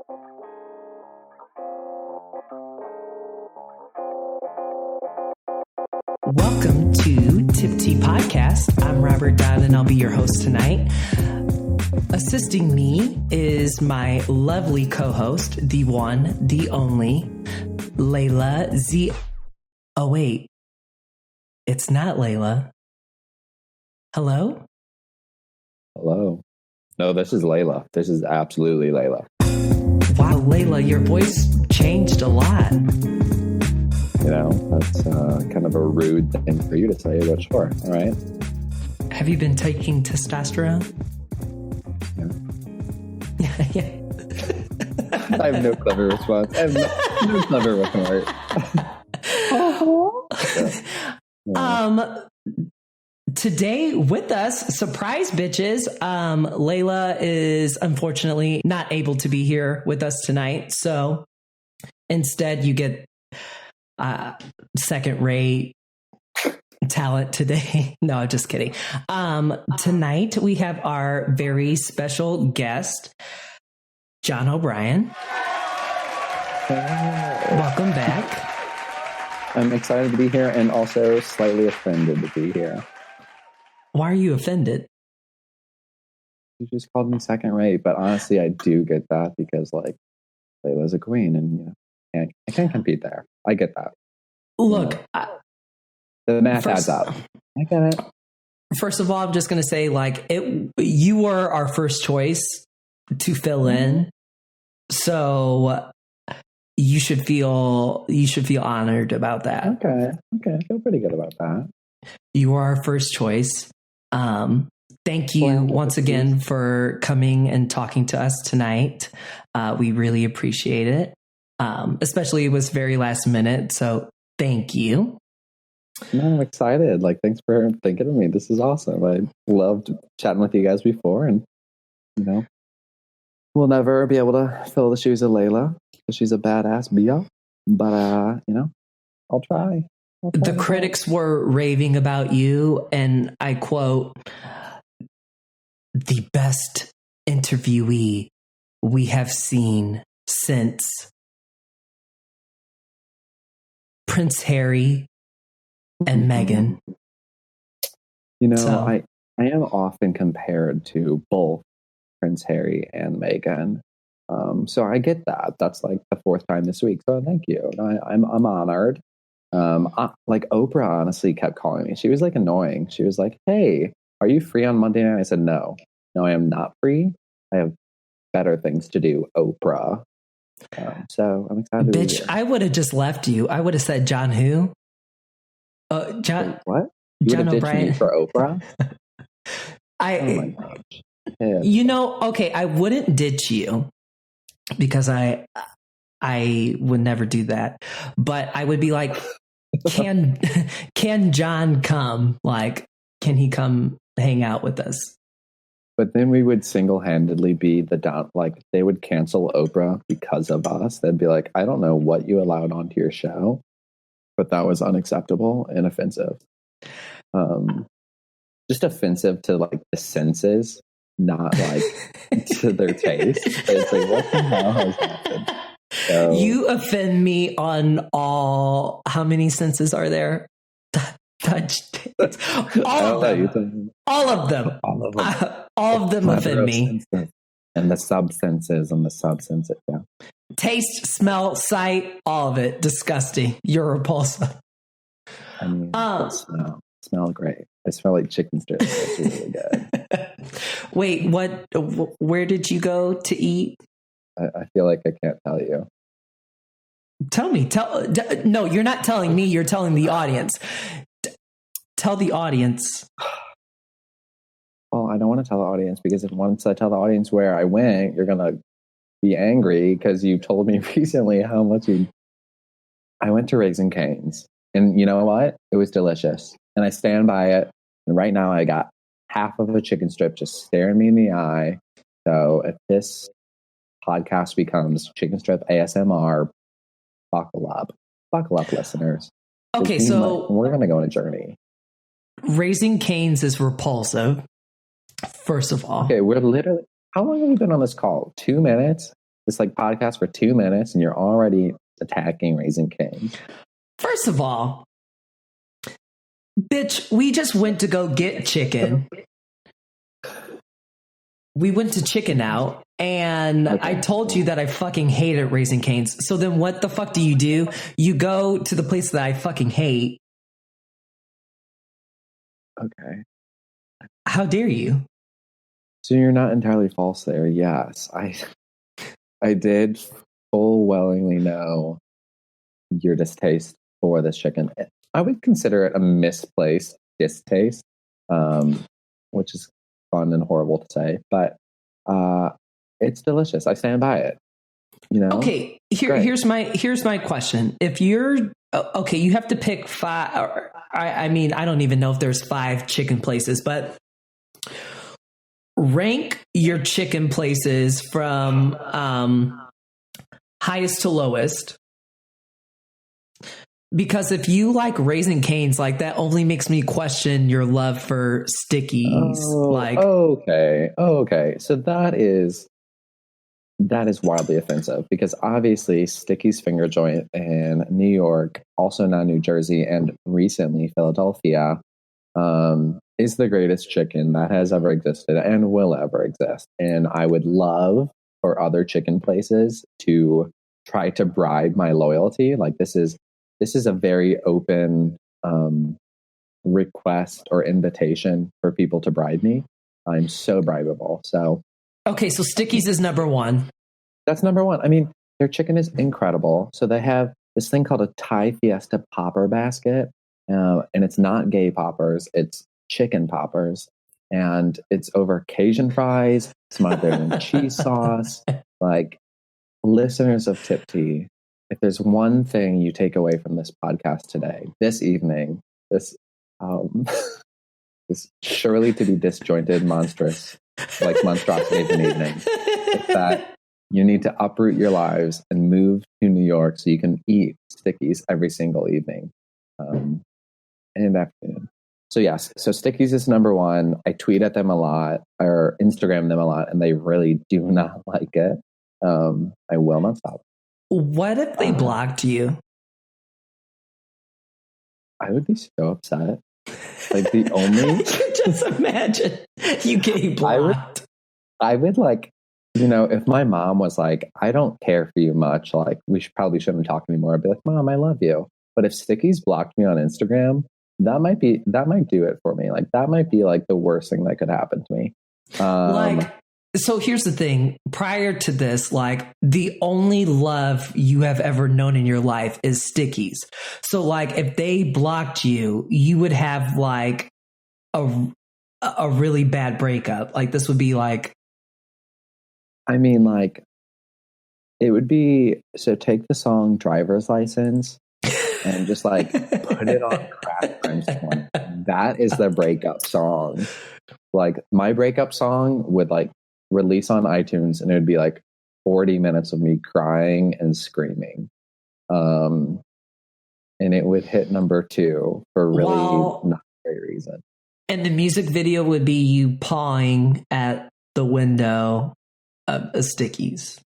Welcome to TipTea Podcast. I'm Robert Dodd and I'll be your host tonight. Assisting me is my lovely co-host, the one, the only, Layla Z. Oh, wait. It's not Layla. Hello? Hello. No, this is Layla. This is absolutely Layla. Wow, Layla, your voice changed a lot. You know, that's kind of a rude thing for you to say, but sure. All right. Have you been taking testosterone? Yeah. I have no clever response. I have no clever retort. Today with us, surprise bitches, Layla is unfortunately not able to be here with us tonight. So instead you get second rate talent today. No, I'm just kidding. Tonight we have our very special guest, John O Brien. Welcome back. I'm excited to be here and also slightly offended to be here. Why are you offended? You just called me second rate, but honestly, I do get that because like Layla's a queen and you know, I can't compete there. I get that. Look, the math adds up. I get it. First of all, I'm just going to say, like, you were our first choice to fill in, so you should feel honored about that. Okay, I feel pretty good about that. You are our first choice. Thank you once again for coming and talking to us tonight. We really appreciate it. Especially it was very last minute, so thank you. No, I'm excited. Like, thanks for thinking of me. This is awesome. I loved chatting with you guys before, and you know, we'll never be able to fill the shoes of Layla because she's a badass Bia. But you know, I'll try. The critics were raving about you, and I quote, "The best interviewee we have seen since Prince Harry and Meghan." You know, so, I am often compared to both Prince Harry and Meghan. So I get that. That's like the fourth time this week. So thank you. I'm honored. Like Oprah honestly kept calling me. She was like annoying. She was like, "Hey, are you free on Monday night?" I said, No, I am not free. I have better things to do, Oprah. So I'm excited. Bitch, I would have just left you. I would have said, John who? John. What? You John O Brien for Oprah? oh my gosh. Yeah. You know, okay, I wouldn't ditch you because I would never do that. But I would be like, can John come? Like, can he come hang out with us? But then we would single-handedly be like they would cancel Oprah because of us. They'd be like, I don't know what you allowed onto your show, but that was unacceptable and offensive. Just offensive to like the senses, not like to their taste. It's like, what the hell has happened? So, you offend me on all. How many senses are there? Touch. All of them offend me. And the subsenses and the subsenses, yeah. Taste, smell, sight, all of it. Disgusting. You're repulsive. I mean, smell great. I smell like chicken strips. It's really good. Wait, where did you go to eat? I feel like I can't tell you. Tell me. No, you're not telling me. You're telling the audience. Tell the audience. Well, I don't want to tell the audience because once I tell the audience where I went, you're going to be angry because you told me recently how much I went to Raising Cane's. And you know what? It was delicious. And I stand by it. And right now I got half of a chicken strip just staring me in the eye. So if this podcast becomes chicken strip ASMR, buckle up, listeners. Okay, so we're going to go on a journey. Raising Cane's is repulsive, first of all. Okay, we're literally, how long have we been on this call? 2 minutes? this like podcast for 2 minutes and you're already attacking Raising Cane's. First of all, bitch, we just went to go get chicken. We went to Chicken Out, and okay. I told you that I fucking hated Raising Cane's. So then what the fuck do? You go to the place that I fucking hate. Okay. How dare you? So you're not entirely false there. Yes, I did full wellingly know your distaste for this chicken. I would consider it a misplaced distaste, which is fun and horrible to say, but it's delicious. I stand by it. You know. Okay, here's my question. If you're okay, you have to pick 5. I mean, I don't even know if there's 5 chicken places, but rank your chicken places from highest to lowest. Because if you like Raising Cane's, like that only makes me question your love for Stickies. Okay. So that is wildly offensive because obviously Sticky's Finger Joint in New York, also now New Jersey, and recently Philadelphia, is the greatest chicken that has ever existed and will ever exist. And I would love for other chicken places to try to bribe my loyalty. Like this is a very open request or invitation for people to bribe me. I'm so bribable. So okay, so Sticky's is number 1. That's number 1. I mean, their chicken is incredible. So they have this thing called a Thai Fiesta popper basket, and it's not gay poppers, it's chicken poppers, and it's over Cajun fries, smothered in cheese sauce. Like, listeners of TipTea, if there's one thing you take away from this podcast today, this evening, this surely to be disjointed monstrosity of an evening, it's that you need to uproot your lives and move to New York so you can eat Stickies every single evening and afternoon. So yes, so Stickies is number 1. I tweet at them a lot or Instagram them a lot, and they really do not like it. I will not stop. What if they blocked you? I would be so upset. Like the only just imagine you getting blocked. I would like, you know, if my mom was like, I don't care for you much, like we shouldn't talk anymore. I'd be like, Mom, I love you. But if Stickies blocked me on Instagram, that might do it for me. Like that might be like the worst thing that could happen to me. So here's the thing. Prior to this, like the only love you have ever known in your life is Stickies. So like if they blocked you, you would have like a really bad breakup. Like this would be like, I mean, like it would be, so take the song Driver's License and just like put it on crack times 20. That is the breakup song. Like my breakup song would like release on iTunes and it would be like 40 minutes of me crying and screaming. And it would hit number 2 for really not a great reason. And the music video would be you pawing at the window of a Stickies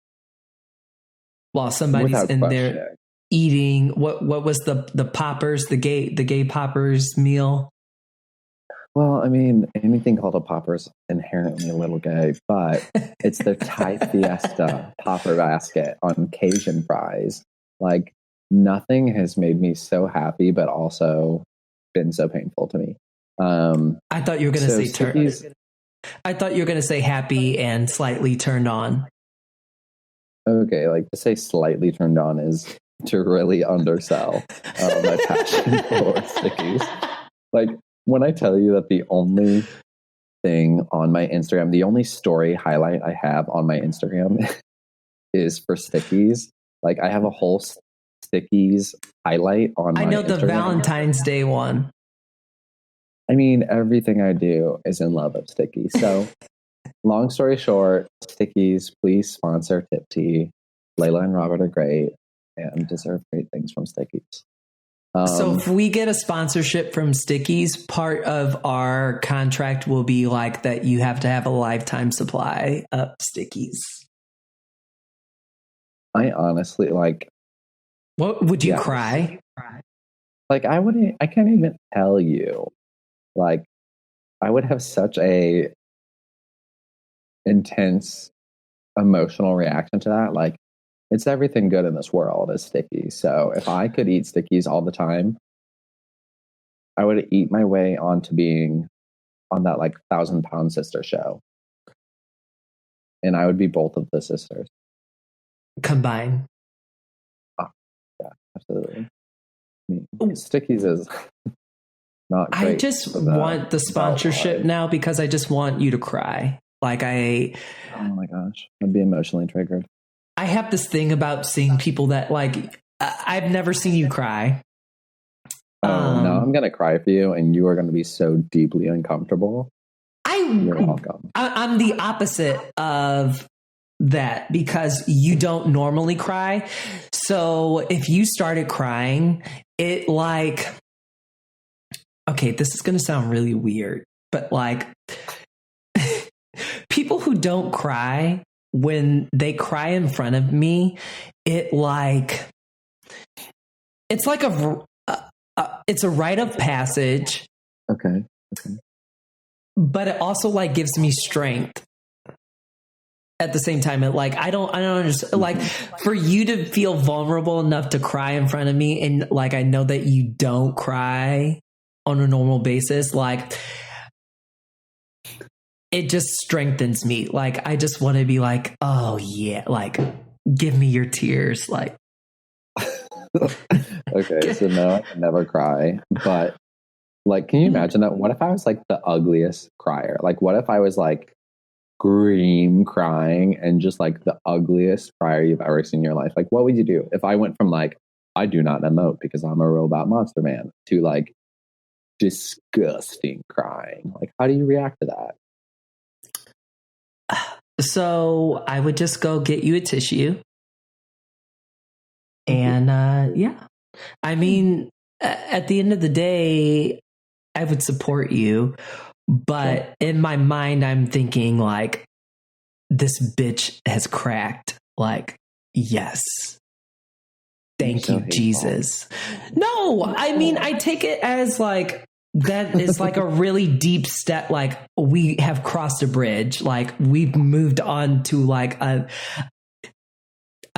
while somebody's in there eating what was the poppers, the gay poppers meal. Well, I mean, anything called a popper is inherently a little gay, but it's the Thai Fiesta popper basket on Cajun fries. Like, nothing has made me so happy, but also been so painful to me. I thought you were going to say I thought you were going to say happy and slightly turned on. Okay, like to say slightly turned on is to really undersell my passion for Stickies. Like, when I tell you that the only thing on my Instagram, the only story highlight I have on my Instagram is for Stickies. Like I have a whole Stickies highlight on my Instagram. I know the Valentine's Day one. I mean, everything I do is in love of Stickies. So long story short, Stickies, please sponsor TipTea. Layla and Robert are great and deserve great things from Stickies. So if we get a sponsorship from Stickies, part of our contract will be like that you have to have a lifetime supply of Stickies. I honestly like. What would you Yes. cry? Like I can't even tell you. Like I would have such a intense emotional reaction to that. Like it's everything good in this world is sticky. So if I could eat stickies all the time, I would eat my way onto being on that like 1,000-pound sister show. And I would be both of the sisters. Combine. Oh, yeah, absolutely. I mean, stickies is not great. I just want the sponsorship now because I just want you to cry. Like oh my gosh, I'd be emotionally triggered. I have this thing about seeing people that like, I've never seen you cry. Oh, no, I'm going to cry for you and you are going to be so deeply uncomfortable. You're welcome. I'm the opposite of that because you don't normally cry. So if you started crying, it like, okay, this is going to sound really weird, but like people who don't cry, when they cry in front of me, it's like it's a rite of passage. Okay. But it also like gives me strength at the same time. It like, I don't understand, like for you to feel vulnerable enough to cry in front of me. And like, I know that you don't cry on a normal basis. Like it just strengthens me. Like, I just want to be like, oh yeah, like give me your tears. Like, okay. So no, I can never cry, but like, can you imagine that? What if I was like the ugliest crier? Like, what if I was like scream crying and just like the ugliest crier you've ever seen in your life? Like, what would you do if I went from like, I do not emote because I'm a robot monster man to like disgusting crying? Like, how do you react to that? so I would just go get you a tissue. And yeah, I mean, at the end of the day, I would support you, but in my mind, I'm thinking like, this bitch has cracked. Like, yes. Thank you, Jesus. No, I mean, I take it as like, that is like a really deep step. Like we have crossed a bridge. Like we've moved on to like a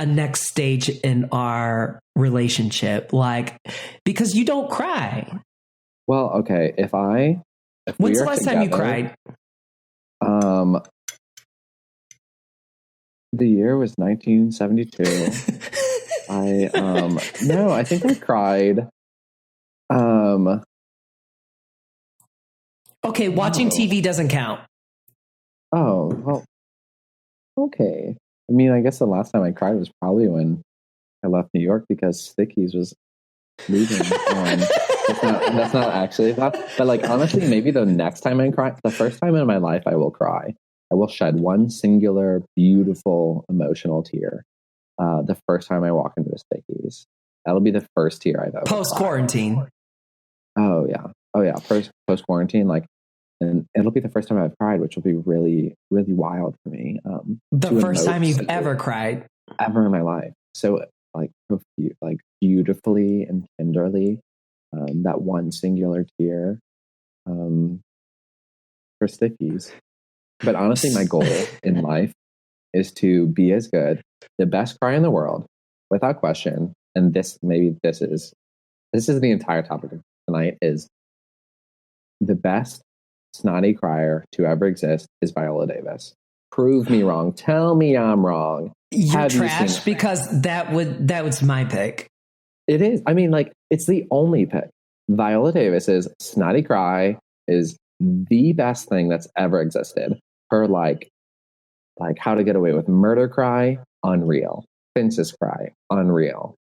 next stage in our relationship. Like, because you don't cry. Well, okay. When's the last time you cried? The year was 1972. No, I think I cried. Okay, watching TV doesn't count. Oh, well, okay. I mean, I guess the last time I cried was probably when I left New York because Stickies was leaving. That's not actually that. But like, honestly, maybe the next time I cry, the first time in my life I will cry. I will shed one singular, beautiful, emotional tear. The first time I walk into a Stickies. That'll be the first tear I've ever post-quarantine. Oh yeah. Post-quarantine, like, and it'll be the first time I've cried, which will be really, really wild for me. The first time you've ever cried? Ever in my life. So like beautifully and tenderly, that one singular tear for Stickies. But honestly, my goal in life is to be as good, the best cry in the world, without question. And this is the entire topic of tonight, is the best snotty crier to ever exist is Viola Davis. Prove me wrong. Tell me I'm wrong. You're trash because that was my pick. It is. I mean, like, it's the only pick. Viola Davis's snotty cry is the best thing that's ever existed. Her like How to Get Away with Murder cry, unreal. Princess cry, unreal.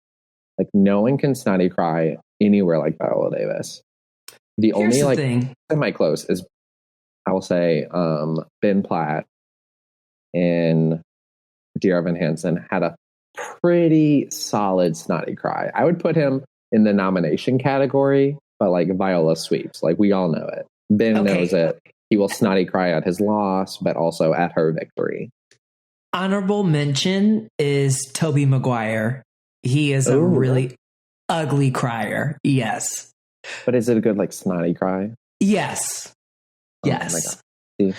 Like, no one can snotty cry anywhere like Viola Davis. Here's only like thing. Semi-close is, I will say, Ben Platt in Dear Evan Hansen had a pretty solid snotty cry. I would put him in the nomination category, but like Viola sweeps. Like, we all know it. Ben knows it. He will snotty cry at his loss, but also at her victory. honorable mention is Tobey Maguire. He is a really ugly crier. Yes. But is it a good, like, snotty cry? Yes. Yes. Oh my God. See,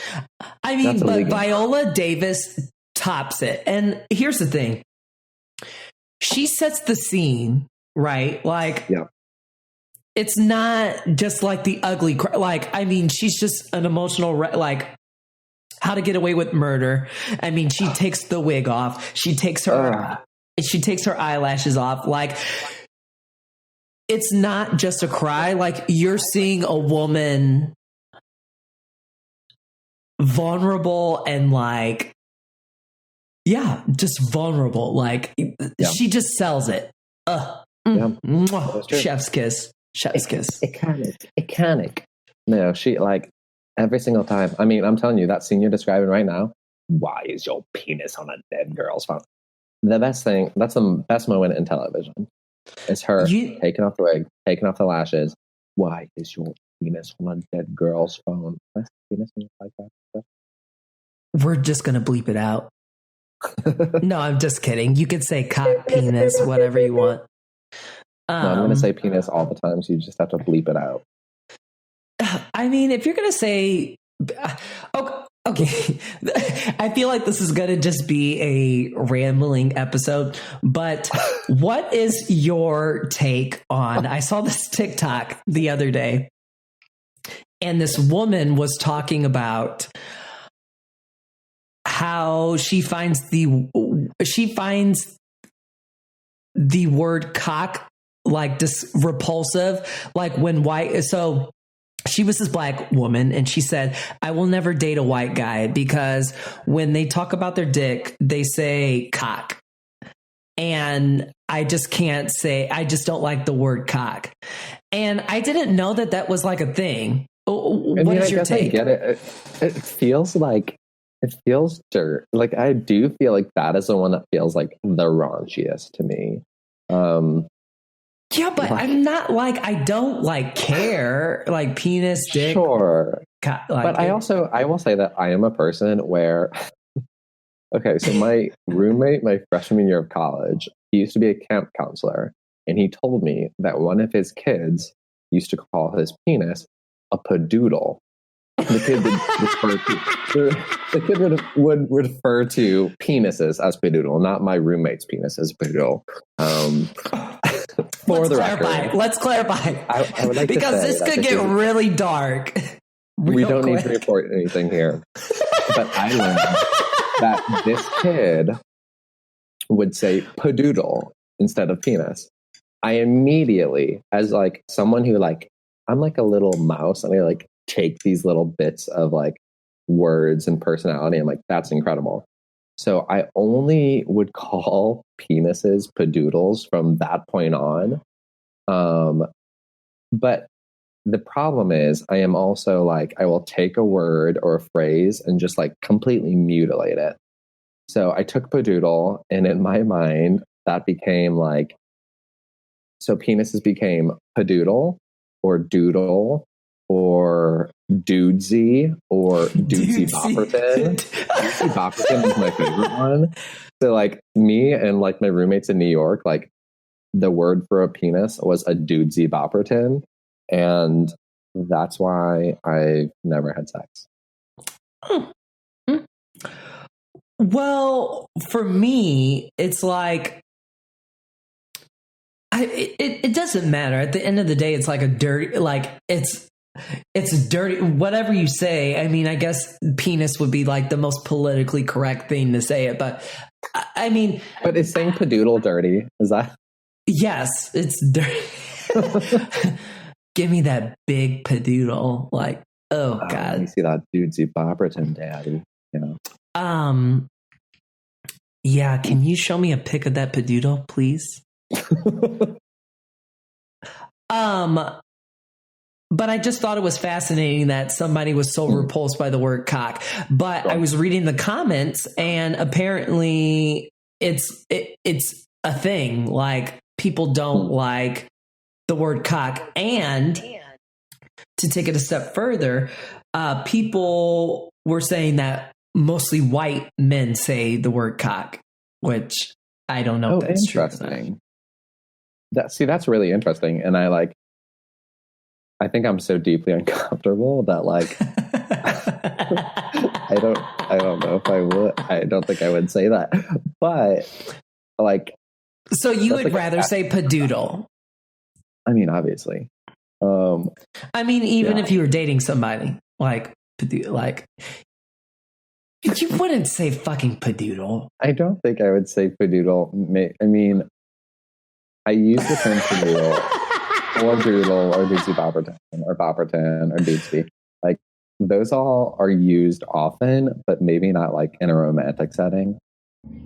I mean, but Viola Davis tops it. And here's the thing. She sets the scene, right? Like, yeah. It's not just like the ugly, like, I mean, she's just an emotional, like, How to Get Away with Murder. I mean, she takes the wig off. She takes her eyelashes off. Like, it's not just a cry. Like, you're seeing a woman vulnerable and like, yeah, just vulnerable. Like, she just sells it. Chef's kiss. Chef's kiss. Iconic. No, she, like, every single time. I mean, I'm telling you, that scene you're describing right now, why is your penis on a dead girl's phone? The best thing, that's the best moment in television. It's her taking off the wig, taking off the lashes. Why is your penis on a dead girl's phone? Best penis in your podcast. We're just going to bleep it out. No, I'm just kidding. You could say cock, penis, whatever you want. No, I'm going to say penis all the time, so you just have to bleep it out. I mean, if you're going to say... Okay. I feel like this is going to just be a rambling episode, but what is your take on... I saw this TikTok the other day, and this woman was talking about how she finds the word cock like repulsive, like when white. So she was this black woman and she said, I will never date a white guy because when they talk about their dick, they say cock. And I just can't say, I just don't like the word cock. And I didn't know that that was like a thing. What is your take? I get it. It feels like, it feels dirt. Like, I do feel like that is the one that feels like the raunchiest to me. Yeah, but I'm not like, I don't like care, like penis, dick. Sure. But I will say that I am a person where, okay, so my roommate, my freshman year of college, he used to be a camp counselor. And he told me that one of his kids used to call his penis a padoodle. The kid would refer to penises as padoodle, not my roommate's penis as padoodle. Let's clarify. I would like because to this could get really dark. We don't need to report anything here. But I learned that this kid would say padoodle instead of penis. I immediately, as like someone who like, I'm like a little mouse and I like take these little bits of like words and personality. I'm like, that's incredible. So I only would call penises padoodles from that point on. But the problem is I am also like, I will take a word or a phrase and just like completely mutilate it. So I took padoodle and in my mind that became like, so penises became padoodle or doodle or dudesy or dudesy bopperton. Dudesy bopperton is my favorite one. So like me and like my roommates in New York, like the word for a penis was a dudesy bopperton. And that's why I never had sex. Well, for me, it's like, it doesn't matter. At the end of the day, it's like a dirty, like it's dirty, whatever you say. I mean, I guess penis would be like the most politically correct thing to say it, but I mean. But is saying padoodle dirty? Is that? Yes, it's dirty. Give me that big padoodle. Like, oh God. You see that dudesy bopperton, daddy. You know. Yeah, can you show me a pic of that padoodle, please? But I just thought it was fascinating that somebody was so repulsed by the word cock. But I was reading the comments and apparently it's a thing. Like people don't like the word cock. And to take it a step further, people were saying that mostly white men say the word cock, which I don't know if that's interesting. That's really interesting. And I think I'm so deeply uncomfortable that I don't know if I would. I don't think I would say that. But so you would rather say padoodle? I mean, obviously. I mean, even if you were dating somebody, you wouldn't say fucking padoodle. I don't think I would say padoodle. I mean, I use the term padoodle or doodle or doozy bopperton or bopperton or doozy. Those all are used often, but maybe not in a romantic setting.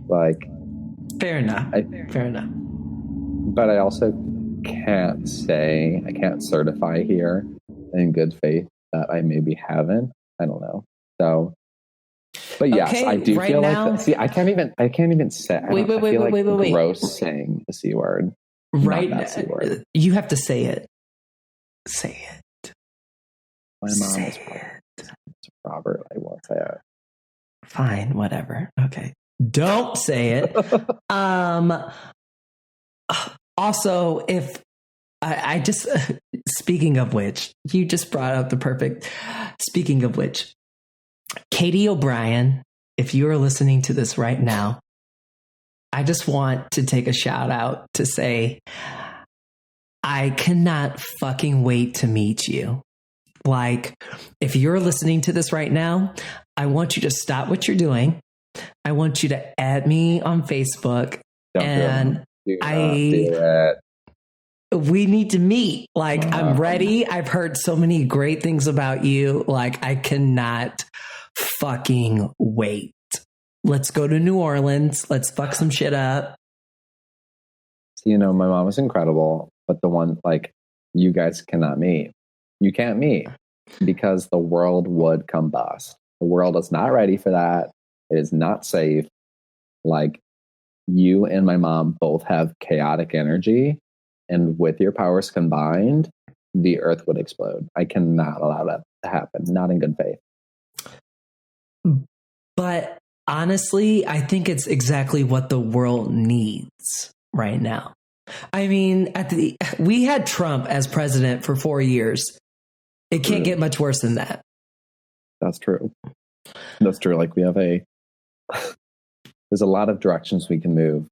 Fair enough. Fair enough. But I also can't certify here in good faith that I maybe haven't. I don't know. So, but yes, I do feel now, I can't even say. Wait. Gross saying the C word. Right now, C word. You have to say it. Say it. My mom is Robert. I won't say it. Fine, whatever. Okay. Don't say it. Also, if I just, speaking of which, you just brought up the perfect, speaking of which, Katie O'Brien, if you are listening to this right now, I just want to take a shout out to say, I cannot fucking wait to meet you. If you're listening to this right now, I want you to stop what you're doing. I want you to add me on Facebook. We need to meet. I'm ready. I've heard so many great things about you. I cannot fucking wait. Let's go to New Orleans. Let's fuck some shit up. My mom is incredible, but the one you guys cannot meet. You can't meet because the world would combust. The world is not ready for that. It is not safe. You and my mom both have chaotic energy, and with your powers combined, the earth would explode. I cannot allow that to happen. Not in good faith. But honestly, I think it's exactly what the world needs right now. I mean, we had Trump as president for 4 years. It can't get much worse than that. That's true. We have there's a lot of directions we can move.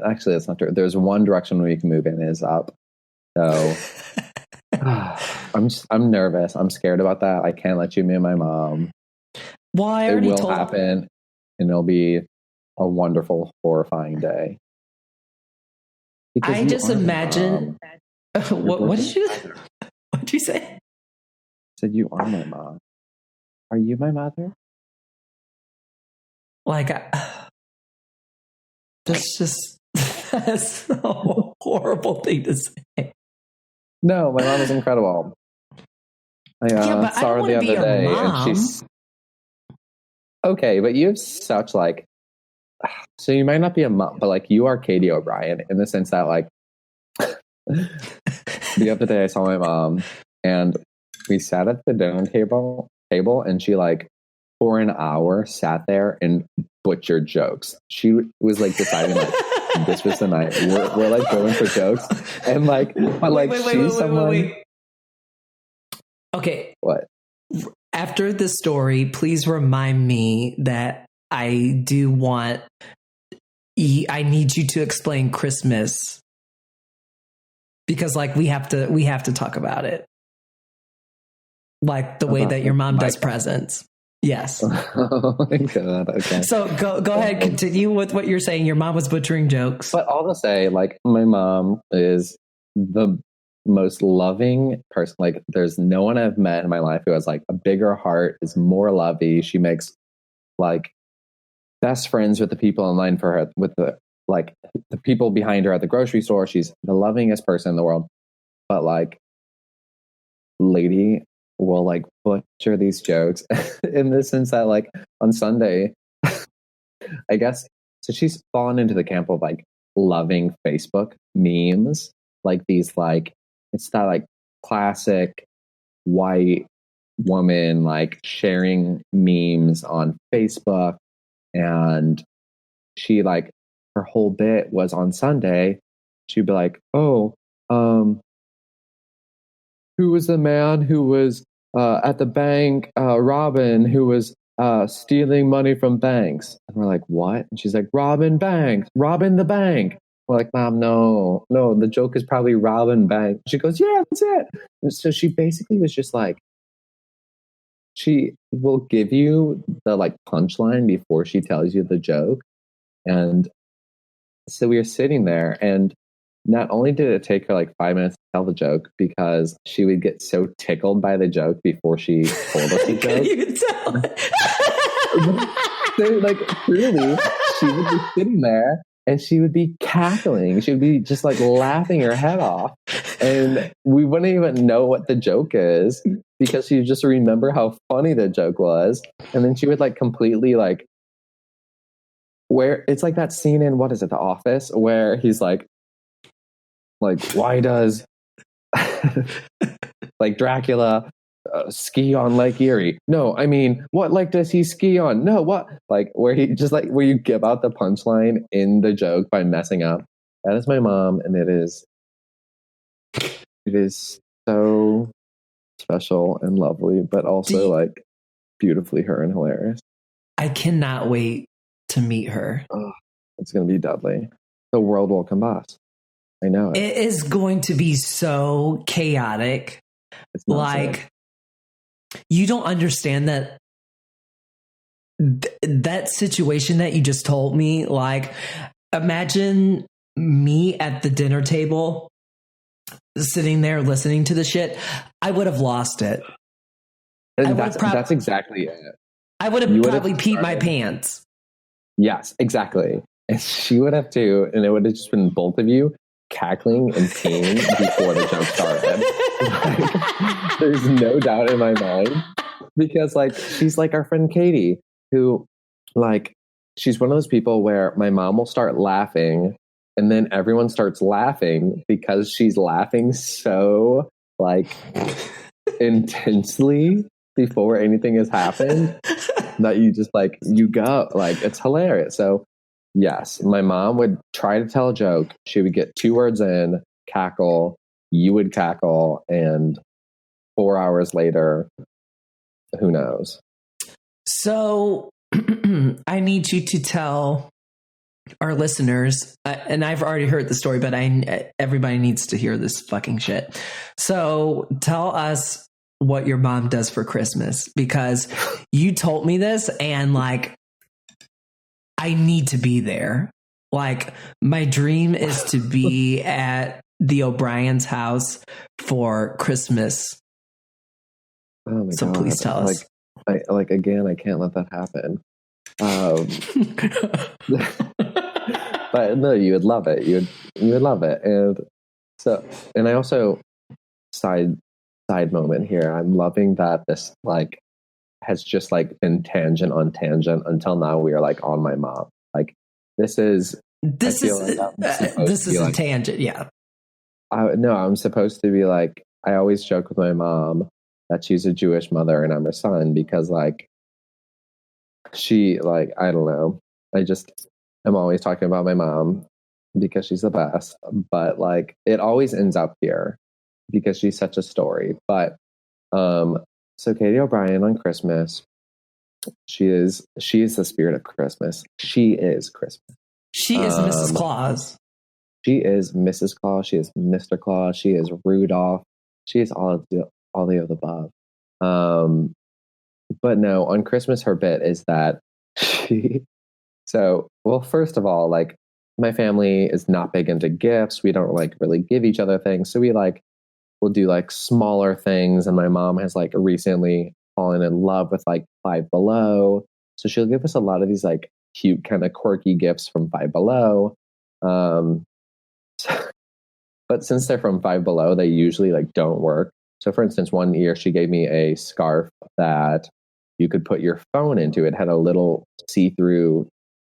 Actually, that's not true. There's one direction we can move in is up. So I'm nervous. I'm scared about that. I can't let you meet my mom. Well, I already told. It will happen, and it'll be a wonderful, horrifying day. I just imagine. What did you say? I said you are my mom. Are you my mother? That's a horrible thing to say. No, my mom is incredible. I saw her the other day, and she's okay. But you have such so you might not be a mom, but you are Katie O'Brien in the sense that the other day I saw my mom, and we sat at the dinner table, and she for an hour sat there and butchered jokes. She was deciding this was the night we're going for jokes, and she's someone. Wait. Okay. What? After this story, please remind me that I need you to explain Christmas, because we have to talk about it. The way that your mom does presents. Yes. Oh my God. Okay. So go ahead, continue with what you're saying. Your mom was butchering jokes. But all to say, my mom is the most loving person. There's no one I've met in my life who has a bigger heart, is more lovey. She makes best friends with the people in line for her, with the people behind her at the grocery store. She's the lovingest person in the world. But lady will butcher these jokes in the sense that on Sunday, I guess, so she's fallen into the camp of loving Facebook memes, these it's that classic white woman like sharing memes on Facebook, and she like her whole bit was on Sunday. She'd be like, "Oh, who was the man who was at the bank, Robin, who was stealing money from banks?" And we're like, "What?" And she's like, "Robin Banks, Robin the bank." We're like, "Mom, no, the joke is probably Robin Bank." She goes, "Yeah, that's it." And so she basically was just like, she will give you the like punchline before she tells you the joke. And so we were sitting there, and not only did it take her like 5 minutes to tell the joke, because she would get so tickled by the joke before she told us the joke. You can tell. So, like, truly, she would be sitting there and she would be cackling. She would be just like laughing her head off. And we wouldn't even know what the joke is, because she would just remember how funny the joke was. And then she would like completely like, where it's like that scene in, what is it, The Office, where he's like, why does like Dracula ski on Lake Erie? No, I mean, what lake does he ski on? No, what, like, where he just like, where you give out the punchline in the joke by messing up. That is my mom, and it is so special and lovely, but also like beautifully her and hilarious. I cannot wait to meet her. Oh, it's gonna be deadly. The world will combust. I know it. It is going to be so chaotic. Like, you don't understand that that situation that you just told me. Like, imagine me at the dinner table sitting there listening to the shit. I would have lost it. And that's exactly it. I would have probably peed my pants. Yes, exactly. And she would have too, and it would have just been both of you cackling and peeing before the joke started. Like, there's no doubt in my mind, because like she's like our friend Katie, who like, she's one of those people where my mom will start laughing and then everyone starts laughing because she's laughing so like intensely before anything has happened that you just like, you go like, it's hilarious. So yes, my mom would try to tell a joke. She would get 2 words in, cackle, you would cackle, and 4 hours later, who knows? So I need you to tell our listeners, and I've already heard the story, but everybody needs to hear this fucking shit. So tell us what your mom does for Christmas, because you told me this, and like, I need to be there. Like, my dream is to be at the O'Brien's house for Christmas. Oh my so God. Please tell us. Again, I can't let that happen. But no, you would love it. You would love it. And I also, side moment here, I'm loving that this like has just like been tangent on tangent until now. We are like on my mom. Like this is a tangent. Yeah. No, I'm supposed to be like, I always joke with my mom that she's a Jewish mother and I'm her son, because like she, like, I don't know. I'm always talking about my mom because she's the best, but like it always ends up here because she's such a story. But so Katie O'Brien on Christmas, she is the spirit of Christmas. She is Christmas. She is Mrs. Claus. She is Mrs. Claus. She is Mr. Claus. She is Rudolph. She is all of the above. But no, on Christmas, her bit is that first of all, like, my family is not big into gifts. We don't like really give each other things. So we'll do like smaller things. And my mom has like recently fallen in love with like Five Below. So she'll give us a lot of these like cute kind of quirky gifts from Five Below. But since they're from Five Below, they usually like don't work. So for instance, one year she gave me a scarf that you could put your phone into. It had a little see-through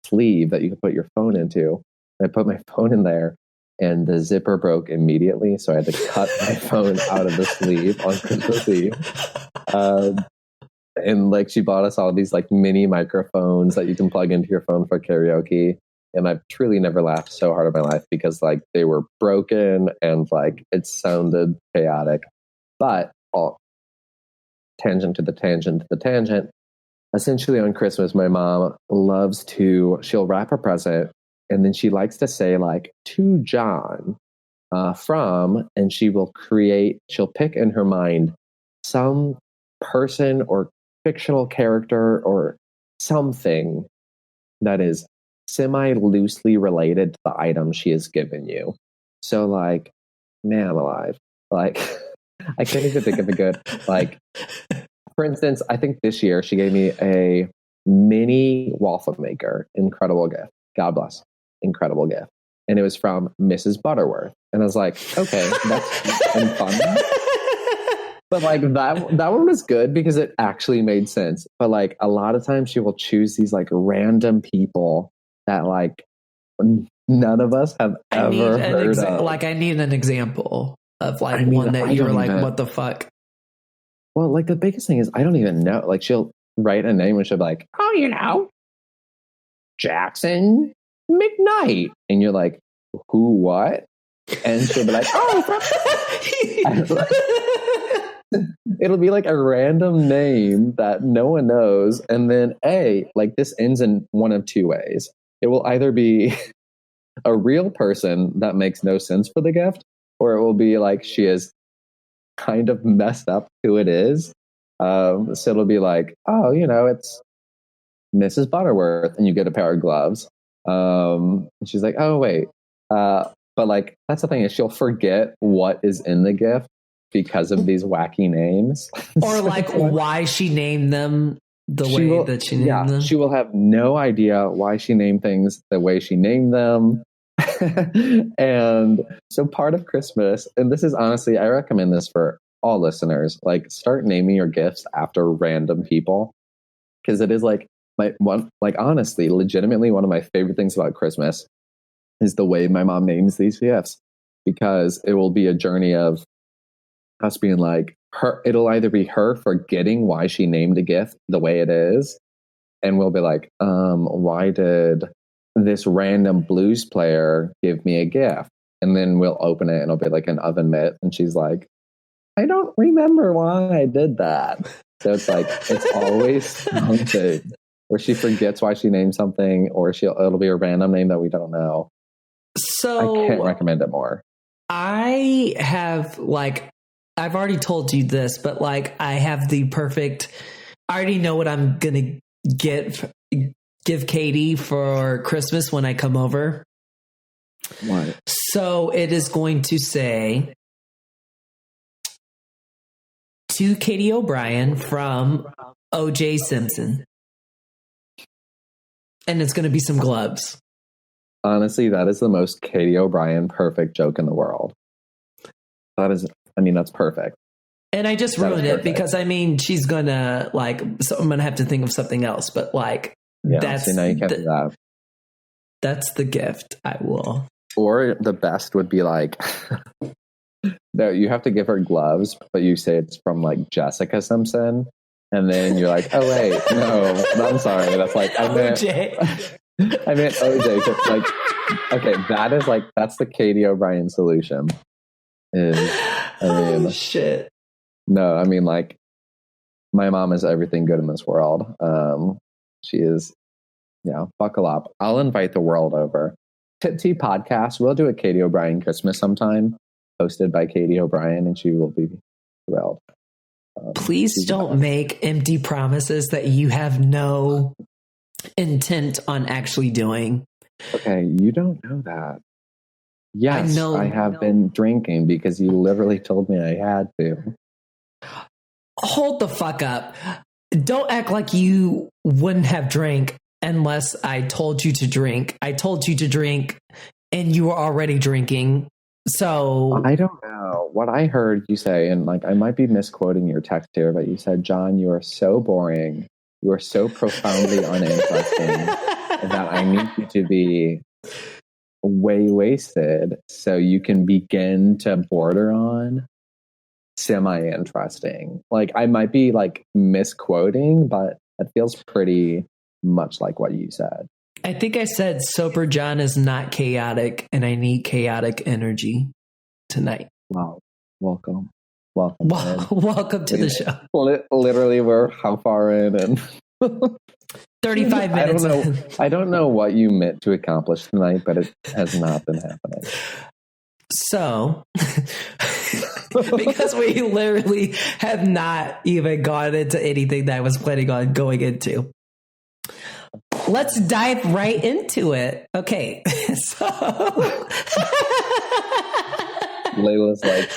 sleeve that you could put your phone into. I put my phone in there, and the zipper broke immediately. So I had to cut my phone out of the sleeve on Christmas Eve. And like she bought us all these like mini microphones that you can plug into your phone for karaoke. And I've truly never laughed so hard in my life because like they were broken and like it sounded chaotic. But tangent to the tangent to the tangent. Essentially on Christmas, my mom she'll wrap a present and then she likes to say like to John from, and she'll pick in her mind some person or fictional character or something that is semi-loosely related to the item she has given you. So like, man, I'm alive. Like, I can't even think of a good, like, for instance, I think this year she gave me a mini waffle maker. Incredible gift. God bless. Incredible gift. And it was from Mrs. Butterworth. And I was like, okay, that's and fun. But like that one was good because it actually made sense. But like a lot of times she will choose these like random people that like none of us have ever heard of. Like I need an example of like one that you were like, what the fuck? Well, like the biggest thing is I don't even know. Like she'll write a name and she'll be like, oh, you know, Jackson McKnight. And you're like, who, what? And she'll be like, it'll be like a random name that no one knows. And then like this ends in one of two ways. It will either be a real person that makes no sense for the gift, or it will be like she is kind of messed up who it is. So it'll be like, oh, you know, it's Mrs. Butterworth, and you get a pair of gloves. And she's like, oh, wait. But like, that's the thing is she'll forget what is in the gift because of these wacky names. Or like why she named them that she named them. She will have no idea why she named things the way she named them. And so part of Christmas, and this is honestly, I recommend this for all listeners, like start naming your gifts after random people. Because it is like honestly, legitimately one of my favorite things about Christmas is the way my mom names these gifts, because it will be a journey of us being like it'll either be her forgetting why she named a gift the way it is, and we'll be like, why did this random blues player give me a gift? And then we'll open it and it'll be like an oven mitt, and she's like, I don't remember why I did that. So it's like it's always something where she forgets why she named something, or it'll be a random name that we don't know. So I can't recommend it more. I have like, I've already told you this, but like I have the perfect, I already know what I'm going to give Katie for Christmas when I come over. What? So it is going to say to Katie O'Brien from O.J. Simpson. And it's going to be some gloves. Honestly, that is the most Katie O'Brien perfect joke in the world. That's perfect. And I just ruined it because she's going to so I'm going to have to think of something else, but now you can't do that. That's the gift I will. Or the best would be like, no, you have to give her gloves, but you say it's from like Jessica Simpson. And then you're like, oh wait, no, I'm sorry. That's like, I meant OJ. Like, okay, that's the Katie O'Brien solution. Shit. No, I mean, like, my mom is everything good in this world. She is, buckle up. I'll invite the world over. TipTea podcast. We'll do a Katie O'Brien Christmas sometime, hosted by Katie O'Brien, and she will be thrilled. Please don't make empty promises that you have no intent on actually doing. Okay, you don't know that. Yes, I have been drinking because you literally told me I had to. Hold the fuck up. Don't act like you wouldn't have drank unless I told you to drink. I told you to drink and you were already drinking. So I don't know what I heard you say, and I might be misquoting your text here, but you said, John, you are so boring. You are so profoundly uninteresting that I need you to be way wasted, so you can begin to border on semi-interesting. Like, I might be like misquoting, but it feels pretty much like what you said. I think I said sober John is not chaotic, and I need chaotic energy tonight. Wow. Welcome. Welcome to the show. Literally, we're how far in? And 35 minutes. I don't know what you meant to accomplish tonight, but it has not been happening. So, because we literally have not even gone into anything that I was planning on going into, let's dive right into it. Okay. So Layla's like,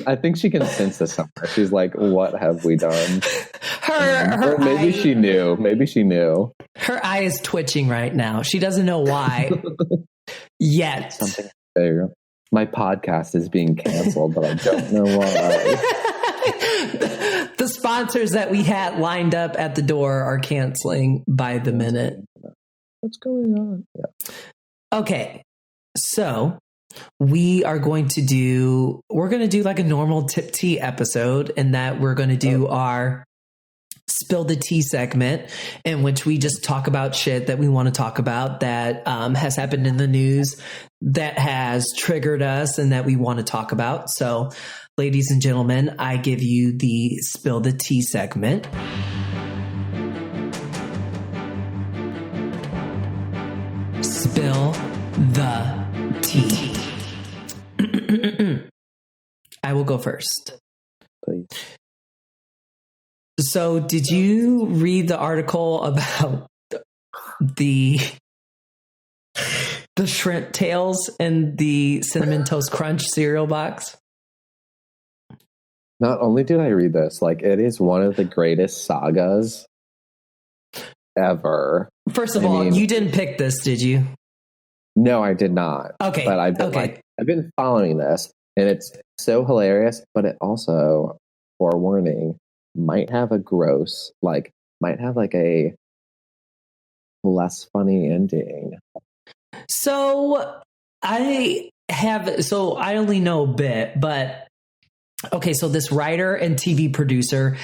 I think she can sense this somewhere. She's like, what have we done? Her maybe she knew. Maybe she knew. Her eye is twitching right now. She doesn't know why yet. Something there. My podcast is being canceled, but I don't know why. The sponsors that we had lined up at the door are canceling by the minute. What's going on? Yeah. Okay. So we're going to do like a normal TipTea episode, in that we're going to do our Spill the Tea segment, in which we just talk about shit that we want to talk about that has happened in the news, that has triggered us, and that we want to talk about. So, ladies and gentlemen, I give you the Spill the Tea segment. Spill the tea. I will go first. Please. So, did you read the article about the shrimp tails in the Cinnamon Toast Crunch cereal box? Not only did I read this, like, it is one of the greatest sagas ever. First of all, you didn't pick this, did you? No, I did not. Okay. But I've been following this, and it's so hilarious, but it also, forewarning, might have a less funny ending. So I only know a bit, but okay. So this writer and TV producer,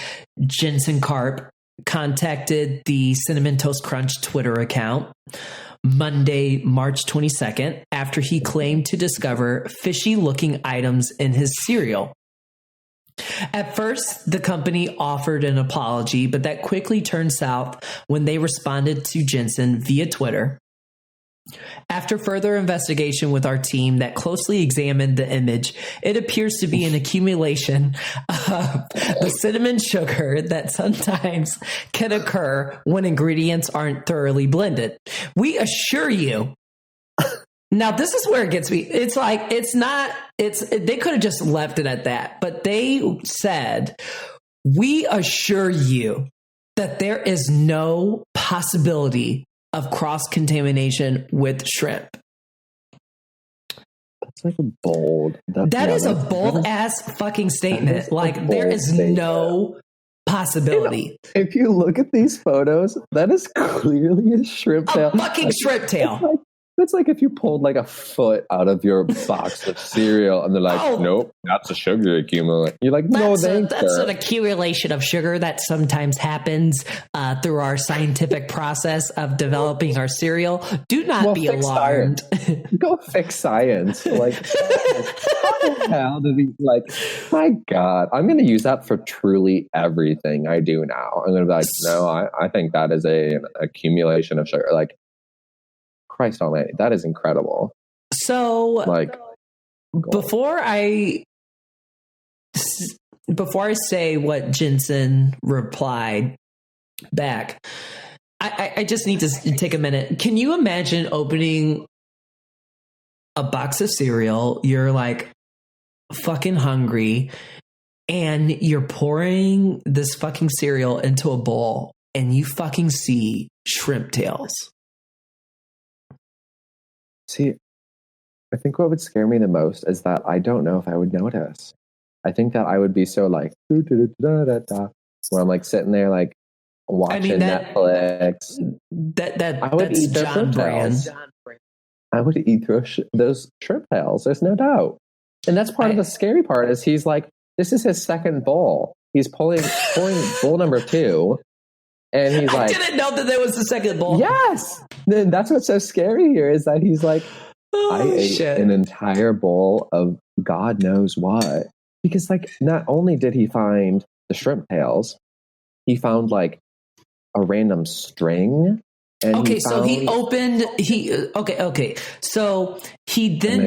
Jensen Karp, contacted the Cinnamon Toast Crunch Twitter account Monday, March 22nd, after he claimed to discover fishy looking items in his cereal. At first, the company offered an apology, but that quickly turned south when they responded to Jensen via Twitter. After further investigation with our team that closely examined the image, it appears to be an accumulation of the cinnamon sugar that sometimes can occur when ingredients aren't thoroughly blended. We assure you. Now, this is where it gets me. It's like, they could have just left it at that, but they said, we assure you that there is no possibility of cross-contamination with shrimp. That's like a bold. That is a bold ass fucking statement. Like, there is no possibility. If you look at these photos, that is clearly a shrimp tail. A fucking shrimp tail. It's like if you pulled like a foot out of your box of cereal and they're like, nope, that's a sugar accumulation. You're like, no, that's an accumulation of sugar that sometimes happens through our scientific process of developing our cereal. Do not be alarmed. Go fix science. Like, how the hell did he, like, my God, I'm going to use that for truly everything I do now. I'm going to be like, no, I think that is an accumulation of sugar. Like, Christ almighty, that is incredible. So, like, before I say what Jensen replied back, I just need to take a minute. Can you imagine opening a box of cereal? You're like fucking hungry, and you're pouring this fucking cereal into a bowl, and you fucking see shrimp tails. See, I think what would scare me the most is that I don't know if I would notice. I think that I would be so like, where I'm like sitting there like watching Netflix. That's John Brien. I would eat those shrimp tails. There's no doubt. And that's part of the scary part is he's like, this is his second bowl. He's pouring bowl number 2. And he's like, I didn't know that there was a second bowl. Yes. Then that's what's so scary here is that he's like, I ate an entire bowl of God knows what. Because like, not only did he find the shrimp tails, he found like a random string. And okay, so he then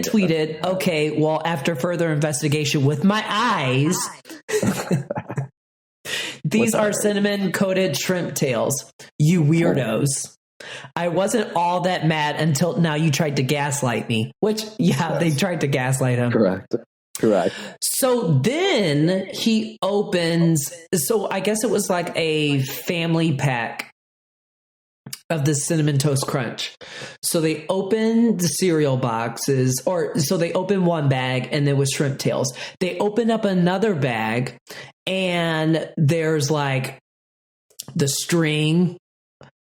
tweeted, okay, well, after further investigation with my eyes, these are cinnamon coated shrimp tails, you weirdos. I wasn't all that mad until now you tried to gaslight me, which, they tried to gaslight him. Correct. So then he opens, so I guess it was like a family pack of the Cinnamon Toast Crunch. So they open the cereal boxes, so they open one bag and there was shrimp tails. They open up another bag and there's like the string.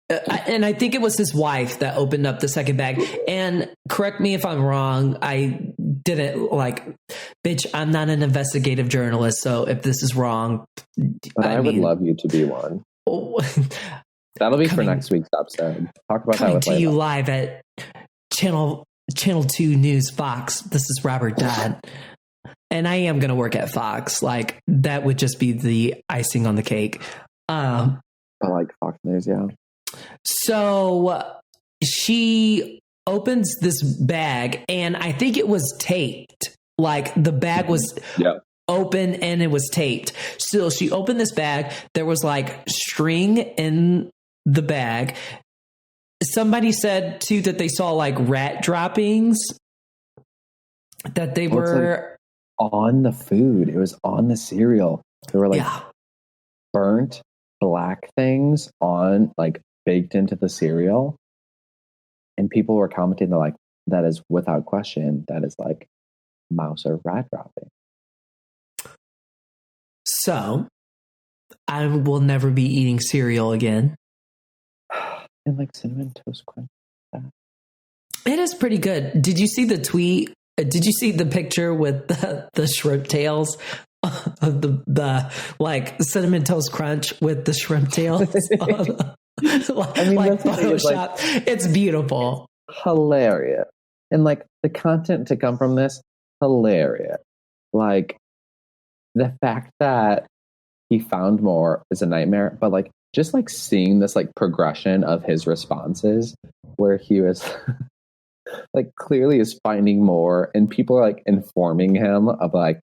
And I think it was his wife that opened up the second bag. And correct me if I'm wrong. I didn't bitch, I'm not an investigative journalist. So if this is wrong, but I would love you to be one. That'll be for next week's episode. Talk about that with to you live at Channel 2 News Fox. This is Robert Dodd. And I am going to work at Fox. Like, that would just be the icing on the cake. I like Fox News, yeah. So she opens this bag, and I think it was taped. Like, the bag was open and it was taped. So she opened this bag. There was like string in the bag. Somebody said too that they saw like rat droppings, that they were on the food. It was on the cereal. There were like burnt black things on like baked into the cereal. And people were commenting like, that is without question, that is like mouse or rat dropping. So I will never be eating cereal again. And like Cinnamon Toast Crunch. It is pretty good. Did you see the tweet? Did you see the picture with the shrimp tails? Of the like Cinnamon Toast Crunch with the shrimp tails? Photoshop. It's beautiful. Hilarious. And like the content to come from this, hilarious. Like the fact that he found more is a nightmare, but like just like seeing this like progression of his responses where he was like clearly is finding more and people are like informing him of like,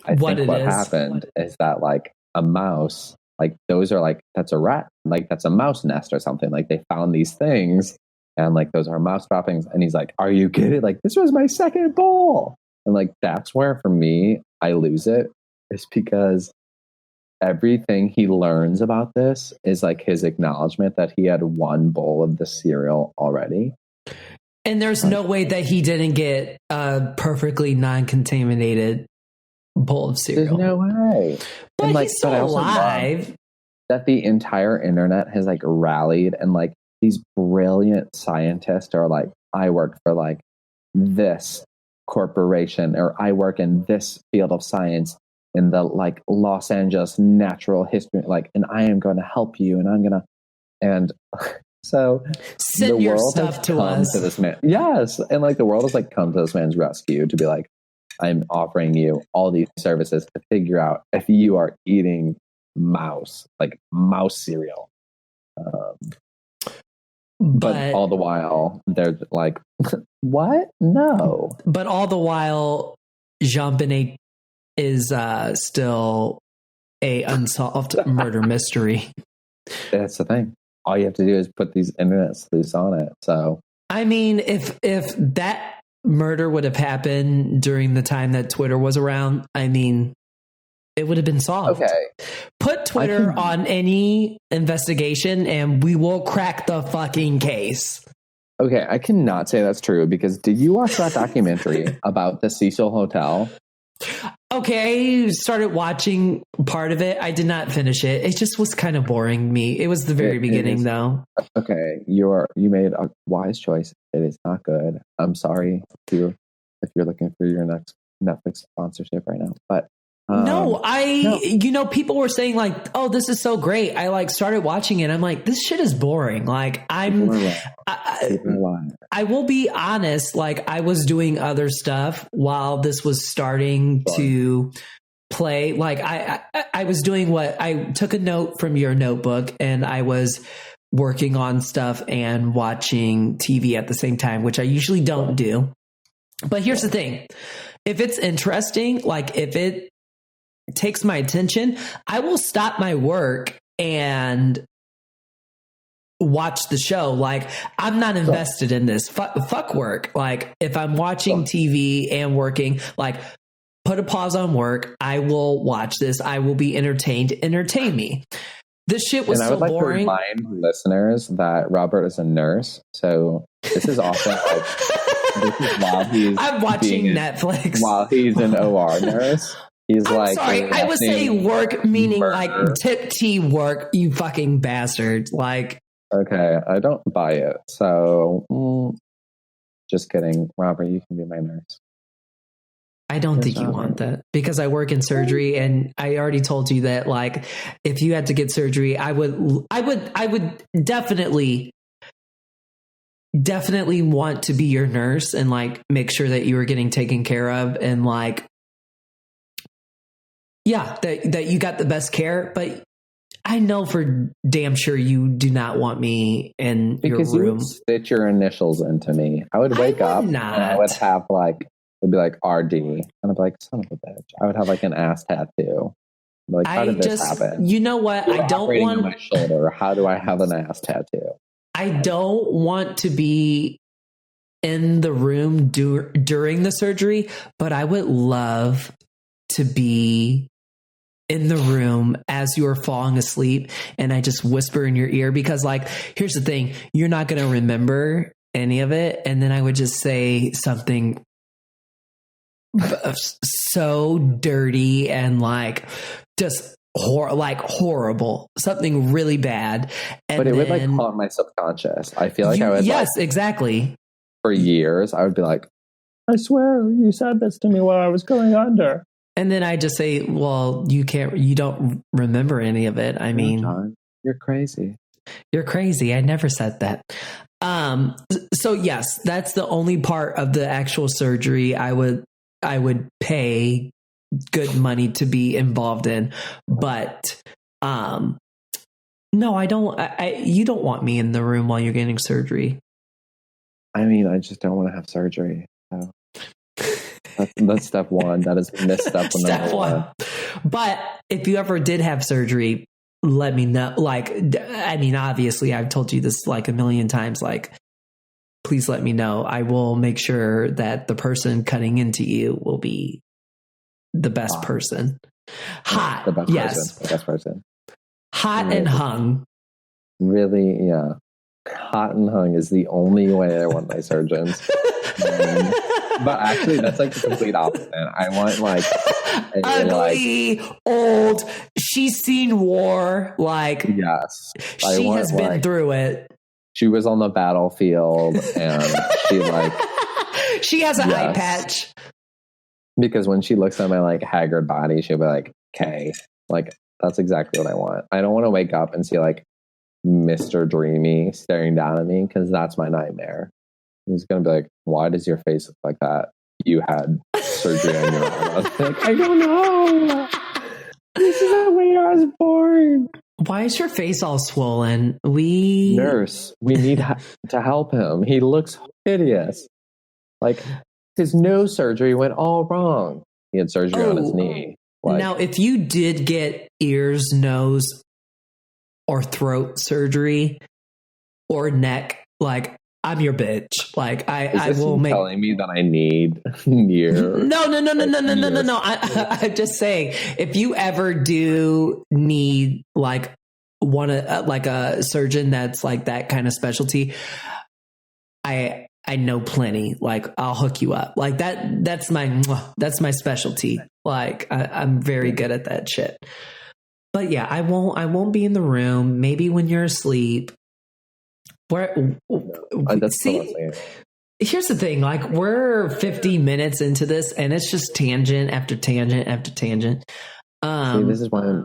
I think what happened is that like a mouse, like those are like, that's a rat, like that's a mouse nest or something. Like they found these things and like those are mouse droppings. And he's like, are you kidding? Like this was my second bowl. And like, that's where for me, I lose it. Is because everything he learns about this is like his acknowledgement that he had one bowl of the cereal already. And there's no way that he didn't get a perfectly non-contaminated bowl of cereal. There's no way. But and like, he's still alive. That the entire internet has like rallied and like these brilliant scientists are like, I work for like this corporation or I work in this field of science in the like Los Angeles natural history, like, and I am going to help you and I'm going to, and so send your stuff to us. To this man. Yes. And like the world has like come to this man's rescue to be like, I'm offering you all these services to figure out if you are eating mouse cereal. But all the while they're like, what? No. But all the while, Jean-Benet is still a unsolved murder mystery. That's the thing. All you have to do is put these internet sleuths on it. So I mean, if that murder would have happened during the time that Twitter was around, I mean, it would have been solved. Okay. Put Twitter on any investigation and we will crack the fucking case. Okay, I cannot say that's true because did you watch that documentary about the Cecil Hotel? Okay, I started watching part of it. I did not finish it. It just was kind of boring me. It was the very beginning, though. Okay, you made a wise choice. It is not good. I'm sorry if you're looking for your next Netflix sponsorship right now, but no, people were saying like, "Oh, this is so great." I like started watching it. I'm like, this shit is boring. Like, I will be honest. Like, I was doing other stuff while this was starting to play. Like, I was doing I took a note from your notebook, and I was working on stuff and watching TV at the same time, which I usually don't do. But here's the thing: if it's interesting, like if it takes my attention, I will stop my work and watch the show. Like, I'm not invested in this. Fuck work. Like, if I'm watching TV and working, like, put a pause on work. I will watch this. I will be entertained. Entertain me. This shit was so boring. I would like to remind listeners that Robert is a nurse, so this is often like this is while he's I'm watching Netflix while he's an OR nurse. He's sorry, I would say work, meaning like TipTea work, you fucking bastard. Like, okay, I don't buy it. So, just kidding. Robert, you can be my nurse. I don't think you want that because I work in surgery, and I already told you that, like, if you had to get surgery, I would definitely want to be your nurse and like make sure that you were getting taken care of and like, yeah, that you got the best care. But I know for damn sure you do not want me in your room. Because you would stitch your initials into me. I would wake up and I would have like, it'd be like RD. And I'd be like, son of a bitch. I would have like an ass tattoo. Like, how did this happen? You know what? I don't want my shoulder. How do I have an ass tattoo? I don't want to be in the room during the surgery, but I would love to be in the room as you're falling asleep and I just whisper in your ear, because like, here's the thing, you're not going to remember any of it. And then I would just say something so dirty and like just horrible, something really bad. And but it would like haunt my subconscious. I feel like I would. Yes, exactly. For years, I would be like, I swear you said this to me while I was going under. And then I just say, well, you don't remember any of it. I mean, John, you're crazy. You're crazy. I never said that. So yes, that's the only part of the actual surgery I would pay good money to be involved in. But, no, I don't. You don't want me in the room while you're getting surgery. I mean, I just don't want to have surgery. So. That's step one. That is misstep number one. But if you ever did have surgery, let me know. Like, I mean, obviously, I've told you this like a million times. Like, please let me know. I will make sure that the person cutting into you will be the best person. Hot, the best person. The best person. Hot and hung. Really, yeah. Hot and hung is the only way I want my surgeons. But actually, that's like the complete opposite. I want like ugly, old. She's seen war. Like, yes, she has been through it. She was on the battlefield, and she like she has an eye patch. Because when she looks at my like haggard body, she'll be like, "Okay, like that's exactly what I want." I don't want to wake up and see like Mr. Dreamy staring down at me, because that's my nightmare. He's going to be like, why does your face look like that? You had surgery on your arm. I was like, I don't know. This is not when I was born. Why is your face all swollen? Nurse, we need to help him. He looks hideous. Like, his nose surgery went all wrong. He had surgery on his knee. Like, now, if you did get ears, nose, or throat surgery, or neck, like, I'm your bitch. Like, I will make telling me that I need your No. I'm just saying, if you ever do need like like a surgeon that's like that kind of specialty, I I know plenty. Like, I'll hook you up. Like that's my specialty. Like, I'm very good at that shit. But yeah, I won't be in the room. Maybe when you're asleep. See, here's the thing. Like, we're 50 minutes into this, and it's just tangent after tangent after tangent. See, this is why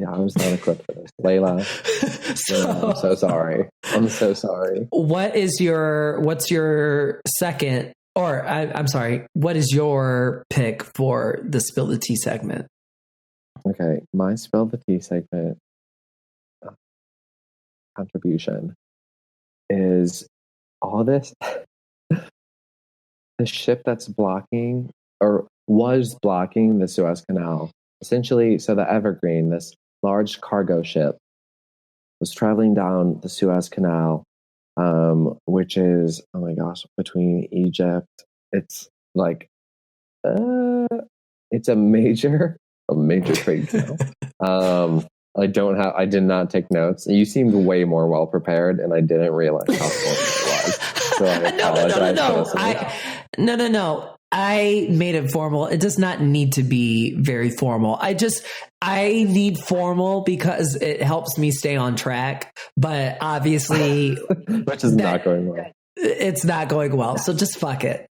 I was not equipped for this. Layla, I'm so sorry. I'm so sorry. What's your second, or I'm sorry, what is your pick for the Spill the Tea segment? Okay, my Spill the Tea segment contribution is all this. The ship that's blocking, or was blocking, the Suez Canal. Essentially, so the Evergreen, this large cargo ship, was traveling down the Suez Canal, which is, oh my gosh, between Egypt. It's like, it's a major trade canal. I did not take notes. You seemed way more well prepared, and I didn't realize how important it was. So I apologize. No. I made it formal. It does not need to be very formal. I need formal because it helps me stay on track. But obviously, which is not going well. It's not going well. So just fuck it.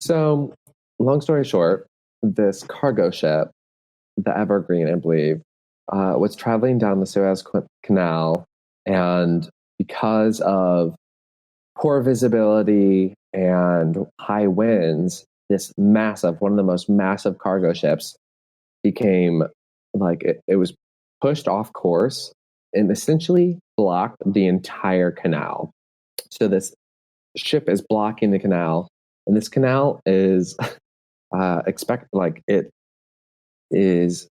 So, long story short, this cargo ship, the Evergreen, I believe, was traveling down the Suez Canal, and because of poor visibility and high winds, this one of the most massive cargo ships became like, it was pushed off course and essentially blocked the entire canal. So this ship is blocking the canal, and this canal is it is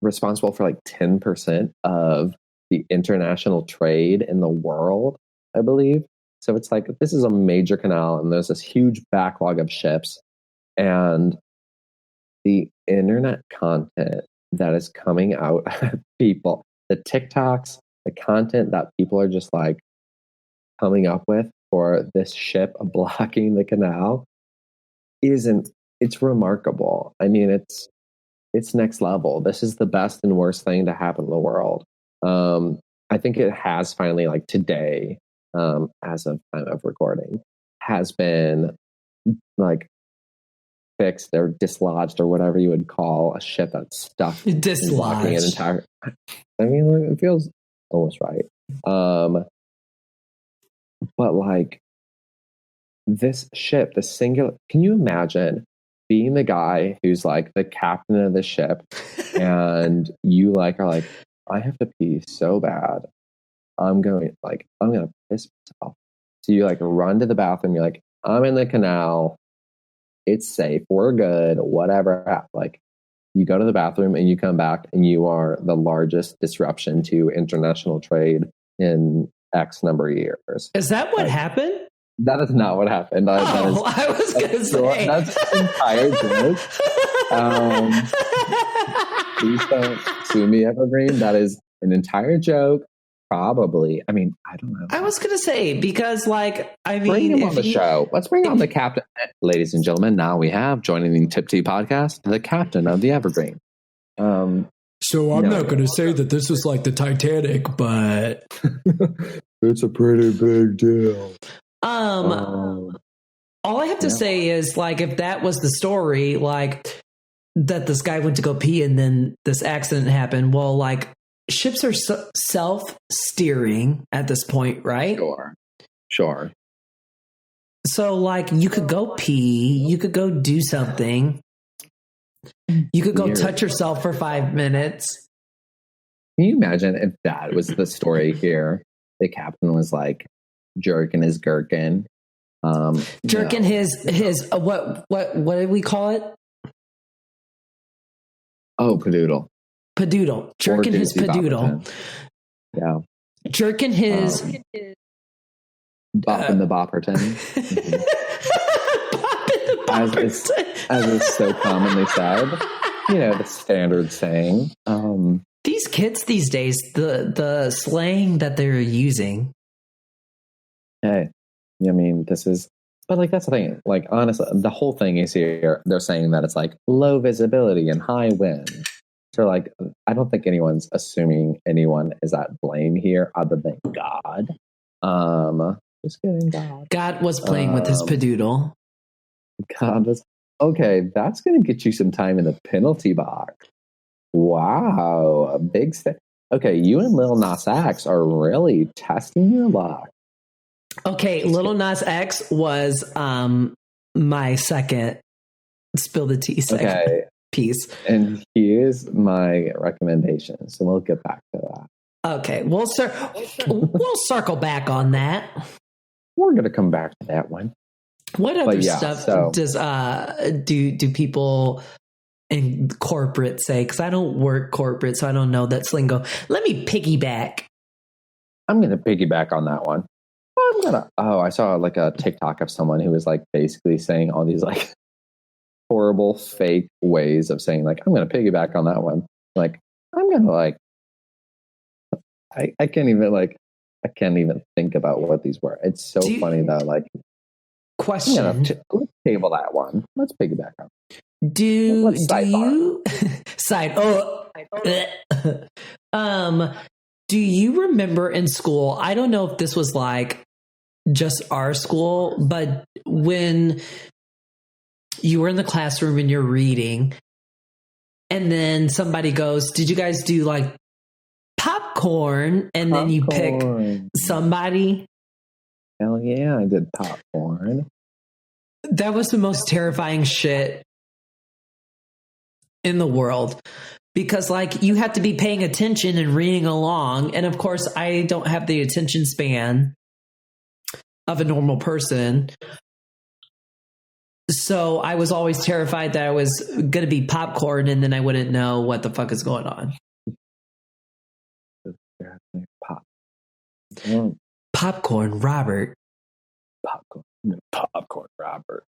responsible for like 10% of the international trade in the world, I believe. So it's like, this is a major canal, and there's this huge backlog of ships, and the internet content that is coming out of people, the TikToks, the content that people are just like coming up with for this ship blocking the canal it's remarkable. I mean, it's next level. This is the best and worst thing to happen in the world. I think it has finally, like today, as of time of recording, has been like fixed or dislodged, or whatever you would call a ship that's stuck blocking an entire. I mean, it feels almost right. But like this ship, the singular. Can you imagine being the guy who's like the captain of the ship, and you like are like, I have to pee so bad. I'm gonna piss myself. So you like run to the bathroom. You're like, I'm in the canal. It's safe. We're good. Whatever. Like, you go to the bathroom and you come back, and you are the largest disruption to international trade in X number of years. Is that what happened? That is not what happened. I was going to say. That's an entire joke. Please don't sue me, Evergreen. That is an entire joke. Probably. I mean, I don't know. I was going to say, because like, I mean. Bring him on the show. Let's bring on the captain. Ladies and gentlemen, now we have, joining the TipTea podcast, the captain of the Evergreen. So I'm not going to say that this is like the Titanic, but it's a pretty big deal. All I have to say is, like, if that was the story, like that this guy went to go pee and then this accident happened. Well, like, ships are self-steering at this point, right? Sure. So, like, you could go pee, you could go do something, you could go touch yourself for 5 minutes. Can you imagine if that was the story here? The captain was like jerking his gherkin. Jerking his what did we call it? Oh, padoodle. Jerking his padoodle. Yeah. Jerking his bopping the bopperton. As is so commonly said. You know, the standard saying. These kids these days, the slang that they're using. Hey, I mean, this is, but like, that's the thing. Like, honestly, the whole thing is here. They're saying that it's like low visibility and high wind. So like, I don't think anyone's assuming anyone is at blame here other than God. Just kidding, God. God was playing with his padoodle. God was, okay, that's going to get you some time in the penalty box. Wow, a big step. Okay, you and Lil Nas X are really testing your luck. Okay, Lil Nas X was my second spill the tea second piece. And here's my recommendation. So we'll get back to that. Okay, we'll circle back on that. We're going to come back to that one. What other stuff does do people in corporate say? Because I don't work corporate, so I don't know that lingo. Let me piggyback. I'm going to piggyback on that one. I saw like a TikTok of someone who was like basically saying all these like horrible fake ways of saying like, I'm going to piggyback on that one. Like, I'm going to like, I can't even think about what these were. It's so funny though. Like, question. Let's table that one. Let's piggyback on. Do you do you remember in school? I don't know if this was like just our school, but when you were in the classroom and you're reading, and then somebody goes, "Did you guys do like popcorn?" And then you pick somebody. Hell yeah, I did popcorn. That was the most terrifying shit in the world, because like you have to be paying attention and reading along. And of course, I don't have the attention span of a normal person. So I was always terrified that I was going to be popcorn and then I wouldn't know what the fuck is going on. Popcorn, Robert. Popcorn, Robert.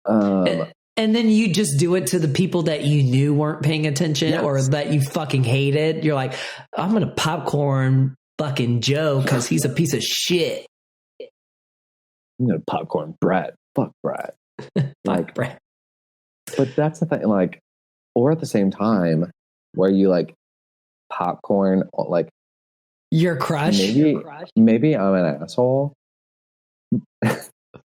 And then you just do it to the people that you knew weren't paying attention or that you fucking hated. You're like, I'm going to popcorn fucking Joe because he's a piece of shit. I'm going to popcorn Brett. Fuck Brett. Like Brett. But that's the thing. Like, or at the same time where you like popcorn, like your crush. Maybe I'm an asshole.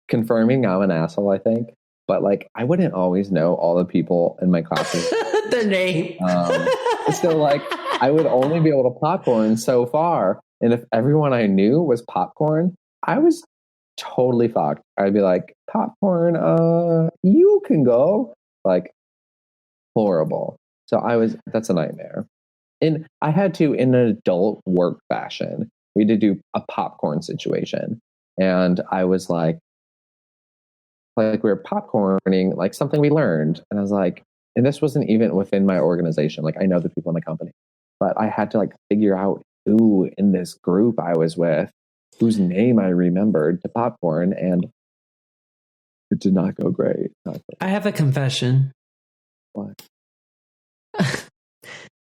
Confirming I'm an asshole, I think. But like, I wouldn't always know all the people in my classes. Their name. So like, I would only be able to popcorn so far. And if everyone I knew was popcorn, I was totally fucked. I'd be like, popcorn, you can go. Like, horrible. So that's a nightmare. And I had to, in an adult work fashion, we had to do a popcorn situation. And I was like we were popcorning, like something we learned. And I was like, and this wasn't even within my organization. Like I know the people in my company, but I had to like figure out who in this group I was with, whose name I remembered to popcorn. And it did not go great. I have a confession. What?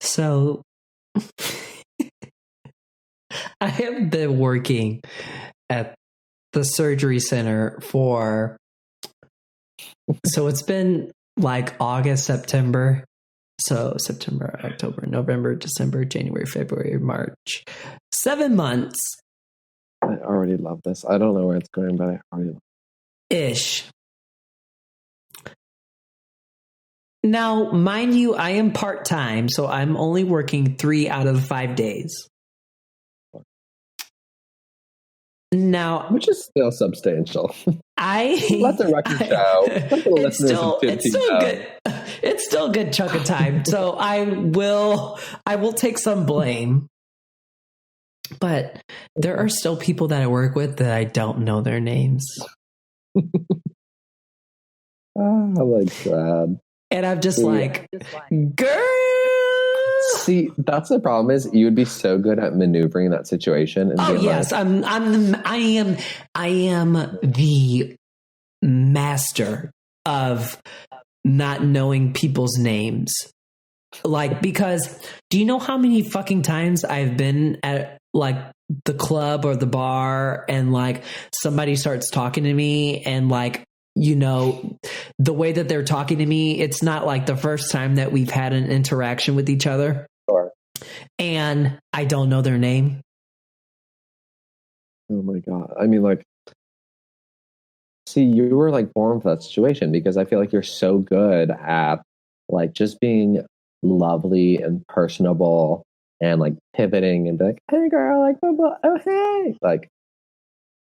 So I have been working at the surgery center so it's been like August, September. So September, October, November, December, January, February, March. 7 months. I already love this. I don't know where it's going, but I already love it. Ish. Now, mind you, I am part-time, so I'm only working 3 out of 5 days. Now, which is still substantial. Let the record show. It's still a good chunk of time. So I will take some blame. But there are still people that I work with that I don't know their names. Like sad. And I'm just like, girl. See, that's the problem is you would be so good at maneuvering that situation. And being yes, I am the master of not knowing people's names. Like, because do you know how many fucking times I've been at like the club or the bar and like somebody starts talking to me and like, you know, the way that they're talking to me, it's not like the first time that we've had an interaction with each other. Sure. And I don't know their name. Oh my God. I mean, like, see, you were like born for that situation because I feel like you're so good at like just being lovely and personable and like pivoting and be like, hey girl, like, blah, blah, oh, hey. Like,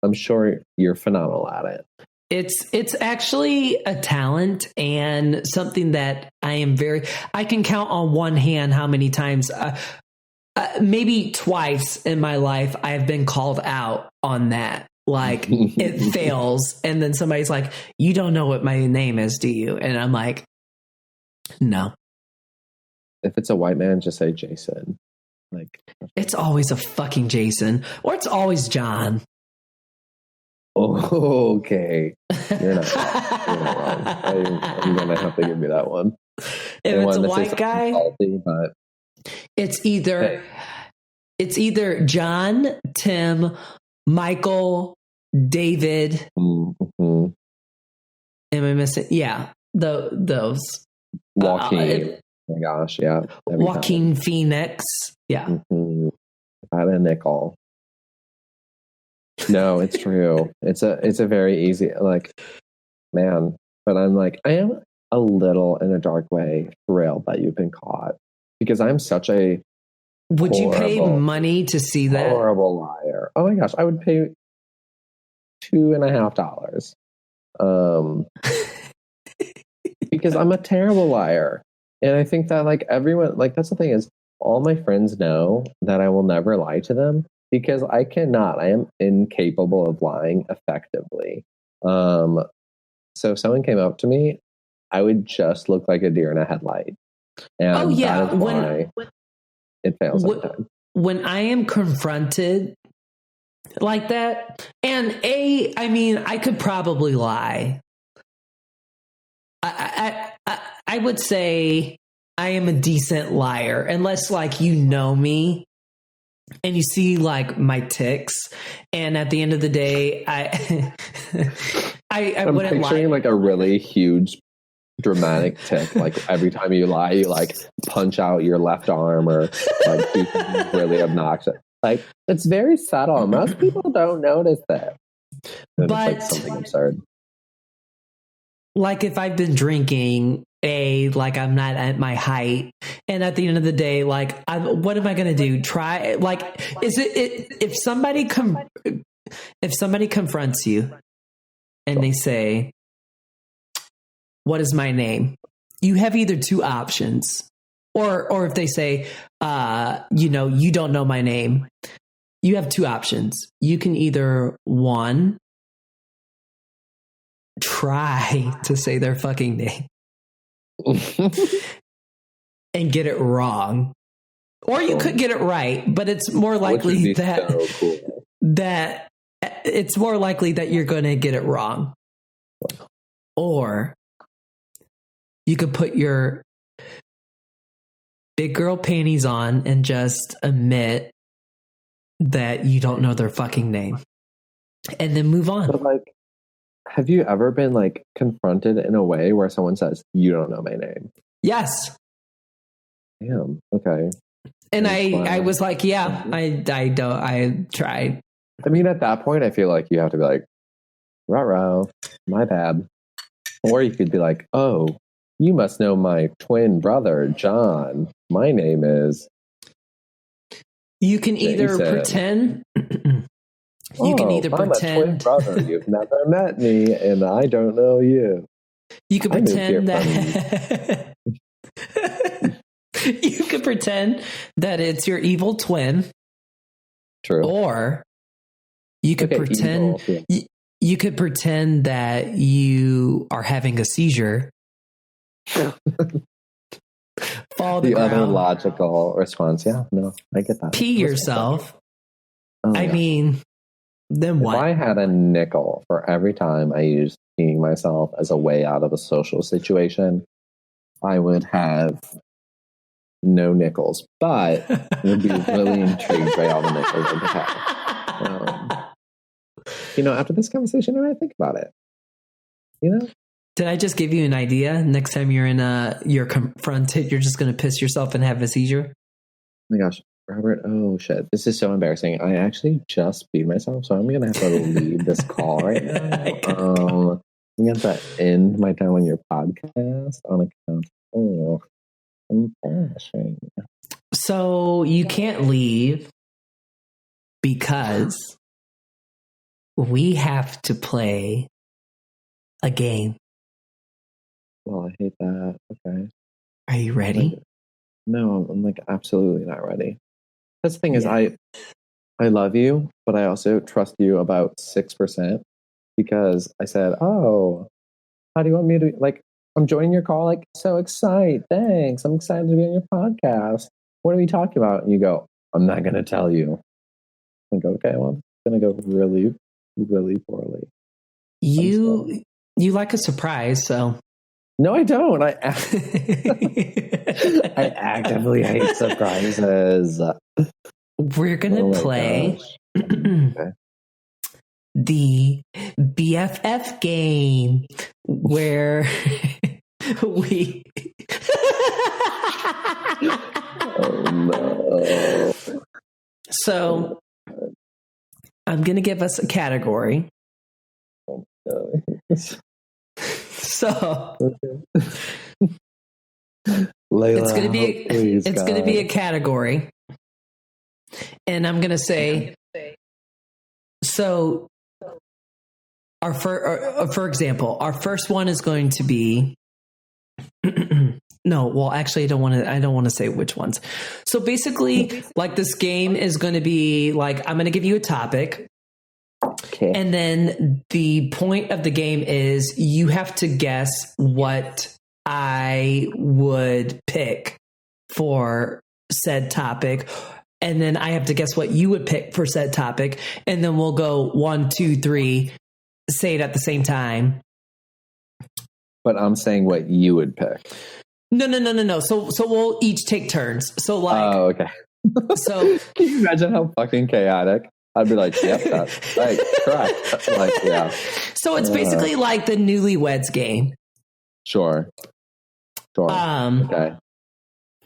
I'm sure you're phenomenal at it. It's actually a talent and something that I can count on one hand how many times, maybe twice in my life, I've been called out on that. Like it fails. And then somebody's like, you don't know what my name is, do you? And I'm like, no. If it's a white man, just say Jason. Like, it's always a fucking Jason or it's always John. Oh, okay. You're not wrong. I'm going to have to give you that one. If it's a white guy, salty, but it's either John, Tim, Michael, David. Mm-hmm. Am I missing? Yeah, those. Joaquin. Oh my gosh, yeah. Joaquin Phoenix. Yeah. Mm-hmm. I had a nickel. No, it's true. It's a very easy, like, man. But I'm like, I am a little in a dark way thrilled that you've been caught because I'm such a Would you pay money to see that? Horrible liar. Oh my gosh, I would pay $2.50. Because I'm a terrible liar. And I think that like everyone, like that's the thing is all my friends know that I will never lie to them because I cannot. I am incapable of lying effectively. So if someone came up to me, I would just look like a deer in a headlight. And that is why it fails every time. When I am confronted like that, and I mean, I could probably lie. I would say I am a decent liar, unless like you know me and you see like my tics, and at the end of the day, I wouldn't lie. Like a really huge dramatic tic, like every time you lie, you like punch out your left arm or like do something really obnoxious. Like it's very subtle. Most people don't notice that. But it's like something absurd. Like if I've been drinking, like I'm not at my height, and at the end of the day, like what am I going to do? Try like if somebody confronts you and they say, "What is my name?" You have either two options, or if they say, you don't know my name, you have two options. You can either one, try to say their fucking name and get it wrong, or you could get it right, but it's more likely that it's more likely that you're going to get it wrong. Or you could put your big girl panties on and just admit that you don't know their fucking name and then move on. But like, have you ever been like confronted in a way where someone says, you don't know my name? Yes. Damn. Okay. And I was like, yeah, I tried. I mean, at that point, I feel like you have to be like, ruh-roh, my bad. Or you could be like, oh, you must know my twin brother, John. My name is... You can either pretend... You can either pretend... I'm a twin brother. You've never met me, and I don't know you. You can pretend that... You can pretend that it's your evil twin. True. Or you could pretend... Evil, yeah. You could pretend that you are having a seizure. Fall the ground. Other logical response. Yeah, no, I get that. Pee yourself. I mean, then what? If I had a nickel for every time I used peeing myself as a way out of a social situation, I would have no nickels, but would be really intrigued by all the nickels I could have. After this conversation, I might think about it. Did I just give you an idea? Next time you're confronted, you're just going to piss yourself and have a seizure? Oh my gosh, Robert, oh shit. This is so embarrassing. I actually just peed myself, so I'm going to have to leave this call right now. I'm going to have to end my time on your podcast on account. Oh, embarrassing. So you can't leave because we have to play a game. Well, I hate that. Okay. Are you ready? No, I'm like absolutely not ready. That's the thing is I love you, but I also trust you about 6% because I said, oh, how do you want me to, like, I'm joining your call, like, so excited. Thanks. I'm excited to be on your podcast. What are we talking about? And you go, I'm not going to tell you. I go, okay, well, it's going to go really, really poorly. You like a surprise, so. No, I don't. I actively hate surprises. We're going to play the BFF game where we... Oh, no. So, I'm going to give us a category. Oh, no. So, Layla, it's going to be a category. And I'm going to say, so for example, our first one is going to be, no, well, actually, I don't want to say which ones. So basically, like this game is going to be like, I'm going to give you a topic. Okay. And then the point of the game is you have to guess what I would pick for said topic. And then I have to guess what you would pick for said topic. And then we'll go 1, 2, 3, say it at the same time. But I'm saying what you would pick. No. So we'll each take turns. So like, oh, okay. So can you imagine how fucking chaotic? I'd be like, yep, that's right, correct. Like, yeah. So it's basically like the Newlyweds game. Sure. Okay.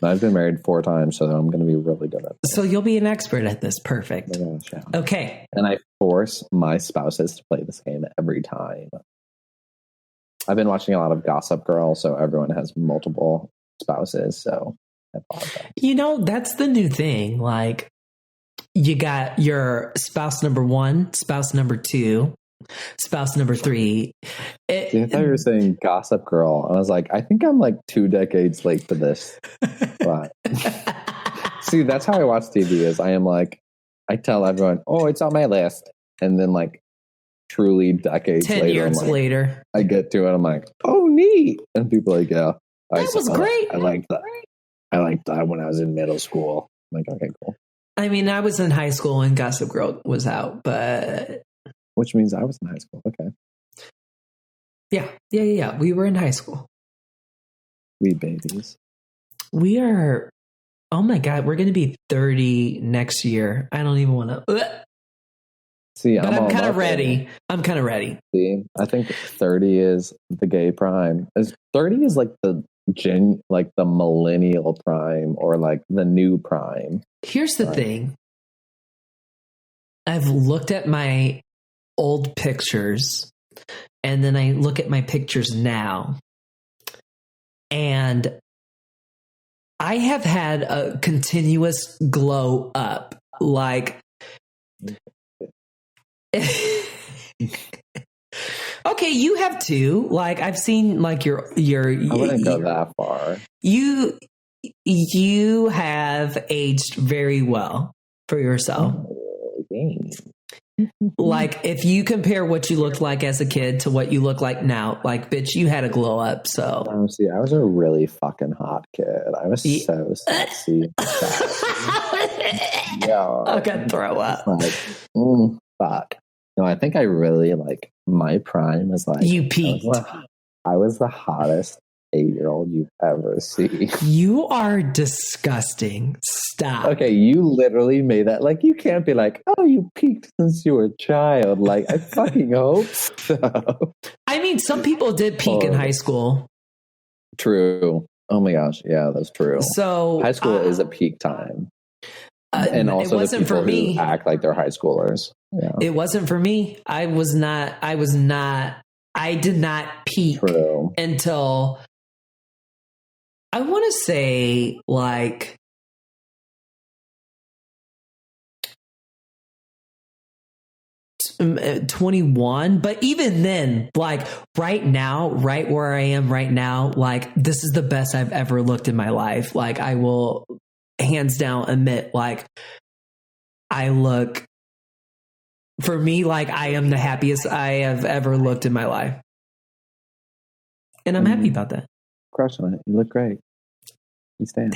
I've been married 4 times, so I'm going to be really good at this. So you'll be an expert at this. Perfect. Oh my gosh, yeah. Okay. And I force my spouses to play this game every time. I've been watching a lot of Gossip Girl, so everyone has multiple spouses. So I apologize. That's the new thing. Like, you got your spouse number 1, spouse number 2, spouse number 3. I thought you were saying Gossip Girl. And I was like, I think I'm like 2 decades late for this. But see, that's how I watch TV is I am like, I tell everyone, oh, it's on my list. And then like truly decades 10 later, years like, later, I get to it. I'm like, oh, neat. And people are like, yeah. That was great. I liked that. I liked that when I was in middle school. I'm like, okay, cool. I mean, I was in high school when Gossip Girl was out, but... Which means I was in high school. Okay. Yeah. We were in high school. We babies. We are... Oh my God, we're going to be 30 next year. I don't even want to... See, but I'm kind of ready. I'm kind of ready. See, I think 30 is the gay prime. 30 is like the millennial prime or like the new prime. Here's the thing. I've looked at my old pictures and then I look at my pictures now. And I have had a continuous glow up. Like, okay, you have too. Like, I've seen like your I wouldn't go that far. You have aged very well for yourself. Like, if you compare what you looked like as a kid to what you look like now, like, bitch, you had a glow up. So, see, I was a really fucking hot kid. I was so sexy. Yeah, I could throw up. Like, fuck. No, I think I really like my prime was like you peaked. I was the hottest 8-year-old you ever see. You are disgusting. Stop. Okay, you literally made that. Like, you can't be like, oh, you peaked since you were a child. Like, I fucking hope so. I mean, some people did peak in high school. True. Oh my gosh. Yeah, that's true. So high school is a peak time. And also it wasn't the people for me. who act like they're high schoolers. Yeah. It wasn't for me. I did not peak until I want to say like 21, but even then, like right now, right where I am right now, like this is the best I've ever looked in my life. Like I will hands down admit, like I look, for me, like I am the happiest I have ever looked in my life. And I'm happy about that. Crushing it. You look great. You stand.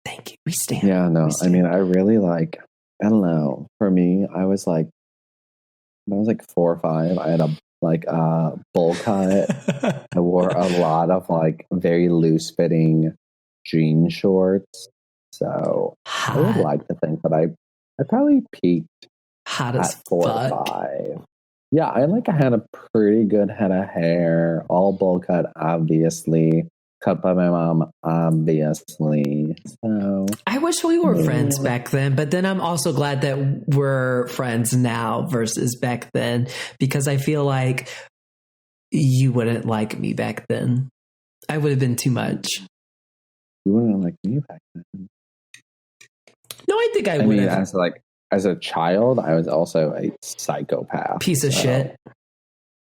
Thank you. We stand. Yeah, no, I mean, I really like, I don't know. For me, I was like, when I was like 4 or 5, I had a bowl cut. I wore a lot of like very loose fitting jean shorts. So I would like to think that I probably peaked hot at as 4 fuck. or 5. Yeah, I had a pretty good head of hair, all bowl cut, obviously. Cut by my mom, obviously. So I wish we were friends back then, but then I'm also glad that we're friends now versus back then, because I feel like you wouldn't like me back then. I would have been too much. You wouldn't like me back then. No, I think I would have. As a child, I was also a psychopath. Piece of shit.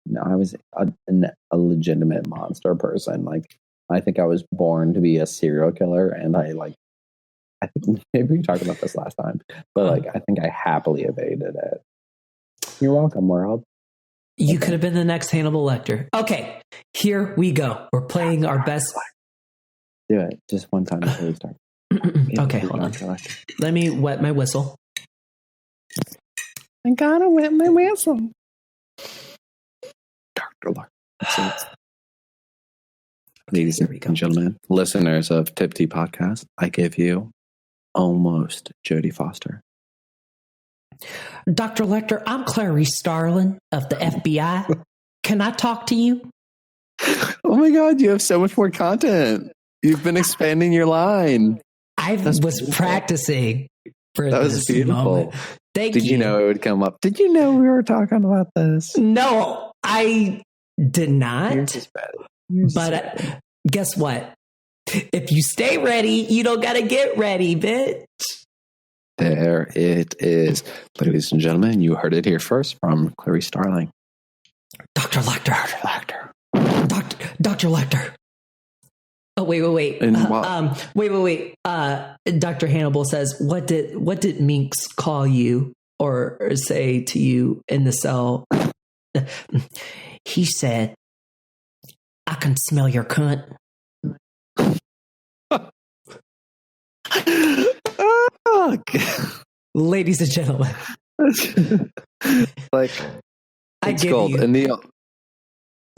No, I was a legitimate monster person. Like, I think I was born to be a serial killer, and I think maybe we talked about this last time, but I think I happily evaded it. You're welcome, world. You could have been the next Hannibal Lecter. Okay, here we go. We're playing our best. Do it just one time before we start. Okay, hold on. Let me wet my whistle. I gotta wet my whistle. Dr. Luck. Ladies and gentlemen, listeners of TipTea Podcast, I give you almost Jodie Foster. Dr. Lecter, I'm Clarice Starling of the FBI. Can I talk to you? Oh my God, you have so much more content. You've been expanding your line. I was practicing for that this was beautiful. moment. Thank you. Did you know it would come up? Did you know we were talking about this? No, I did not. Yours is better. But guess what? If you stay ready, you don't got to get ready, bitch. There it is. Ladies and gentlemen, you heard it here first from Clarice Starling. Dr. Lecter. Dr. Lecter. Oh, wait. Wait. Dr. Hannibal says, what did Minx call you or say to you in the cell? He said, I can smell your cunt. Oh, ladies and gentlemen. Like, it's gold. And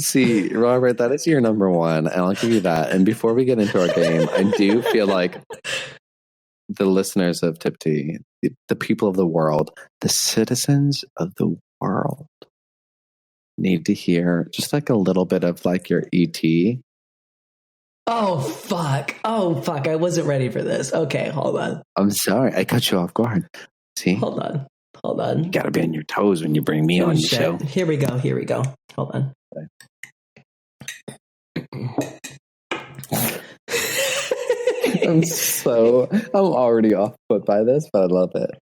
see, Robert, that is your number one, and I'll give you that. And before we get into our game, I do feel like the listeners of TipTea, the people of the world, the citizens of the world, need to hear just like a little bit of like your ET. Oh fuck. I wasn't ready for this. Okay, hold on. I'm sorry, I cut you off guard. See? Hold on. You gotta be on your toes when you bring me on the show. Here we go. Hold on. I'm already off put by this, but I love it.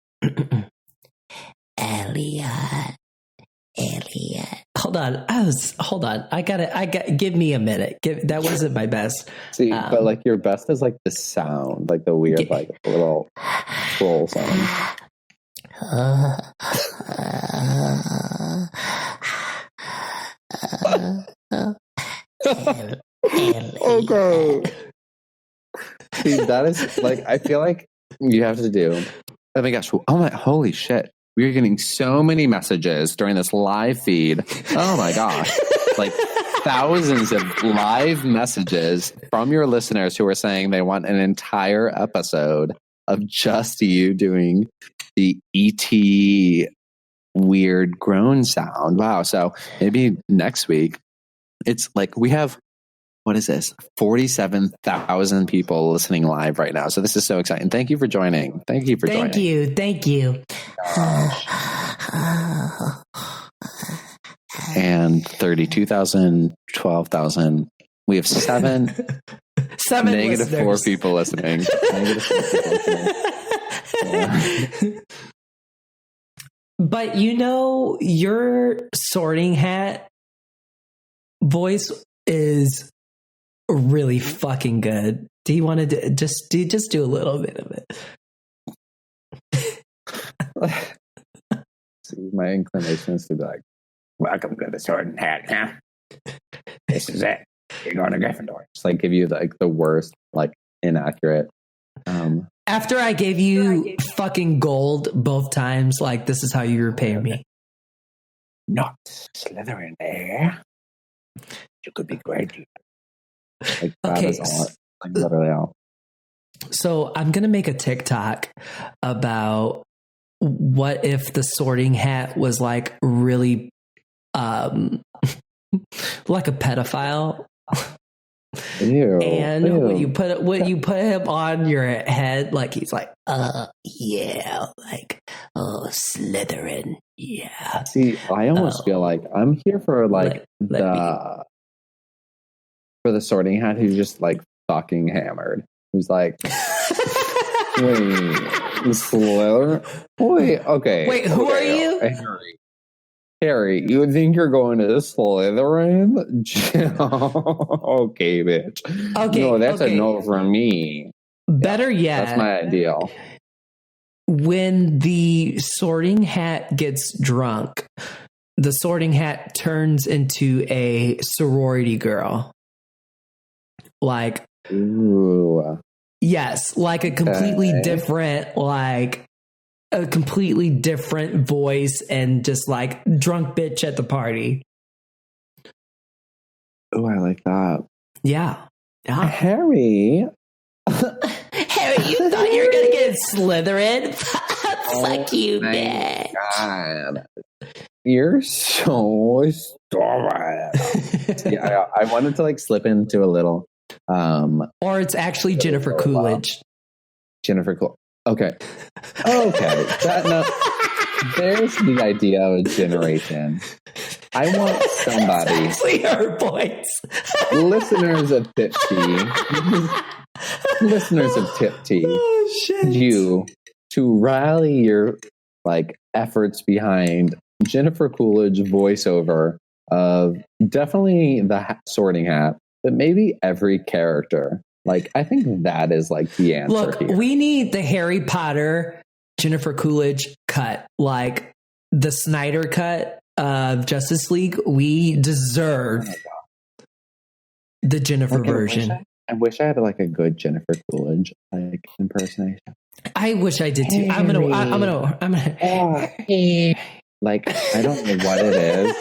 Elliot. Hold on. I got give me a minute. That wasn't my best. See, but like your best is like the sound, like the weird, like little troll sound. Okay. See, that is like, I feel like you have to do. Oh my gosh. Oh my, holy shit. We're getting so many messages during this live feed. Oh my gosh. like thousands of live messages from your listeners who are saying they want an entire episode of just you doing the ET weird groan sound. Wow. So maybe next week, it's like we have, what is this? 47,000 people listening live right now. So this is so exciting. Thank you for joining. Thank you for joining. Thank you. And 32,000, 12,000. We have seven negative listeners. 4 people listening. Negative 4 people listening. Yeah. But your sorting hat voice is really fucking good. Do you want to just do a little bit of it? See, my inclination is to be like, welcome to the sorting hat, huh? This is it. You're going to Gryffindor. Just like give you like the worst, like inaccurate. After I gave you fucking gold both times, like this is how you repay me. Not Slytherin there. You could be great. Like, that Okay. is all, like literally all. So I'm going to make a TikTok about what if the sorting hat was like really like a pedophile. Ew. And Ew. when you put him on your head, like he's like, yeah, like, oh, Slytherin, yeah. See, I almost feel like I'm here for like for the sorting hat who's just like fucking hammered. Who's like, wait, Slytherin? Wait, okay. Wait, who are you? Harry, you think you're going to Slytherin? Okay, bitch. Okay, no, that's okay. a no from me. Better yet, That's my ideal. when the sorting hat gets drunk, the sorting hat turns into a sorority girl. Like, Ooh. yes, like a completely different, like a completely different voice and just like drunk bitch at the party. Oh, I like that. Yeah. Harry. Harry, you thought you were going to get Slytherin? Fuck you, man. God. You're so stupid. Yeah, I wanted to like slip into a little. Or it's actually Jennifer Coolidge. Jennifer Coolidge. Okay. There's the idea of a generation. I want somebody. That's actually her voice. Listeners of TipTea. Listeners of TipTea. Oh, shit. You to rally your like efforts behind Jennifer Coolidge voiceover of definitely the sorting hat, but maybe every character. Like, I think that is like the answer. Look, here. we need the Harry Potter Jennifer Coolidge cut, like the Snyder cut of Justice League. We deserve the Jennifer version. I wish I had like a good Jennifer Coolidge like impersonation. I wish I did too. I'm gonna. Like, I don't know what it is.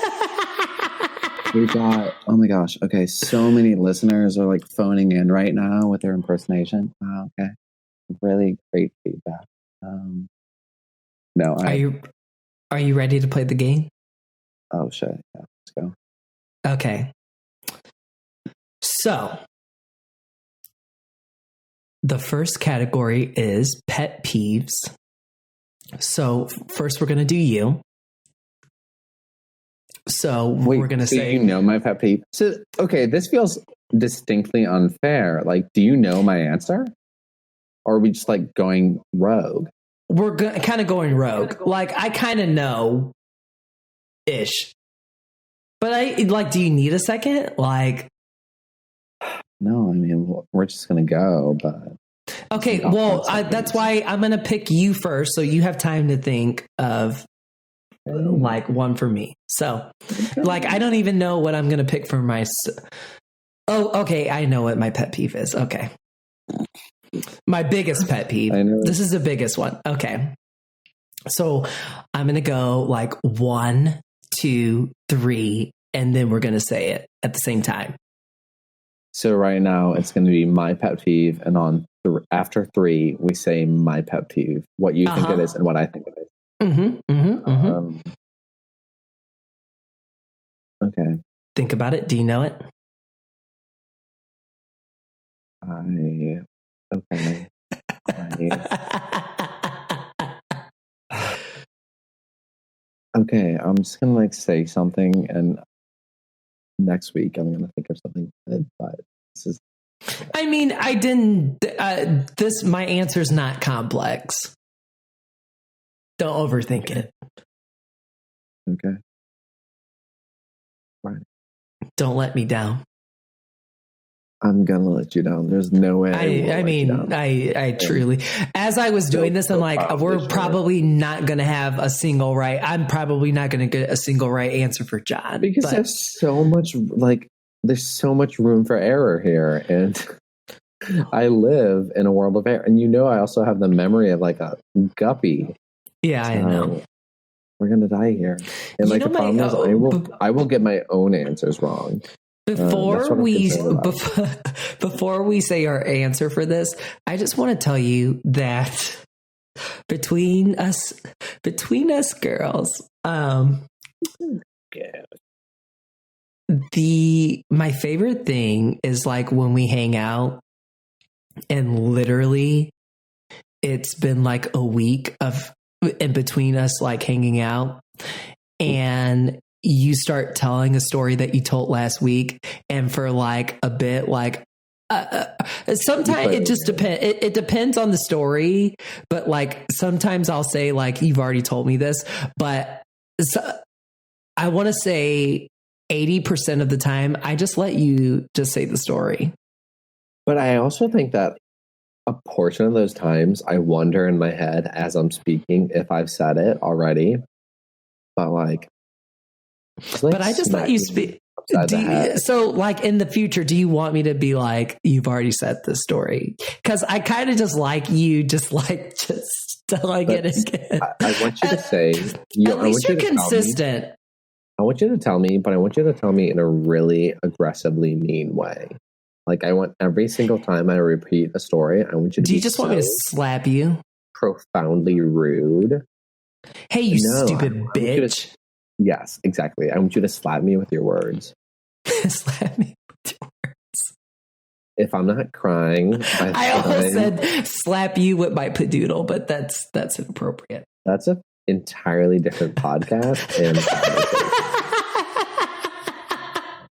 We got, oh my gosh. Okay. So many listeners are like phoning in right now with their impersonation. Wow. Okay. Really great feedback. No, Are you ready to play the game? Oh shit. Yeah, let's go. Okay. So the first category is pet peeves. So first we're going to do you. So we're going to say, you know my pet peeve. So, okay, this feels distinctly unfair. Like, do you know my answer? Or are we just like going rogue? We're kind of going rogue. Like, I kind of know ish. But do you need a second? Like, no, I mean, we're just going to go, but. Okay, well, that's why I'm going to pick you first. So you have time to think of like one for me. So like, I don't even know what I'm going to pick for my. Oh, okay. I know what my pet peeve is. Okay. My biggest pet peeve. This is the biggest one. Okay. So I'm going to go like 1, 2, 3, and then we're going to say it at the same time. So right now it's going to be my pet peeve, and after 3, we say my pet peeve, what you think it is and what I think it is. Okay. Think about it. Do you know it? Okay. Okay, I'm just gonna say something, and next week I'm gonna think of something good. But this is. I mean, I didn't. My answer's not complex. Don't overthink it. Okay. Right. Don't let me down. I'm gonna let you down. There's no way. I truly, as I was doing this, I'm like, we're probably not going to have a single right. I'm probably not going to get a single right answer for John because there's so much room for error here, and I live in a world of error. And I also have the memory of like a guppy. Yeah, I know. We're gonna die here, and the problem is, I will get my own answers wrong. Before we say our answer for this, I just want to tell you that between us girls, my favorite thing is like when we hang out, and literally it's been like a week of in between us like hanging out, and you start telling a story that you told last week, and for like a bit, like sometimes it just depends. It depends on the story, but like sometimes I'll say like, you've already told me this, but I want to say 80% of the time I just let you just say the story. But I also think that a portion of those times I wonder in my head as I'm speaking if I've said it already, but like. But I just let you speak. So, like in the future, do you want me to be like, you've already said this story? Because I kind of just like you, just telling it again. I want you to say, at least you're consistent. I want you to tell me, but I want you to tell me in a really aggressively mean way. Like I want every single time I repeat a story, I want you to. Do you just want me to slap you? Profoundly rude. Hey, you stupid bitch. Yes, exactly. I want you to slap me with your words. Slap me with your words. If I'm not crying, I almost said slap you with my padoodle, but that's inappropriate. That's an entirely different podcast. And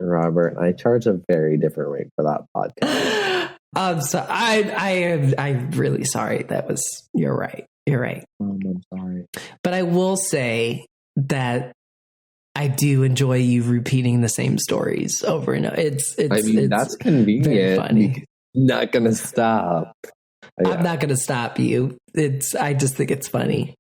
Robert, I charge a very different rate for that podcast. So I'm really sorry. You're right. You're right. I'm sorry. But I will say that I do enjoy you repeating the same stories over and over. It's that's convenient. Very funny. Not gonna stop. Yeah. I'm not gonna stop you. I just think it's funny.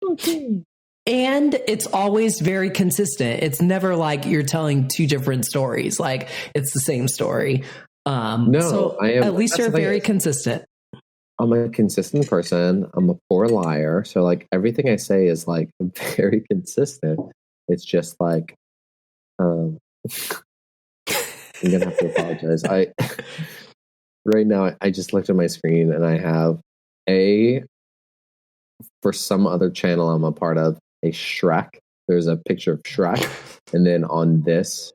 Okay. And it's always very consistent. It's never like you're telling two different stories. Like it's the same story. So I am. At least you're very consistent. I'm a consistent person. I'm a poor liar. So like everything I say is like very consistent. It's just like, I'm going to have to apologize. Right now, I just looked at my screen and I have for some other channel I'm a part of, a Shrek. There's a picture of Shrek. And then on this,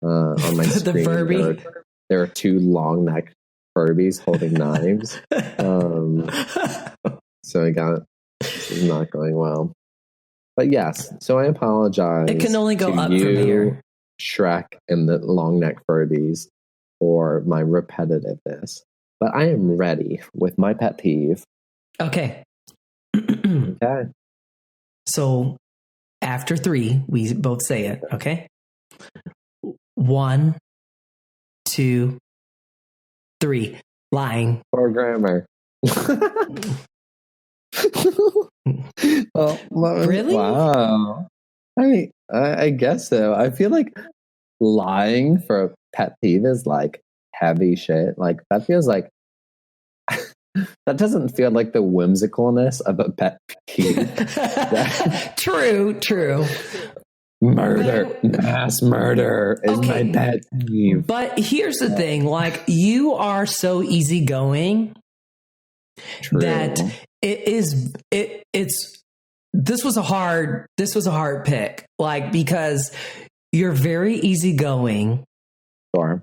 on my screen, there are 2 long neck Furbies holding knives. So this is not going well. But yes, so I apologize. It can only go up from here. Shrek and the long neck Furbies for my repetitiveness. But I am ready with my pet peeve. Okay. Okay. So after 3, we both say it. Okay. 1, 2, 3. Lying. Programmer. Well, really? Wow. I guess so. I feel like lying for a pet peeve is like heavy shit. Like that feels like that doesn't feel like the whimsicalness of a pet peeve. True. Murder, mass murder is my pet peeve. But here's the thing, like, you are so easygoing that this was a hard pick, like, because you're very easygoing. Sure.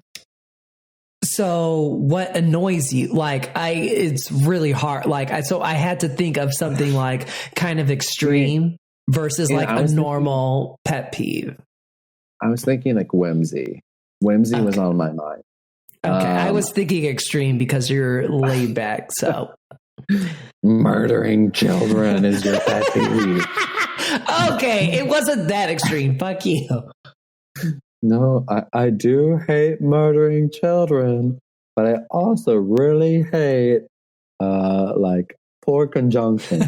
So what annoys you? Like, it's really hard. Like, I had to think of something like kind of extreme versus like a normal pet peeve. I was thinking like whimsy. Whimsy was on my mind. Okay, I was thinking extreme because you're laid back. So murdering children is your pet peeve. Okay, it wasn't that extreme. Fuck you. No, I do hate murdering children, but I also really hate like poor conjunction.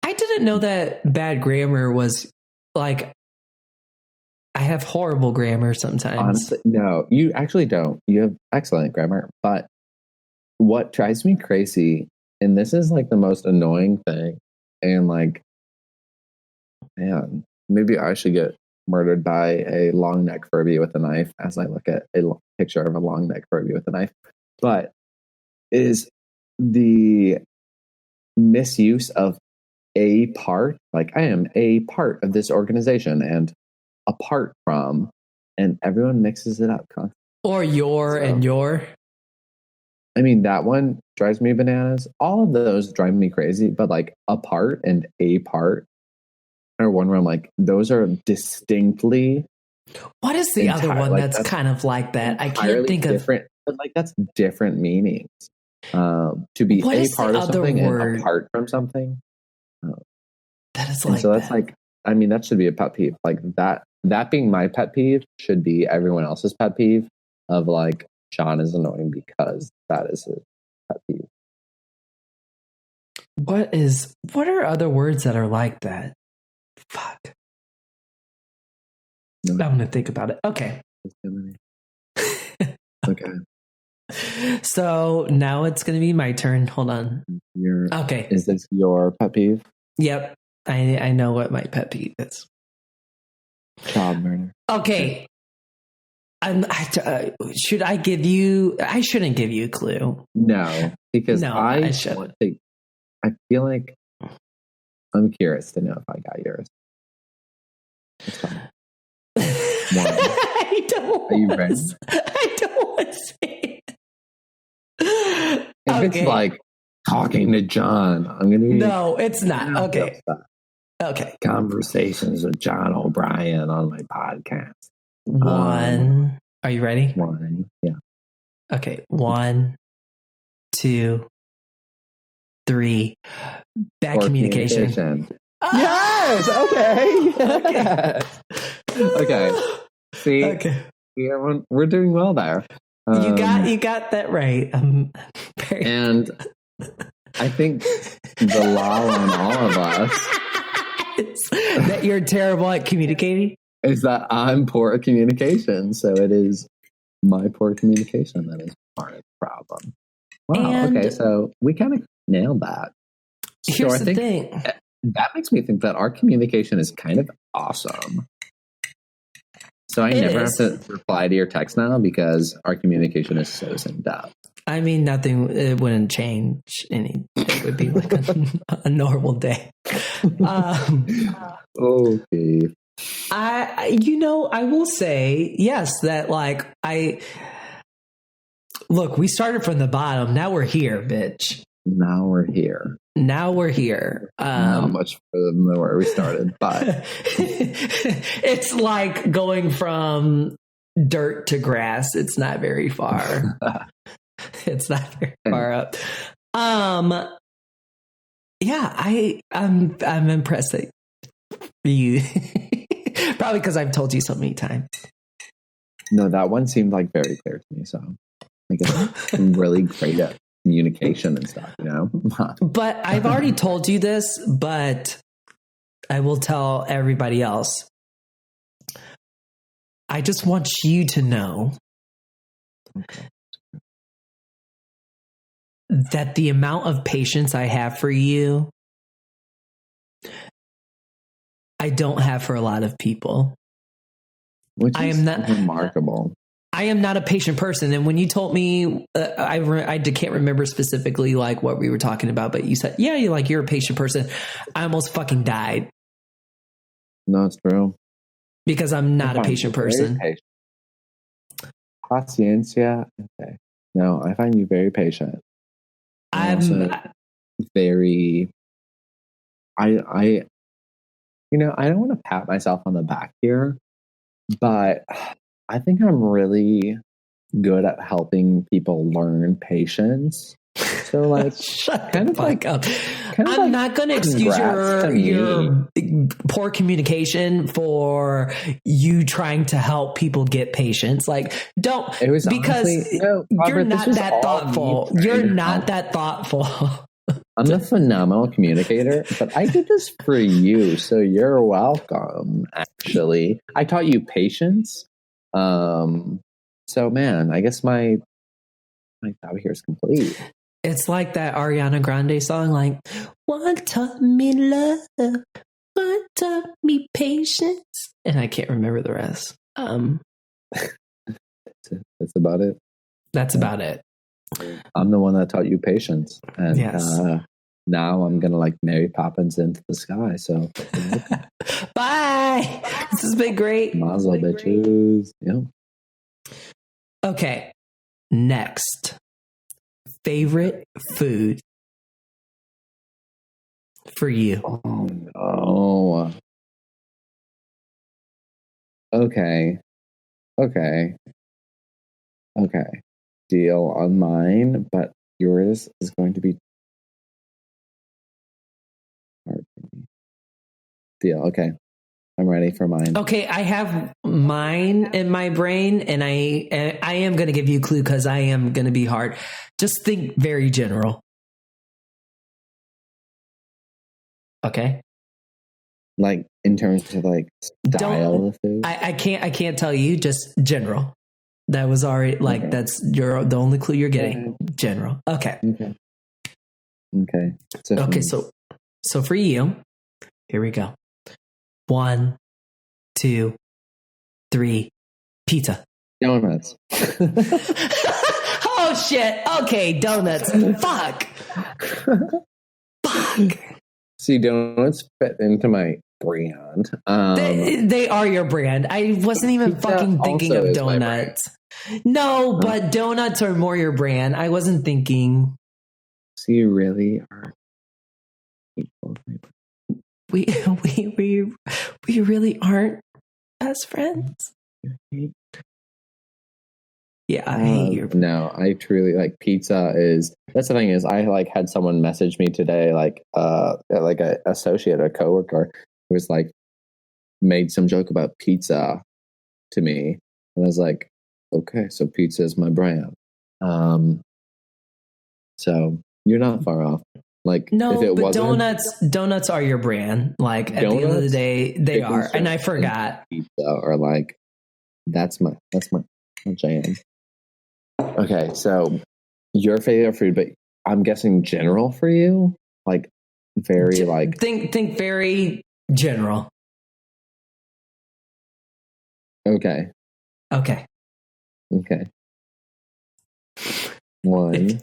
I didn't know that bad grammar was like, I have horrible grammar sometimes. Honestly, no, you actually don't. You have excellent grammar. But what drives me crazy, and this is like the most annoying thing, and like, man, maybe I should get murdered by a long neck Furby with a knife as I look at a picture of a long neck Furby with a knife, but is the misuse of a part. Like, I am a part of this organization and apart from, and everyone mixes it up constantly. Or your. I mean, that one drives me bananas. All of those drive me crazy, but like a part and a part are one where I'm like, those are distinctly. What is the other one like, that's kind of like that? I can't think of different, but like that's different meanings. To be what a is part the of other something word? and apart from something. That is like so that's that. like, I mean, that should be a pet peeve. Like that being my pet peeve should be everyone else's pet peeve of like, John is annoying because that is his pet peeve. What are other words that are like that? Fuck. No. I'm going to think about it. Okay. Okay. So now it's going to be my turn. Hold on. Okay. Is this your pet peeve? Yep. I know what my pet peeve is. Child murder. Okay. Should I give you? I shouldn't give you a clue. No, because I feel like I'm curious to know if I got yours. It's fine. I don't. Are you ready? I don't want to say it. If it's like talking to John, I'm gonna. No, it's not. Okay. Okay. Conversations with John O Brien on my podcast. One. Are you ready? One. Yeah. Okay. 1, 2, 3. Bad communication. Yes. Okay. Yes. Okay. See. Okay. We're doing well there. You got that right. And I think the law on all of us that you're terrible at communicating is that I'm poor at communication. So it is my poor communication that is part of the problem. Wow. Okay. So we kind of nailed that. Here's the thing. That makes me think that our communication is kind of awesome. So I never have to reply to your text now because our communication is so synced up. I mean, nothing, it wouldn't change anything. It would be like a normal day. Okay. I will say, yes, that like look, we started from the bottom. Now we're here, bitch. Now we're here. Not much further than where we started, but it's like going from dirt to grass. It's not very far. It's not very far up. Yeah, I'm impressed that you probably because I've told you so many times. No, that one seemed like very clear to me. So I guess I'm really great at communication and stuff, you know. But I've already told you this, but I will tell everybody else. I just want you to know that the amount of patience I have for you I don't have for a lot of people. Which is remarkable. I am not a patient person. And when you told me, I can't remember specifically like what we were talking about, but you said, yeah, you're a patient person. I almost fucking died. No, it's true. Because I'm not a patient person. Patient. Paciencia. Okay. No, I find you very patient. I'm very. I don't want to pat myself on the back here, but I think I'm really good at helping people learn patience. So like, shut the fuck up. I'm not going to excuse your poor communication for you trying to help people get patience. Like, don't, it was because honestly, no, Robert, you're not that thoughtful. You're not that thoughtful. I'm a phenomenal communicator, but I did this for you, so you're welcome. Actually, I taught you patience. So man, I guess my job here is complete. It's like that Ariana Grande song, like, one taught me love, one taught me patience. And I can't remember the rest. That's about it. That's about it. I'm the one that taught you patience. And yes. Now I'm going to like Mary Poppins into the sky. So bye. This has been great. Mazel, bitches. Yeah. Okay. Next. Favorite food for you? Oh no. Okay. Deal on mine, but yours is going to be hard for me. Deal. Okay. I'm ready for mine. Okay, I have mine in my brain, and I am going to give you a clue because I am going to be hard. Just think very general. Okay. Like in terms of like style of food. I can't tell you. Just general. That was already like okay. That's the only clue you're getting. Okay. General. Okay. Okay. So for you, here we go. 1, 2, 3, pizza. Donuts. Oh shit. Okay, donuts. Fuck. See, donuts fit into my brand. They are your brand. I wasn't even fucking thinking of donuts. No, but donuts are more your brand. I wasn't thinking. So you really are. We really aren't best friends. Yeah, I hate your. No, I truly like pizza. That's the thing is I like had someone message me today, like a associate, a coworker, who was like made some joke about pizza to me, and I was like, okay, so pizza is my brand. So you're not far off. Like no, if it but wasn't, donuts are your brand. Like at the end of the day, they are. And I forgot. Pizza or like that's my jam. Okay, so your favorite food, but I'm guessing general for you, like very like think very general. Okay. 1,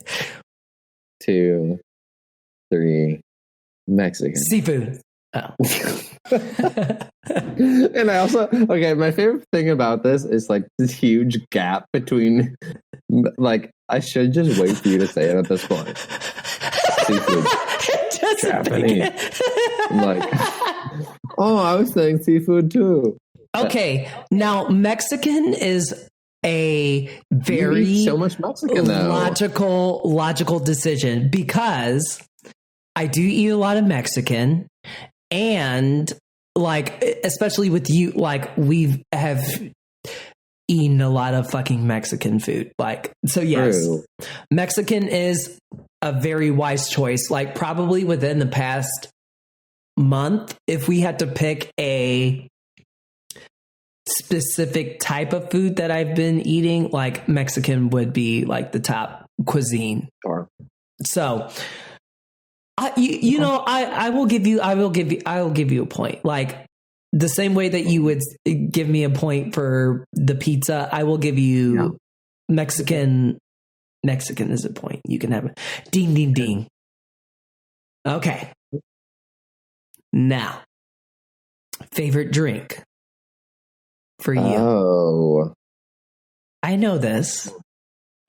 2, 3. Mexican. Seafood. Oh. And I also, my favorite thing about this is like this huge gap between, like, I should just wait for you to say it at this point. Seafood. Japanese. I'm like, oh, I was saying seafood too. Okay, now Mexican is a very so much Mexican though. logical decision because I do eat a lot of Mexican, and like especially with you, like we have eaten a lot of fucking Mexican food. Like so, yes, True. Mexican is a very wise choice. Like probably within the past month, if we had to pick a specific type of food that I've been eating, like Mexican would be like the top cuisine. Sure. So, I will give you a point. Like the same way that you would give me a point for the pizza, I will give you Mexican. Mexican is a point. You can have it. Ding, ding, ding. Okay. Now, favorite drink for you. Oh. I know this.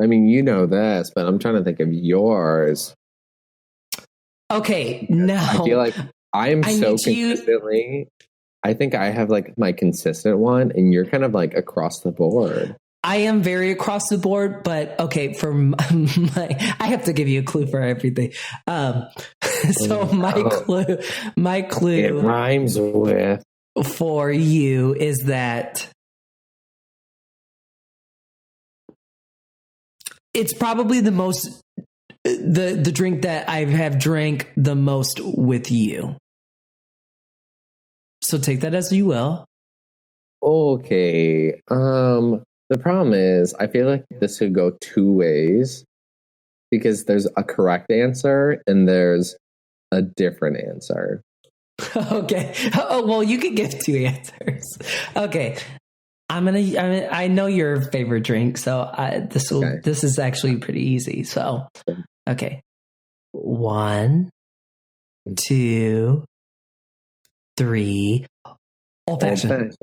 I mean, you know this, but I'm trying to think of yours. Okay, now. I feel like I'm so consistently. I think I have like my consistent one, and you're kind of like across the board. I am very across the board, but okay, for I have to give you a clue for everything. So my clue it rhymes with for you is that it's probably the most the drink that I have drank the most with you. So take that as you will. Okay. The problem is, I feel like this could go two ways because there's a correct answer and there's a different answer. Okay. Oh, well, you could give two answers. Okay. I know your favorite drink, so this is actually pretty easy. So, okay. 1, 2, 3. Old fashioned.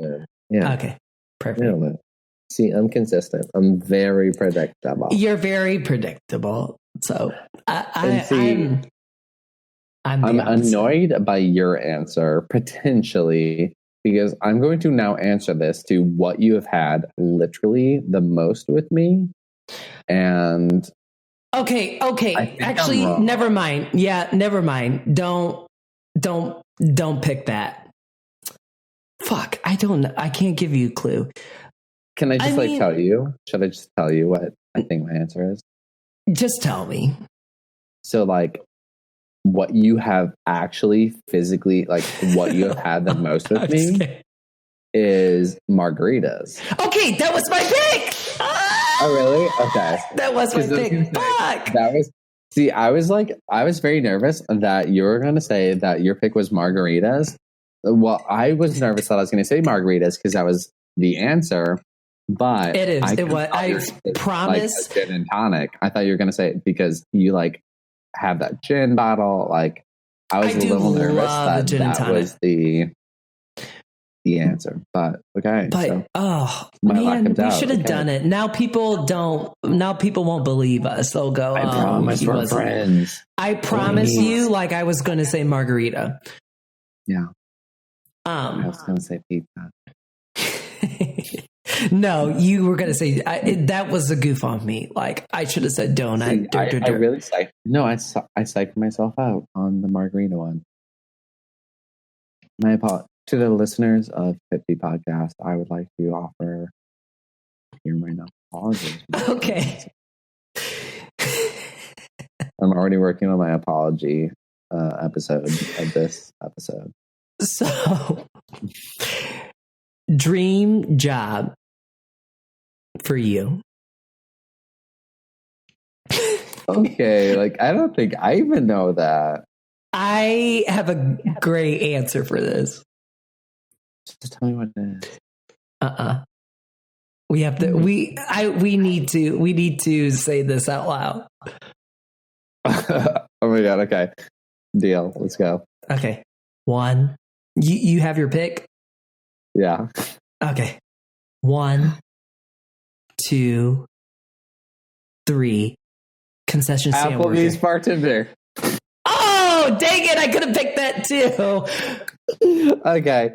Yeah. Okay. Perfect. Yeah, see, I'm consistent. I'm very predictable. You're very predictable. So I'm annoyed by your answer, potentially, because I'm going to now answer this to what you have had literally the most with me. And okay. Actually, never mind. Yeah, never mind. Don't pick that. Fuck, I don't know. I can't give you a clue. Can I just tell you? Should I just tell you what I think my answer is? Just tell me. So, like, what you have actually physically, like, what you have had the most with me is margaritas. Okay, that was my pick. Oh, really? Okay. That was my pick. Fuck. I was very nervous that you were going to say that your pick was margaritas. Well, I was nervous that I was going to say margaritas because that was the answer. But it is. I promise. Like a gin and tonic. I thought you were going to say it because you like have that gin bottle. Like I was a little nervous that was the answer. But okay. But man, we should have done it. Now people won't believe us. They'll go, I promise we're friends. I promise you, like I was going to say margarita. Yeah. I was going to say pizza. No, you were going to say that was a goof on me. Like I should have said donut. I really psyched. No, I psyched myself out on the margarita one. My apologies to the listeners of TipTea podcast. I would like to offer here my apologies. Okay. I'm already working on my apology episode of this episode. So, dream job for you. Okay, like I don't think I even know that. I have a great answer for this. Just tell me what it is. We have to. We need to say this out loud. Oh my god! Okay, deal. Let's go. Okay, 1. You have your pick? Yeah. Okay. 1, 2, 3. Concession stand worker. Applebee's bartender. Oh, dang it. I could have picked that too. Okay.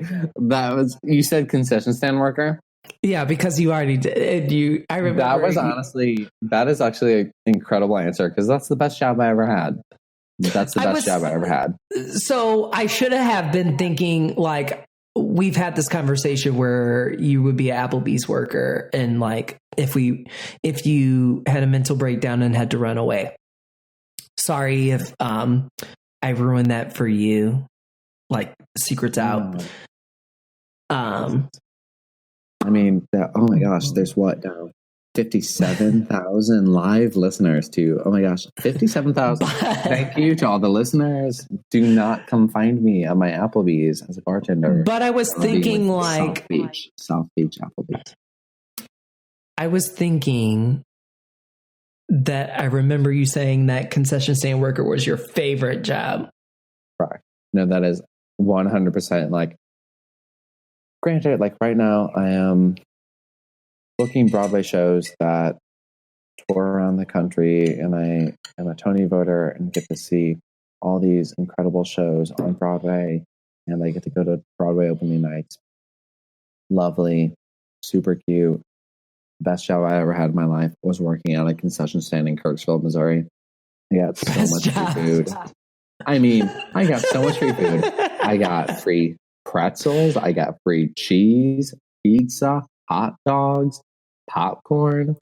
You said concession stand worker? Yeah, because you already did. I remember. That is actually an incredible answer because that's the best job I ever had. That's the best job I ever had. So I should have been thinking like we've had this conversation where you would be an Applebee's worker and like if you had a mental breakdown and had to run away. Sorry if I ruined that for you. Like secrets out. I mean, oh my gosh, there's what now? 57,000 live listeners too. Oh my gosh, 57,000. Thank you to all the listeners. Do not come find me at my Applebee's as a bartender. But I was thinking South Beach Applebee's. I was thinking that I remember you saying that concession stand worker was your favorite job. Correct. No, that is 100%. Like, granted, like right now I am booking Broadway shows that tour around the country, and I am a Tony voter and get to see all these incredible shows on Broadway, and I get to go to Broadway opening nights. Lovely, super cute. Best job I ever had in my life was working at a concession stand in Kirksville, Missouri. I got so much free food. I mean, I got so much free food. I got free pretzels. I got free cheese, pizza, hot dogs, popcorn.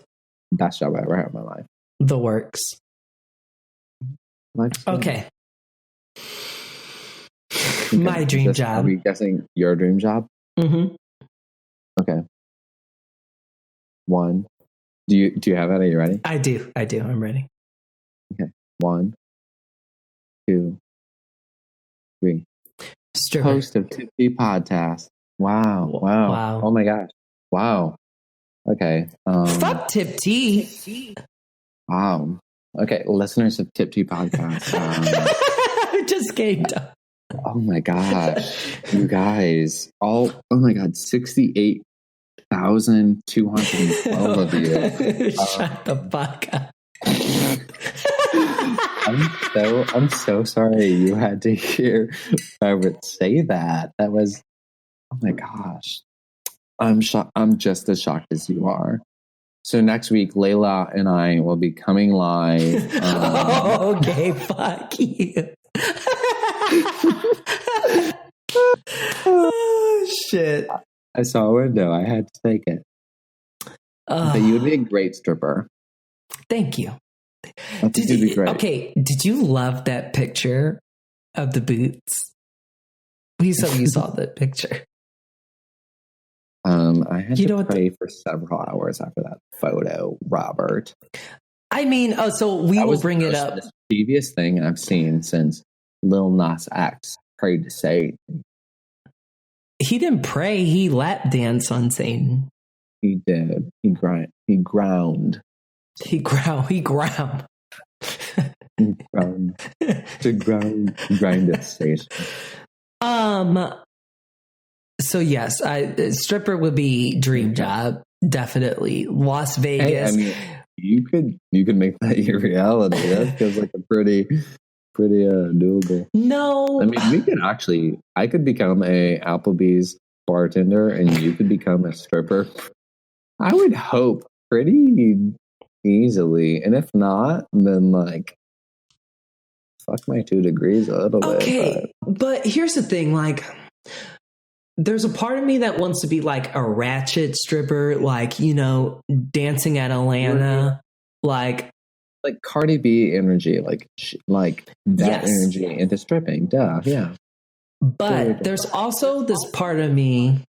Best job I ever had in my life. The works. Okay. My dream job. Are we guessing your dream job? Mm-hmm. Okay. 1. Do you have that? Are you ready? I do. I'm ready. Okay. 1, 2, 3. Stripper. Host of TipTea podcast. Wow. Oh my gosh. Wow. Okay. Fuck TipTea. Wow. Okay. Listeners of TipTea podcast. Just kidding. Oh my gosh. You guys. Oh my God. 68,212 of you. Shut the fuck up. I'm so sorry you had to hear I would say that. That was, oh my gosh. I'm shocked. I'm just as shocked as you are. So next week, Layla and I will be coming live. Okay, fuck you. Oh, shit. I saw a window. I had to take it. But you would be a great stripper. Thank you. Did you be great. Okay, did you love that picture of the boots? Please tell me you saw that picture. I had to pray for several hours after that photo, Robert. I mean, so we will bring it up. The previous thing I've seen since Lil Nas X prayed to Satan. He didn't pray. He lap danced on Satan. He did. He ground. He ground. To grind at Satan. So yes, stripper would be dream job, definitely. Las Vegas. Hey, I mean, you could make that your reality. That feels like a pretty doable. No, I mean, I could become a Applebee's bartender, and you could become a stripper. I would hope pretty easily, and if not, then like fuck my 2 degrees a little bit. Okay, but here's the thing, like. There's a part of me that wants to be like a ratchet stripper, like, you know, dancing at Atlanta, like Cardi B energy, like that energy into stripping. Duh, yeah. But there's also this part of me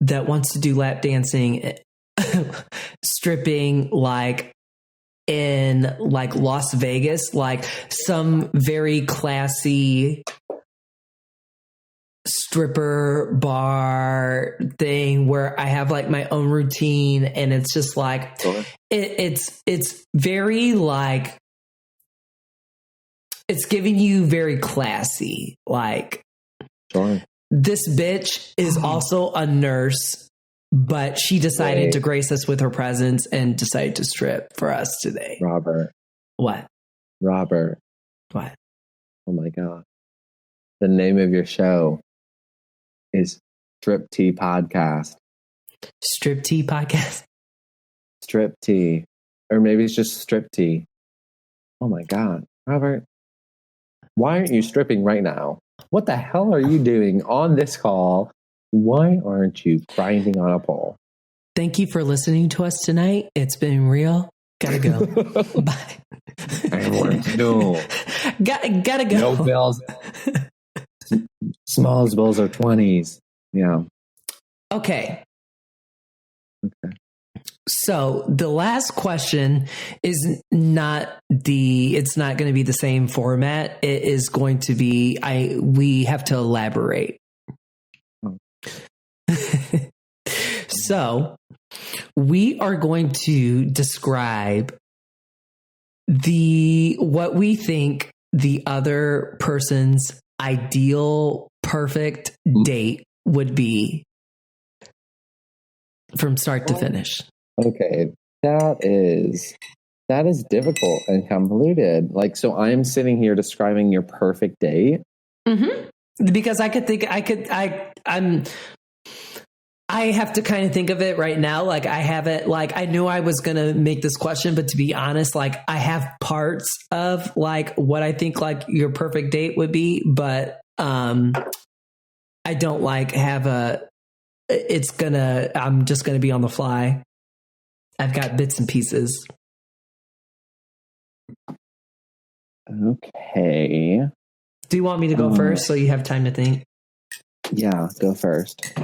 that wants to do lap dancing, stripping, like in like Las Vegas, like some very classy stripper bar thing where I have like my own routine, and it's just like it's very like it's giving you very classy, like this bitch is also a nurse, but she decided to grace us with her presence and decided to strip for us today. Robert. What? Oh my God. The name of your show is TipTea podcast. TipTea podcast. TipTea, or maybe it's just TipTea. Oh my God, Robert, why aren't you stripping right now? What the hell are you doing on this call? Why aren't you grinding on a pole? Thank you for listening to us tonight. It's been real. Gotta go. Bye. No. Gotta go. No bills. Smallest bills are 20s. Yeah. Okay. So the last question is it's not going to be the same format. It is going to be, we have to elaborate. So we are going to describe what we think the other person's ideal perfect date would be from start to finish. Okay, that is difficult and convoluted. Like, so I'm sitting here describing your perfect date. Mm-hmm. Because I have to kind of think of it right now. Like, I haven't, like, I knew I was going to make this question, but to be honest, like, I have parts of like what I think like your perfect date would be, but I don't like have I'm just going to be on the fly. I've got bits and pieces. Okay. Do you want me to go first so you have time to think? Yeah, go first.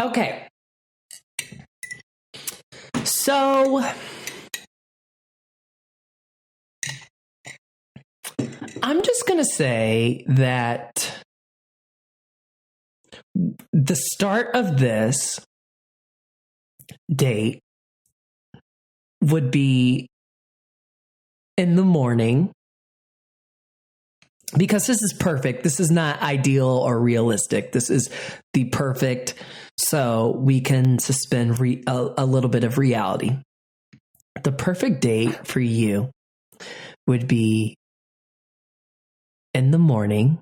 Okay. So I'm just going to say that the start of this date would be in the morning, because this is perfect. This is not ideal or realistic. This is the perfect, so we can suspend a little bit of reality. The perfect date for you would be in the morning.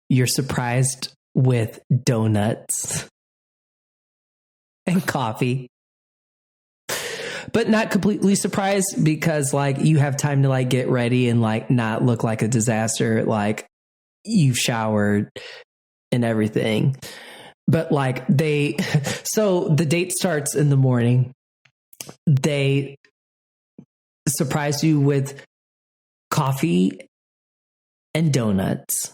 You're surprised with donuts and coffee. But not completely surprised, because like you have time to like get ready and like not look like a disaster. Like you've showered and everything. But like so the date starts in the morning. They surprise you with coffee and donuts.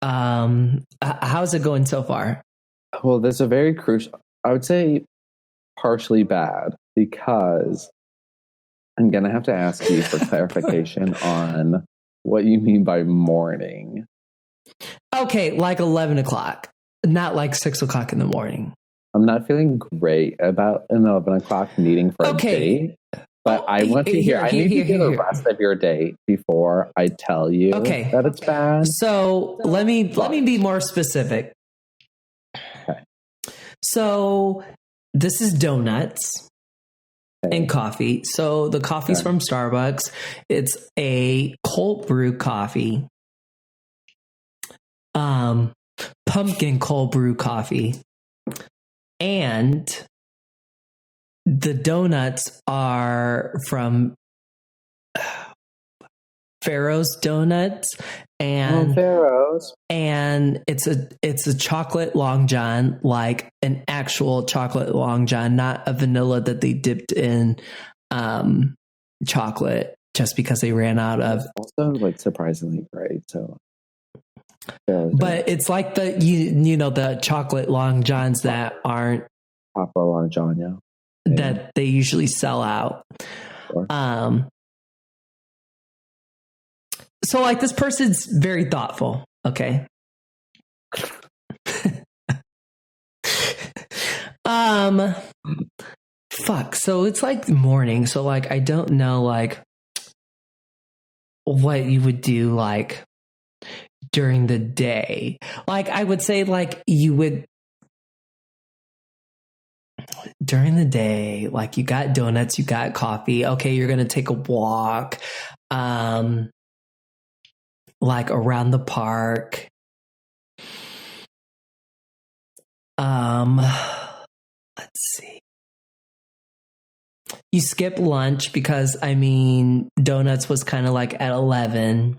How's it going so far? Well, there's a very crucial, I would say partially bad, because I'm going to have to ask you for clarification on what you mean by morning. Okay, like 11 o'clock, not like 6 o'clock in the morning. I'm not feeling great about an 11 o'clock meeting for a date, but I want to hear, I need to hear the rest of your date before I tell you that it's bad. So let me be more specific. Okay. So this is donuts and coffee. So the coffee's from Starbucks. It's a cold brew coffee. Pumpkin cold brew coffee. And the donuts are from Pharaoh's Donuts, and Pharaoh's, and it's a chocolate long john, like an actual chocolate long john, not a vanilla that they dipped in chocolate just because they ran out of. Also, like surprisingly great. So, but it's like the you know the chocolate long johns that aren't Papa Long John, yeah, that they usually sell out. Sure. So like this person's very thoughtful. Okay. Fuck. So it's like morning. So like, I don't know like what you would do like during the day. Like I would say like you would during the day, like you got donuts, you got coffee. Okay. You're going to take a walk. Like around the park. Let's see. You skip lunch because I mean donuts was kind of like at 11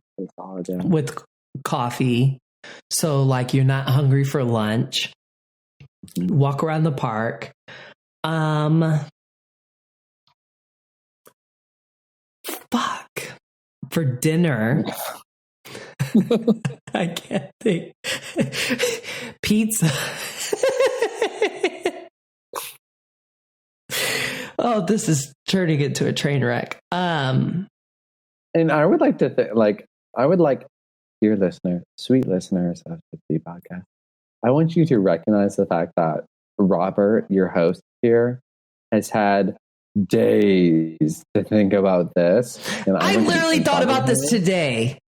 with coffee. So like you're not hungry for lunch. Walk around the park. Fuck. For dinner. I can't think. Pizza. Oh, this is turning into a train wreck. And I would like to dear listener, sweet listeners of the podcast, I want you to recognize the fact that Robert, your host here, has had days to think about this. And I literally thought about this today.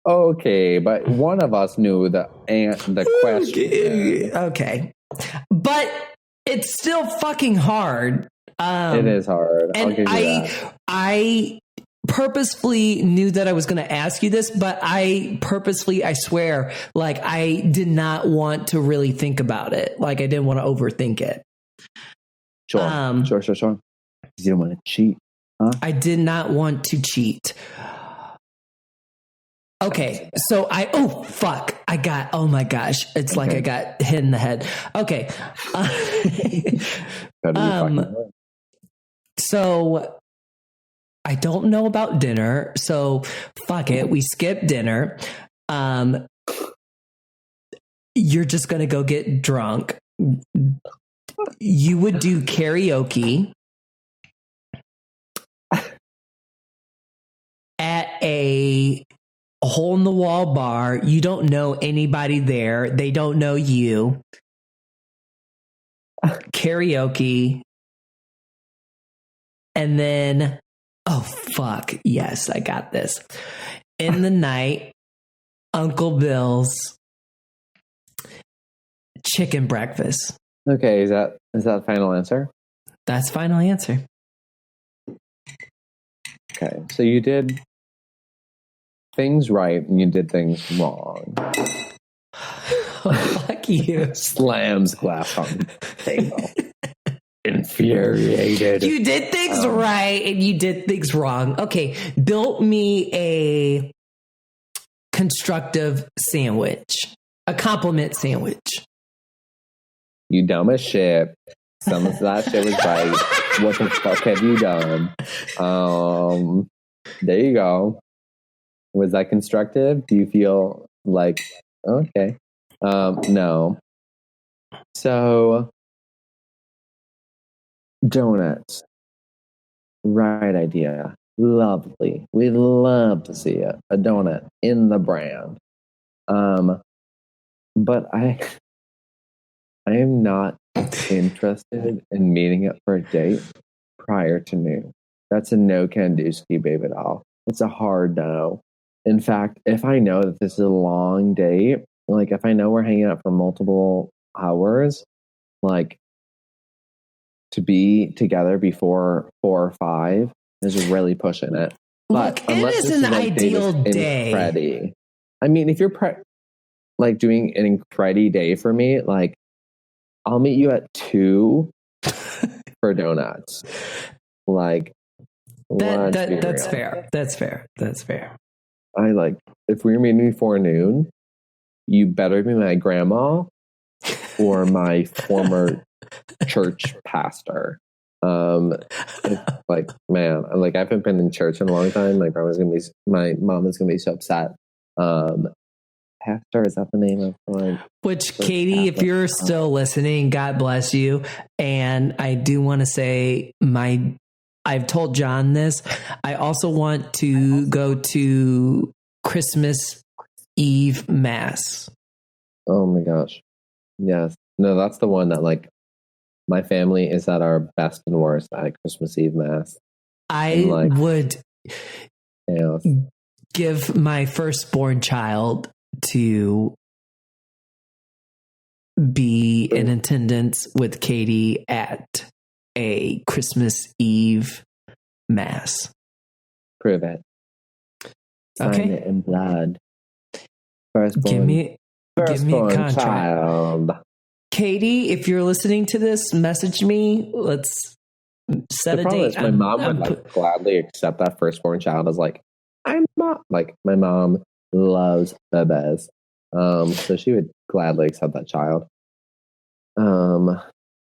Okay, but one of us knew the question. Okay. But it's still fucking hard. It is hard. And I purposefully knew that I was going to ask you this, but I swear, like, I did not want to really think about it. Like, I didn't want to overthink it. Sure. You didn't want to cheat, huh? I did not want to cheat. Okay, so oh my gosh, it's like I got hit in the head. Okay. So I don't know about dinner, so fuck it, we skip dinner. You're just gonna go get drunk. You would do karaoke at a hole-in-the-wall bar. You don't know anybody there. They don't know you. Karaoke. And then, oh, fuck. Yes, I got this. In the night, Uncle Bill's chicken breakfast. Okay, is that the final answer? That's final answer. Okay, so you did things right and you did things wrong. Oh, fuck you. Slams glass on the table. Infuriated. You did things right and you did things wrong. Okay, build me a constructive sandwich. A compliment sandwich. You dumb as shit. Some of that shit was right. What the fuck have you done? There you go. Was that constructive? Do you feel like, okay? No. So, donuts. Right idea. Lovely. We'd love to see a donut in the brand. But I am not interested in meeting up for a date prior to noon. That's a no can do ski babe at all. It's a hard no. In fact, if I know that this is a long date, like if I know we're hanging out for multiple hours, like to be together before 4 or 5 is really pushing it. But look, it is an ideal day. I mean, if you're like doing an incredible day for me, like I'll meet you at 2 for donuts. Like that's fair. That's fair. That's fair. I like if we're meeting before noon, you better be my grandma or my former church pastor. Like man, like I haven't been in church in a long time. My mom is gonna be so upset. Pastor, is that the name of like? Which Katie, if you're still listening, God bless you. And I do want to say I've told John this. I also want to go to Christmas Eve Mass. Oh my gosh. Yes. No, that's the one that like my family is at our best and worst at Christmas Eve Mass. I would give my firstborn child to be in attendance with Katie at a Christmas Eve Mass. Prove it. Sign it in blood. Firstborn, give me a contract. Child. Katie, if you're listening to this, message me. Let's set a date. My mom would gladly accept that firstborn child as like, I'm not like my mom loves bebes. So she would gladly accept that child. But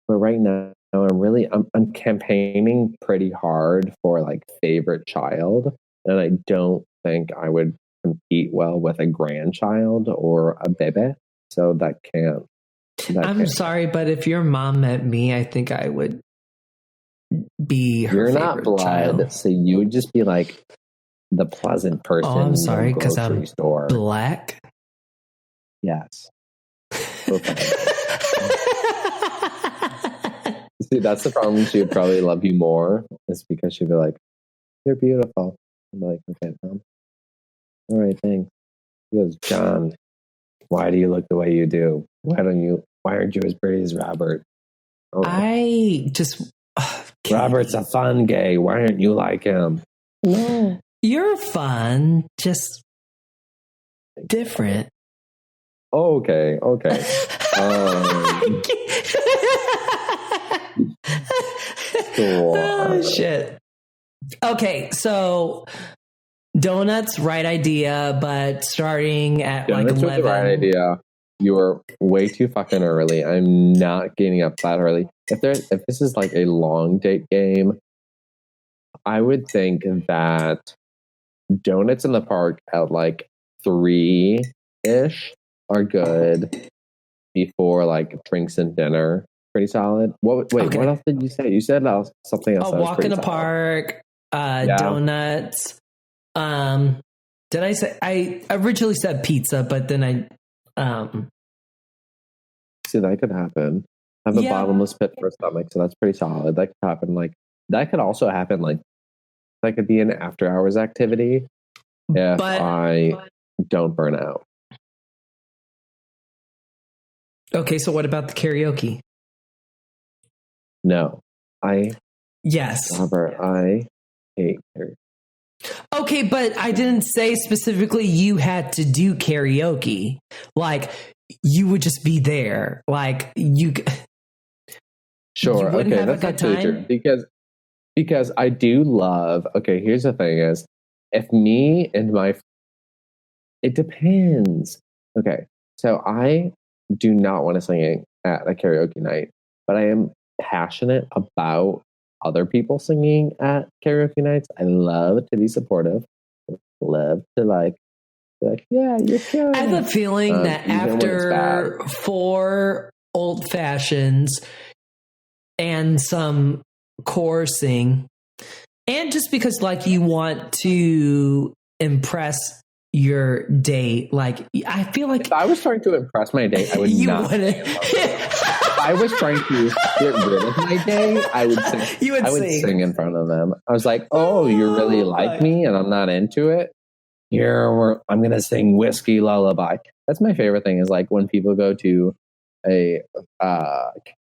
right now I'm campaigning pretty hard for like favorite child, and I don't think I would compete well with a grandchild or a bebe. So that can't. I'm sorry, but if your mom met me, I think I would be her You're favorite not blood, child. so you would just be like the pleasant person. Oh, I'm sorry, in the because grocery I'm store. black. Yes. See, that's the problem. She would probably love you more, is because she'd be like, "You're beautiful." I'm like, "Okay, Mom. All right, thanks." He goes, "John, why do you look the way you do? Why aren't you as pretty as Robert?" I just Robert's a fun gay. Why aren't you like him? No. You're fun, just different. Okay. Oh, shit. Okay, so donuts, right idea, but starting at donuts like 11. Was the right idea. You were way too fucking early. I'm not getting up that early. If this is like a long date game, I would think that donuts in the park at like 3-ish are good before like drinks and dinner. Pretty solid. What else did you say? You said something else. A walk in the park, donuts. Did I say I originally said pizza, but then I see, that could happen. I have a bottomless pit for a stomach, so that's pretty solid. That could happen. Like that could also happen. Like that could be an after hours activity if I don't burn out. Okay, so what about the karaoke? No, yes, Robert, I hate karaoke. Okay, but I didn't say specifically you had to do karaoke. Like you would just be there. Like you. Sure. You Okay, that's actually true because I do love. Okay, here's the thing: is if me and my, it depends. Okay, so I do not want to sing at a karaoke night, but I am passionate about other people singing at karaoke nights. I love to be supportive. Love to like, yeah, you're good. I have a feeling that after 4 old fashions and some chorusing, and just because like you want to impress your date, like I feel like if I was trying to impress my date, I would not. If I was trying to get rid of my date, I would sing. I would sing in front of them. I was like, "Oh, you really like me, and I'm not into it. I'm gonna sing Whiskey Lullaby." That's my favorite thing. Is like when people go to a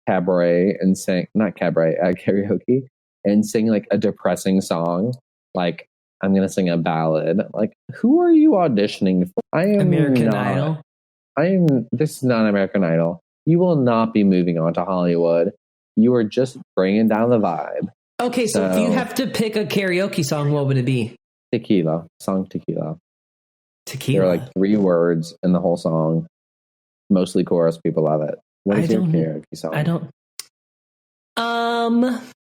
cabaret and sing, not cabaret, karaoke, and sing like a depressing song, like. I'm going to sing a ballad. Like, who are you auditioning for? I am American Idol. This is not American Idol. You will not be moving on to Hollywood. You are just bringing down the vibe. Okay, so if you have to pick a karaoke song, what would it be? Tequila. Tequila. There are like 3 words in the whole song. Mostly chorus. People love it. What is your karaoke song? I don't.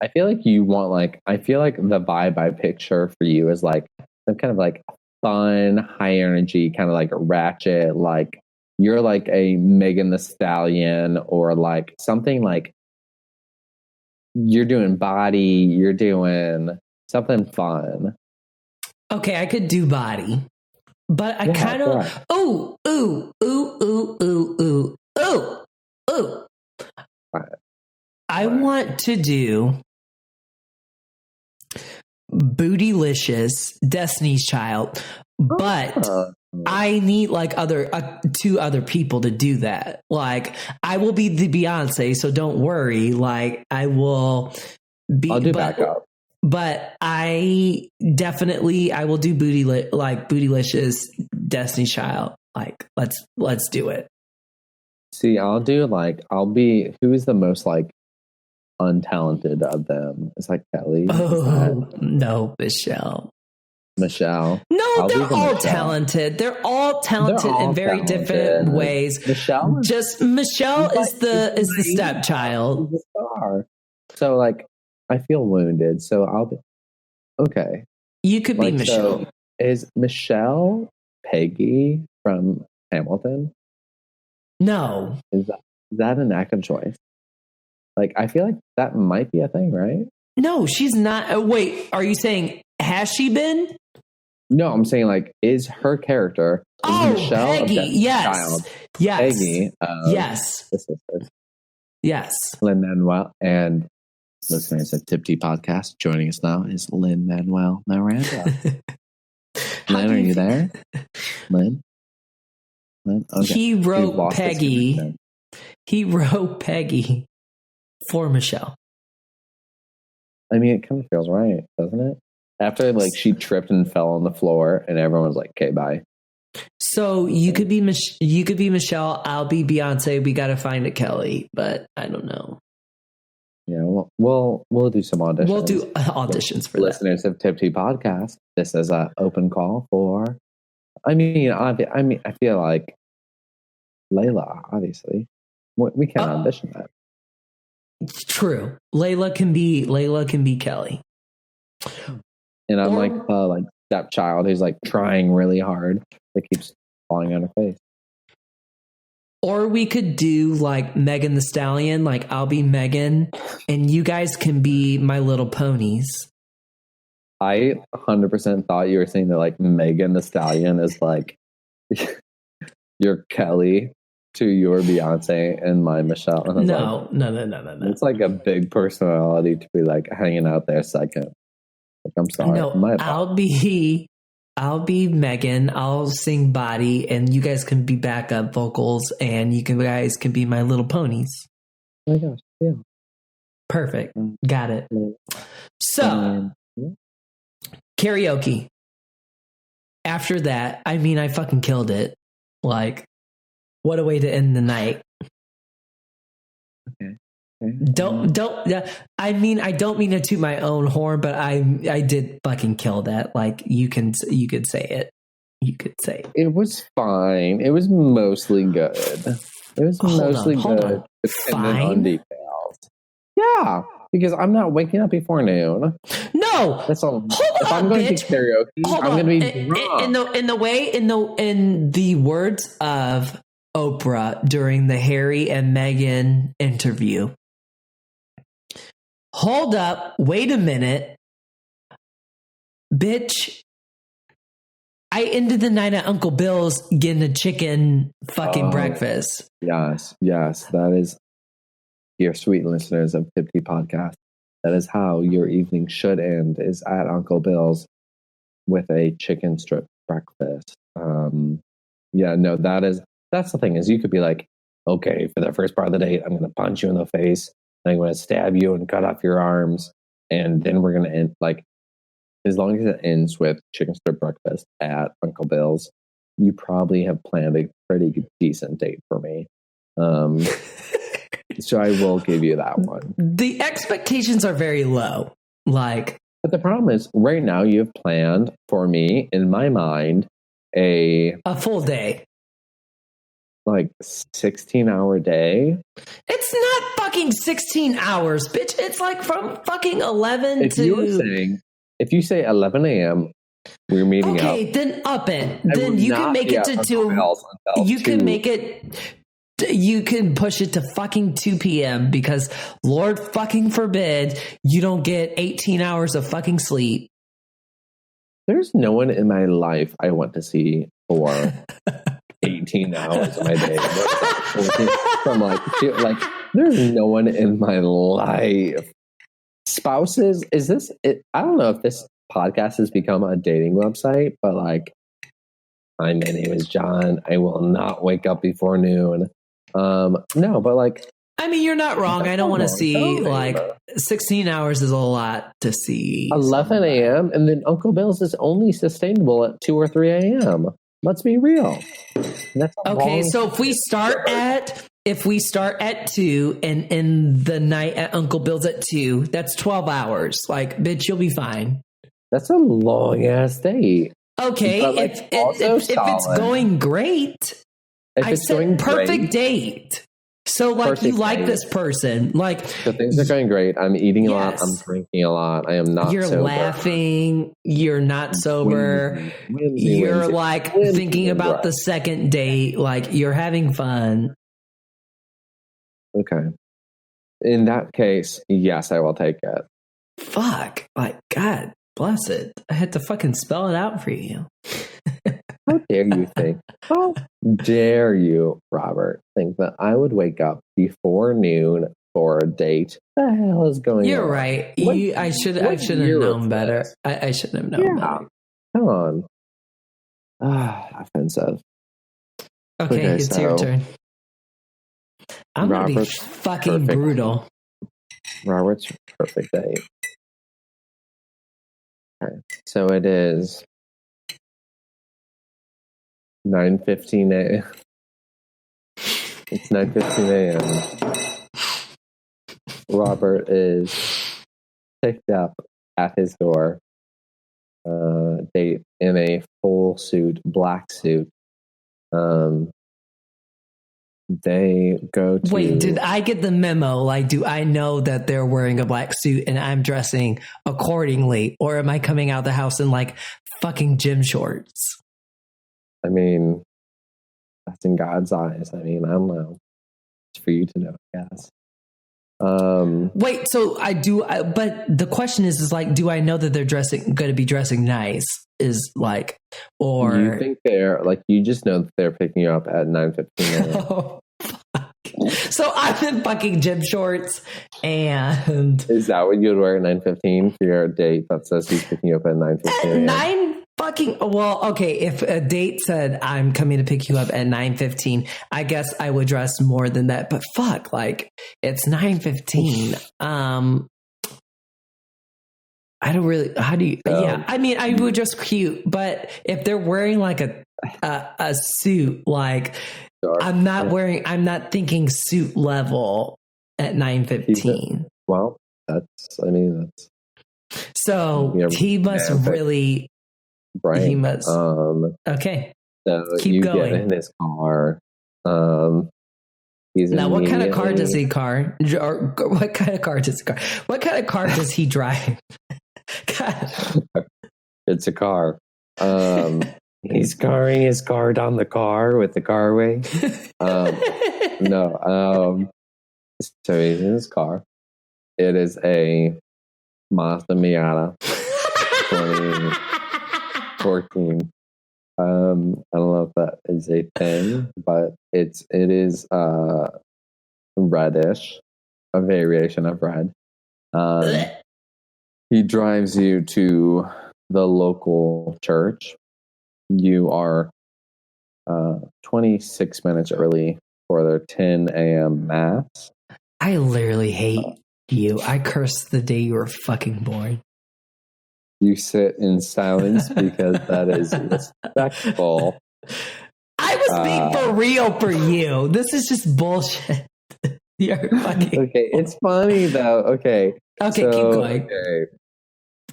I feel like you want I feel like the vibe I picture for you is like some kind of like fun, high energy, kind of like ratchet, like you're like a Megan Thee Stallion or like something like you're doing Body, you're doing something fun. Okay, I could do Body, but I kind of, ooh. I want to do Bootylicious, Destiny's Child, but I need like 2 other people to do that. Like I will be the Beyonce, so don't worry. Like I'll do backup. But I will do Bootylicious, Destiny's Child. Like let's do it. See, I'll be who is the most like untalented of them? It's like Kelly. No, Michelle. No, they're all talented. They're all talented in very different ways. Michelle is the stepchild. The star. So like I feel wounded. So I'll be okay. You could be Michelle. So is Michelle Peggy from Hamilton? No. Is that an active choice? Like I feel like that might be a thing, right? No, she's not. Wait, are you saying has she been? No, I'm saying like, is her character Michelle Peggy? Yes, child? yes, Peggy. Yes, The sister. yes. Lin-Manuel and listeners of TipTea Podcast. Joining us now is Lin-Manuel Miranda. Lynn, are you there? Lynn? Okay. He wrote Peggy. He wrote Peggy for Michelle. I mean, it kind of feels right, doesn't it? After like she tripped and fell on the floor, and everyone was like, "Okay, bye." So you could be Michelle. I'll be Beyonce. We got to find a Kelly, but I don't know. Yeah, we'll do some auditions. We'll do auditions for listeners of TipTea Podcast. This is an open call for. I feel like Layla. Obviously, we can audition that. True. Layla can be Kelly. And I'm like stepchild who's like trying really hard that keeps falling on her face. Or we could do like Megan the Stallion, like I'll be Megan and you guys can be My Little Ponies. I 100% thought you were saying that like Megan the Stallion is like your Kelly to your Beyonce and my Michelle. And no. It's like a big personality to be like hanging out there second. Like, I'm sorry. No, I'll be Megan. I'll sing body, and you guys can be backup vocals, and guys can be My Little Ponies. Oh my gosh, yeah. Perfect. Got it. So, karaoke. After that, I mean, I fucking killed it. Like, what a way to end the night. Okay. Don't. I mean, I don't mean to toot my own horn, but I did fucking kill that. Like you could say it. You could say it. It was fine. It was mostly good. It was mostly good. Depending on details. Yeah, because I'm not waking up before noon. No, that's all. If I'm going to karaoke, I'm going to be drunk. In the words of Oprah during the Harry and Meghan interview. Hold up, wait a minute. Bitch, I ended the night at Uncle Bill's getting a chicken fucking breakfast. Yes, that is, dear sweet listeners of TipTea Podcast, that is how your evening should end, is at Uncle Bill's with a chicken strip breakfast. That's the thing, is you could be like, okay, for the first part of the date, I'm going to punch you in the face. I'm going to stab you and cut off your arms. And then we're going to end, like, as long as it ends with chicken strip breakfast at Uncle Bill's, you probably have planned a pretty decent date for me. So I will give you that one. The expectations are very low. But the problem is, right now you have planned for me, in my mind, a full day. Like 16-hour day. It's not fucking 16 hours, bitch. It's like from fucking 11 if you say 11 a.m., we're meeting up. Okay, then up it. Then you can make it to 2. You can make it. You can push it to fucking 2 p.m. because Lord fucking forbid you don't get 18 hours of fucking sleep. There's no one in my life I want to see for 18 hours of my day. From like there's no one in my life. Spouses, is this it? I don't know if this podcast has become a dating website, but like, hi, my name is John. I will not wake up before noon. No, but like, I mean, you're not wrong. I don't want to see 16 hours is a lot to see. 11 a.m. and then Uncle Bill's is only sustainable at 2 or 3 a.m. Let's be real. Okay, so if we start at 2 and end the night at Uncle Bill's at 2, that's 12 hours. Like, bitch, you'll be fine. That's a long ass date. Okay, if it's going great, I said perfect date. So, like, perfect you like date. This person. Like, so things are going great. I'm eating a lot. I'm drinking a lot. I am not You're sober. laughing. You're not sober. You're like thinking about the second date. Like, you're having fun. Okay. In that case, yes, I will take it. fuck. Like, God bless it. I had to fucking spell it out for you. How dare you think? How dare you, Robert, think that I would wake up before noon for a date? What the hell is going on? You're right. I should have known better. I should have known better. Come on. Offensive. Okay, it's your turn. I'm going to be fucking brutal. Robert's perfect date. Okay, so it is 9:15 a.m. It's 9:15 a.m. Robert is picked up at his door. Date in a full suit, black suit. They go to... Wait, did I get the memo? Like, do I know that they're wearing a black suit and I'm dressing accordingly? Or am I coming out the house in like fucking gym shorts? I mean, that's in God's eyes. I mean, I don't know. It's for you to know, I guess. Wait, so I do, but the question is like, do I know that they're going to be dressing nice? Is like, or you think they're like, you just know that they're picking you up at 9:15 a.m. Oh, fuck. So I'm in fucking gym shorts, and is that what you'd wear at 9:15 for your date that says he's picking you up at 9:15 a.m.? Okay, if a date said I'm coming to pick you up at 9:15, I guess I would dress more than that. But fuck, like it's 9:15. I don't really. How do you? Yeah, I mean, I would dress cute, but if they're wearing like a suit, like I'm not thinking suit level at 9:15. Well, that's. So he must really. Right. He must. Okay. So keep going. Get in his car. What kind of car does he car? Or what kind of car does he car? What kind of car does he drive? It's a car. He's carrying his car down the car with the carway. No. So he's in his car. It is a Mazda Miata 2014. I don't know if that is a thing, but it is reddish, a variation of red. He drives you to the local church. You are 26 minutes early for their 10 a.m. mass. I literally hate you. I curse the day you were fucking born. You sit in silence because that is respectful. I was being for real for you. This is just bullshit. You're fucking... Okay, it's funny though. Okay, keep going. Okay.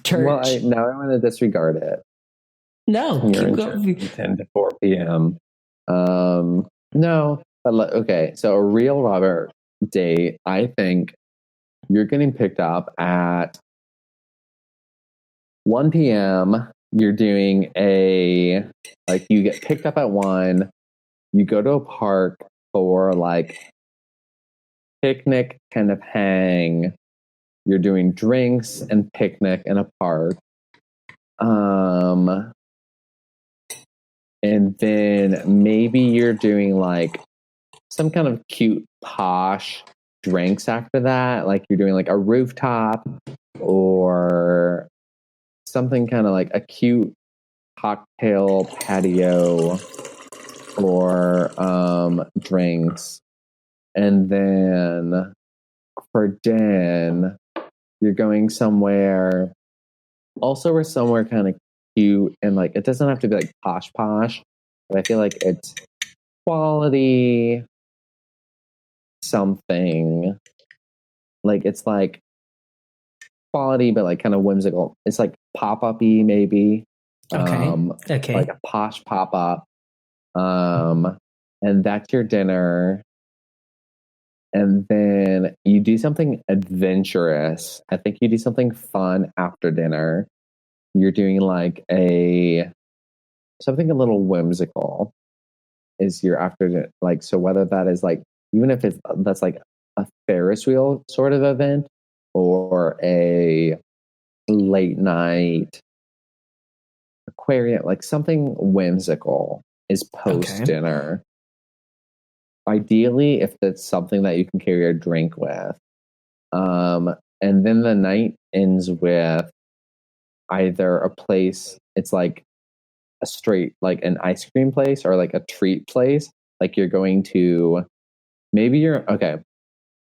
Church. Well, now I'm going to disregard it. No, keep going. 10 to 4 p.m. No, but okay. So a real Robert date, I think you're getting picked up at 1 p.m. You're doing you get picked up at 1. You go to a park for like picnic kind of hang. You're doing drinks and picnic in a park. And then maybe you're doing like some kind of cute posh drinks after that. Like you're doing like a rooftop or something kind of like a cute cocktail patio or drinks. And then for Den, you're going somewhere kind of cute and like it doesn't have to be like posh, but I feel like it's quality something. Like it's like quality, but like kind of whimsical. It's like pop-up-y maybe. Okay. Like a posh pop-up. And that's your dinner. And then you do something adventurous. I think you do something fun after dinner. You're doing like something a little whimsical is your after, like, so whether that is like, even if that's like a Ferris wheel sort of event or a late night aquarium, like something whimsical is post dinner. Ideally, if it's something that you can carry a drink with. And then the night ends with either a place, it's like a straight, like an ice cream place or like a treat place. Like you're going to, maybe you're, okay,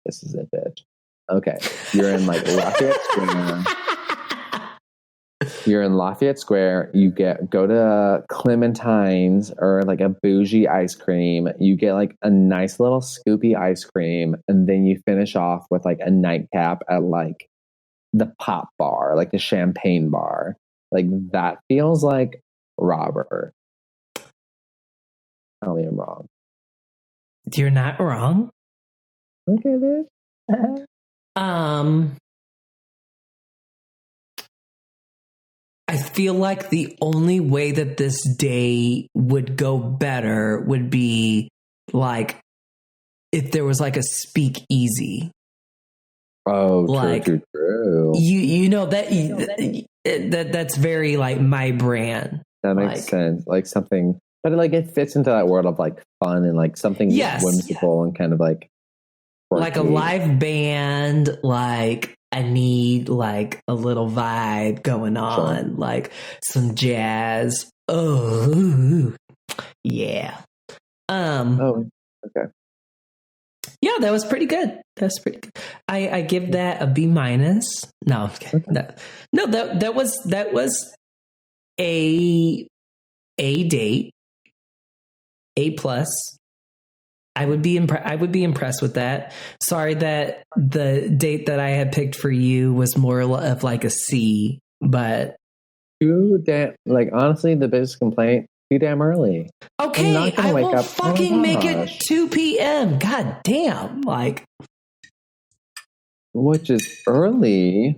this is it, bitch. Okay, you're in like Lafayette Square. You're in Lafayette Square. You go to Clementine's or like a bougie ice cream. You get like a nice little scoopy ice cream, and then you finish off with like a nightcap at like the pop bar, like the champagne bar. Like that feels like Robert. Tell me I'm wrong. You're not wrong. Okay, bitch. I feel like the only way that this day would go better would be like if there was like a speakeasy. Oh, like, true. You know that's very like my brand. That makes sense. Like something, but like it fits into that world of like fun and like something whimsical and kind of like quirky. Like a live band. Like I need like a little vibe going on, like some jazz. Oh, yeah. Oh, okay. Yeah, that was pretty good. That's pretty good. I give that a B-. No, okay. No, that was a date, A+. I would be impressed with that. Sorry that the date that I had picked for you was more of like a C, but too damn, like honestly, the biggest complaint, too damn early. Okay, I will fucking make it 2 p.m. God damn, like, which is early.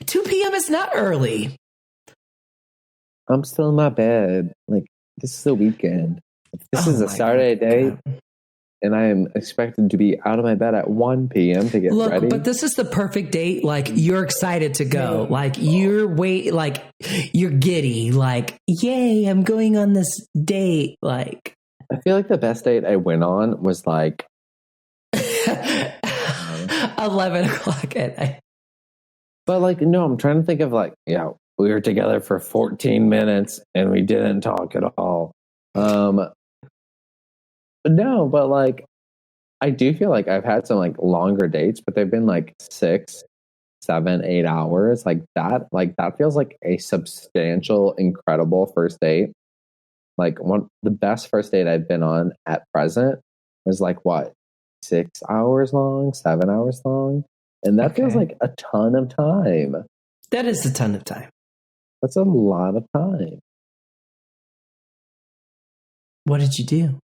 2 p.m. is not early. I'm still in my bed. Like, this is the weekend. This is a Saturday day, and I am expected to be out of my bed at 1 p.m. to get ready. But this is the perfect date. Like, you're excited to go. Like, you're giddy. Like, yay, I'm going on this date. Like, I feel like the best date I went on was like 11 o'clock at night. But like, no, I'm trying to think of like, yeah, we were together for 14 minutes and we didn't talk at all. No, but like, I do feel like I've had some like longer dates, but they've been like 6, 7, 8 hours. Like that feels like a substantial, incredible first date. Like the best first date I've been on at present was like what, 6 hours long, 7 hours long. And that feels like a ton of time. That is a ton of time. That's a lot of time. What did you do?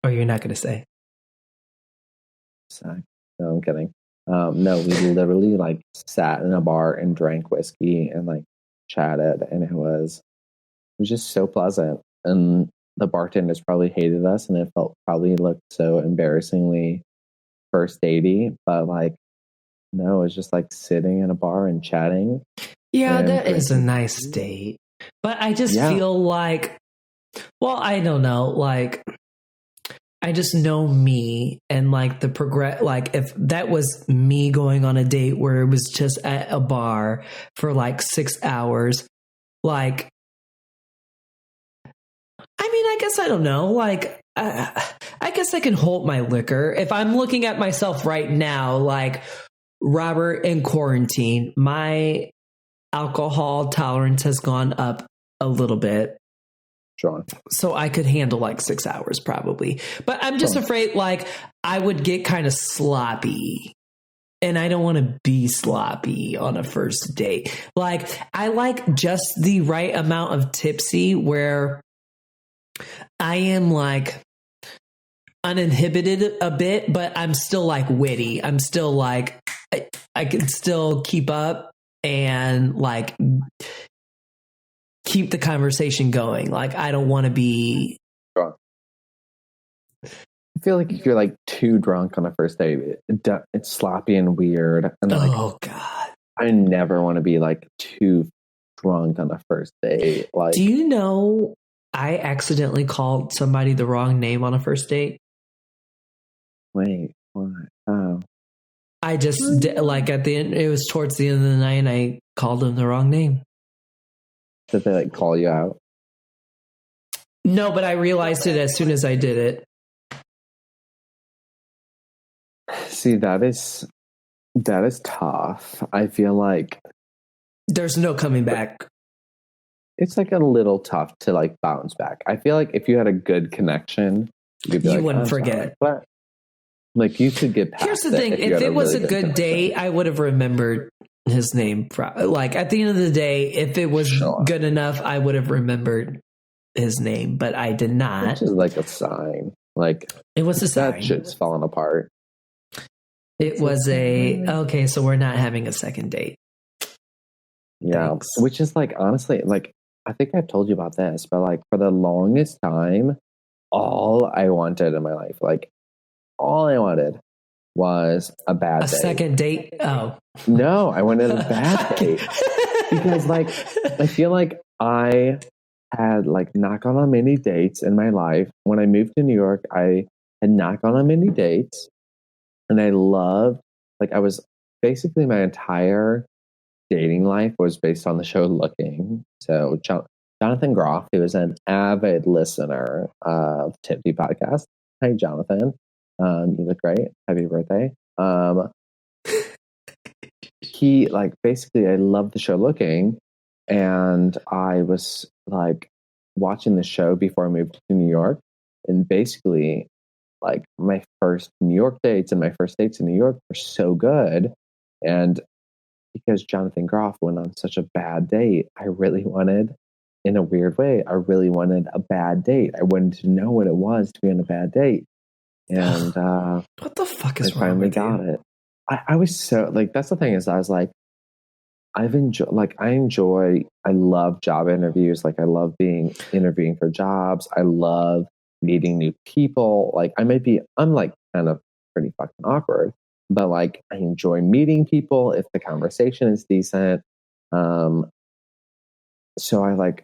Or you're not going to say? No, I'm kidding. No, we literally like sat in a bar and drank whiskey and like chatted, and it was just so pleasant. And the bartenders probably hated us, and it probably looked so embarrassingly first datey, but like, no, it was just like sitting in a bar and chatting. Yeah, that is a nice date. But I just feel like, well, I don't know, like, I just know me, and like like if that was me going on a date where it was just at a bar for like 6 hours, like, I mean, I guess I don't know, like, I guess I can hold my liquor. If I'm looking at myself right now, like, Robert in quarantine, my alcohol tolerance has gone up a little bit. Sure. So I could handle like 6 hours probably. But I'm just afraid like I would get kind of sloppy. And I don't want to be sloppy on a first date. Like, I like just the right amount of tipsy where I am like uninhibited a bit, but I'm still like witty. I'm still like, I can still keep up and like keep the conversation going. Like, I don't want to be. Sure. I feel like if you're like too drunk on a first date, it's sloppy and weird. And oh God. I never want to be like too drunk on a first date. Like, do you know I accidentally called somebody the wrong name on a first date? wait, what? Oh, I just like at the end, it was towards the end of the night, and I called them the wrong name. did they like call you out? No, but I realized it as soon as I did it. See, that is tough. I feel like There's no coming back. it's like a little tough to like bounce back. I feel like if you had a good connection, you'd be You like, wouldn't "I'm forget. sorry." But like you could get past. Here's the thing: you if had it was really a good connection. date, I would have remembered his name. Like at the end of the day, if it was good enough, I would have remembered his name, but I did not. Which is like a sign. Like it was a sign. That shit's falling apart. It was okay. So we're not having a second date. Yeah, Thanks. which is like honestly, like I think I've told you about this, but like for the longest time, all I wanted in my life, like all I wanted was a bad date. Second date? Oh. No, I wanted a bad date. Because like I feel like I had like not gone on many dates in my life. When I moved to New York, I had not gone on many dates. And I loved, like I was basically my entire dating life was based on the show Looking. So Jonathan Groff, who is an avid listener of TipTea podcast. Hi, Jonathan. You look great. Happy birthday. He like basically I loved the show Looking, and I was like watching the show before I moved to New York, and basically like my first New York dates and my first dates in New York were so good, and because Jonathan Groff went on such a bad date, I really wanted, in a weird way, I really wanted a bad date. I wanted to know what it was to be on a bad date, and what the fuck is I wrong finally with got you? it. I was so like that's the thing is I was like I love job interviews. Like I love interviewing for jobs. I love meeting new people. Like I'm like kind of pretty fucking awkward, but like I enjoy meeting people if the conversation is decent. So I like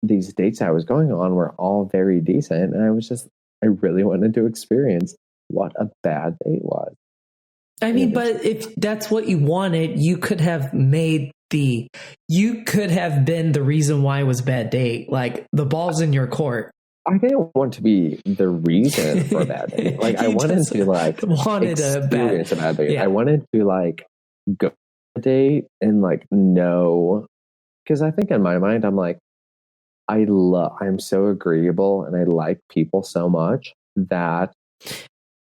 these dates I was going on were all very decent, and I really wanted to experience what a bad date was. I mean, but if that's what you wanted, you could have been the reason why it was a bad date. Like the ball's in your court. I didn't want to be the reason for a bad date. Like I wanted to like experience a bad date. Yeah. I wanted to like go on a date and like know, because I think in my mind I'm like I'm so agreeable and I like people so much that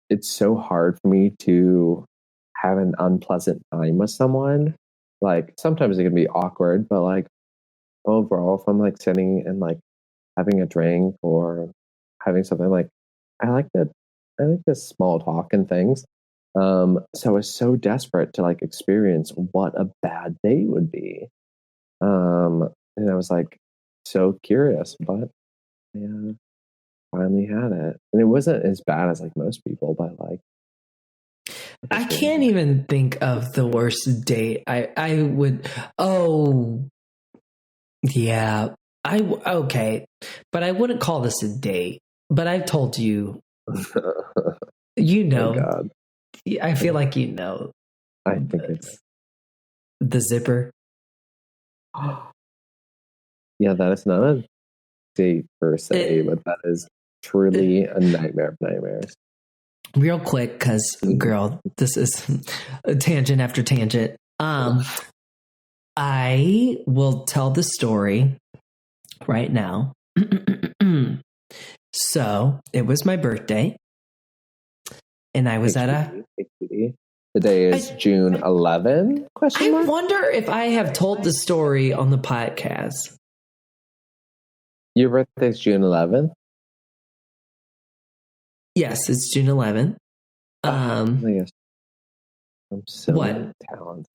it's so hard for me to have an unpleasant time with someone. Like sometimes it can be awkward, but like overall, if I'm like sitting and like having a drink or having something, like I like the small talk and things. So I was so desperate to like experience what a bad date would be. And I was like so curious, but yeah, finally had it. And it wasn't as bad as like most people, but like I can't even think of the worst date. I would. Oh, yeah. Okay, but I wouldn't call this a date. But I've told you. You know. Oh God. I feel like you know. I think it's the zipper. Yeah, that is not a date per se, but that is truly a nightmare of nightmares. Real quick, because girl, this is a tangent after tangent. I will tell the story right now. So it was my birthday, and I was the day is June 11th? I wonder if I have told the story on the podcast. Your birthday is June 11th? Yes, it's June 11th. I'm so talented.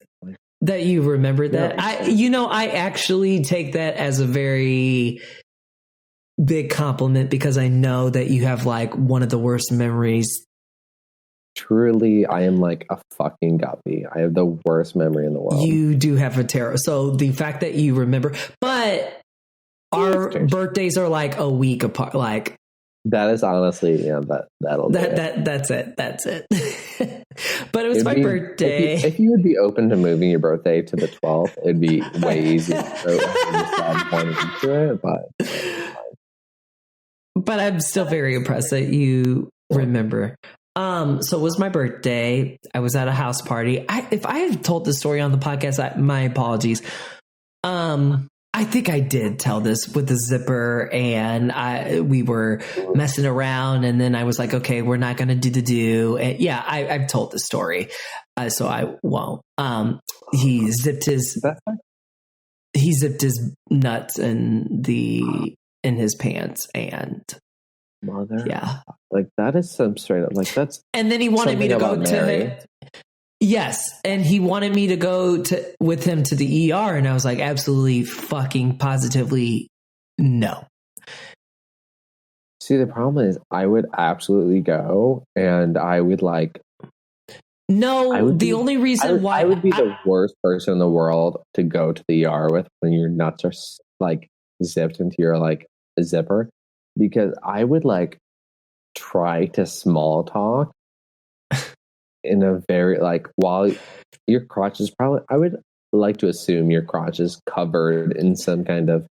That you remember that? I actually take that as a very big compliment because I know that you have like one of the worst memories truly, I am like a fucking guppy. I have the worst memory in the world. You do have a terror. So the fact that you remember, but our birthdays are like a week apart. Like that is honestly, that's it. But it was my birthday. If you would be open to moving your birthday to the 12th, it'd be way easier. But I'm still very impressed that you remember. So it was my birthday. I was at a house party. If I have told this story on the podcast, my apologies. I think I did tell this with the zipper, and we were messing around, and then I was like, okay, we're not going to do. And yeah, I've told the story, so I won't. He zipped his nuts in his pants, and yeah, like that is some straight up like that's. And then he wanted me to go to him. Yes, and he wanted me to go with him to the ER, and I was like, absolutely, fucking, positively, no. See, the problem is, I would absolutely go, and I would like. No, the only reason why I would be the worst person in the world to go to the ER with when your nuts are like zipped into your like zipper, because I would like try to small talk. In a very like while your crotch is probably, I would like to assume your crotch is covered in some kind of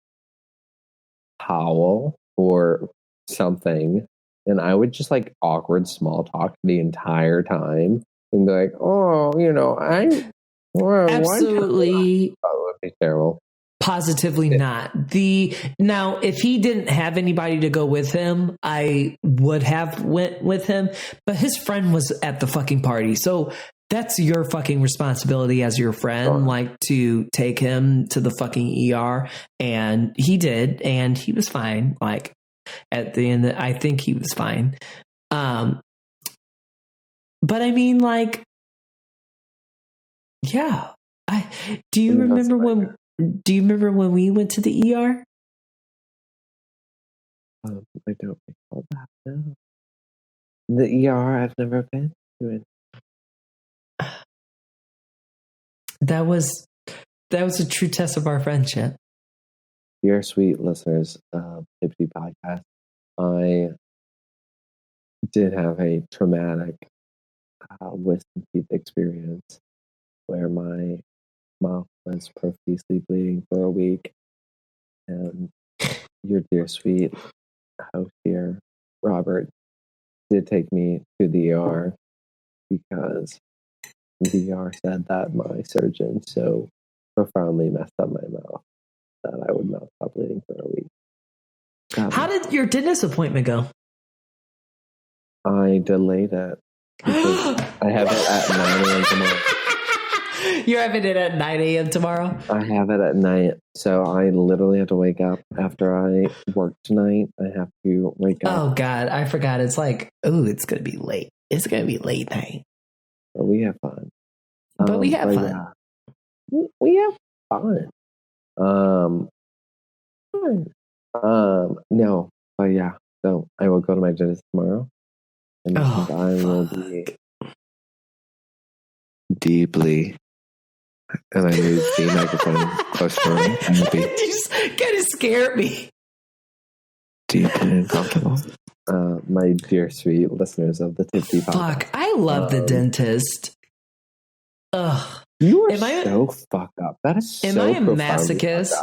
towel or something, and I would just like awkward small talk the entire time and be like, oh, absolutely, that would be terrible. Positively not. Now, if he didn't have anybody to go with him, I would have went with him, but his friend was at the fucking party. So that's your fucking responsibility as your friend, like to take him to the fucking ER. And he did, and he was fine. Like at the end, I think he was fine. But I mean, like, yeah, do you remember when we went to the ER? I don't recall that. No. The ER, I've never been to it. That was a true test of our friendship. Dear sweet listeners of TipTea Podcast, I did have a traumatic wisdom teeth experience where my mouth was profusely bleeding for a week, and your dear sweet host here, Robert, did take me to the ER because the ER said that my surgeon so profoundly messed up my mouth that I would not stop bleeding for a week. How did your dentist appointment go? I delayed it because I have it at 9 a.m. tomorrow. You're having it at 9 a.m. tomorrow? I have it at night, so I literally have to wake up after I work tonight. I have to wake up. Oh, God, I forgot. It's like, it's going to be late. It's going to be late night. But we have fun. We have fun. Yeah, we have fun. No, but yeah. So I will go to my dentist tomorrow, and I will be deeply. And I moved the microphone close to me. You just kind of scared me. Deeply uncomfortable. My dear sweet listeners of the TipTea Podcast. Fuck, I love the dentist. Ugh. You are so fucked up. That is so. Am I a masochist?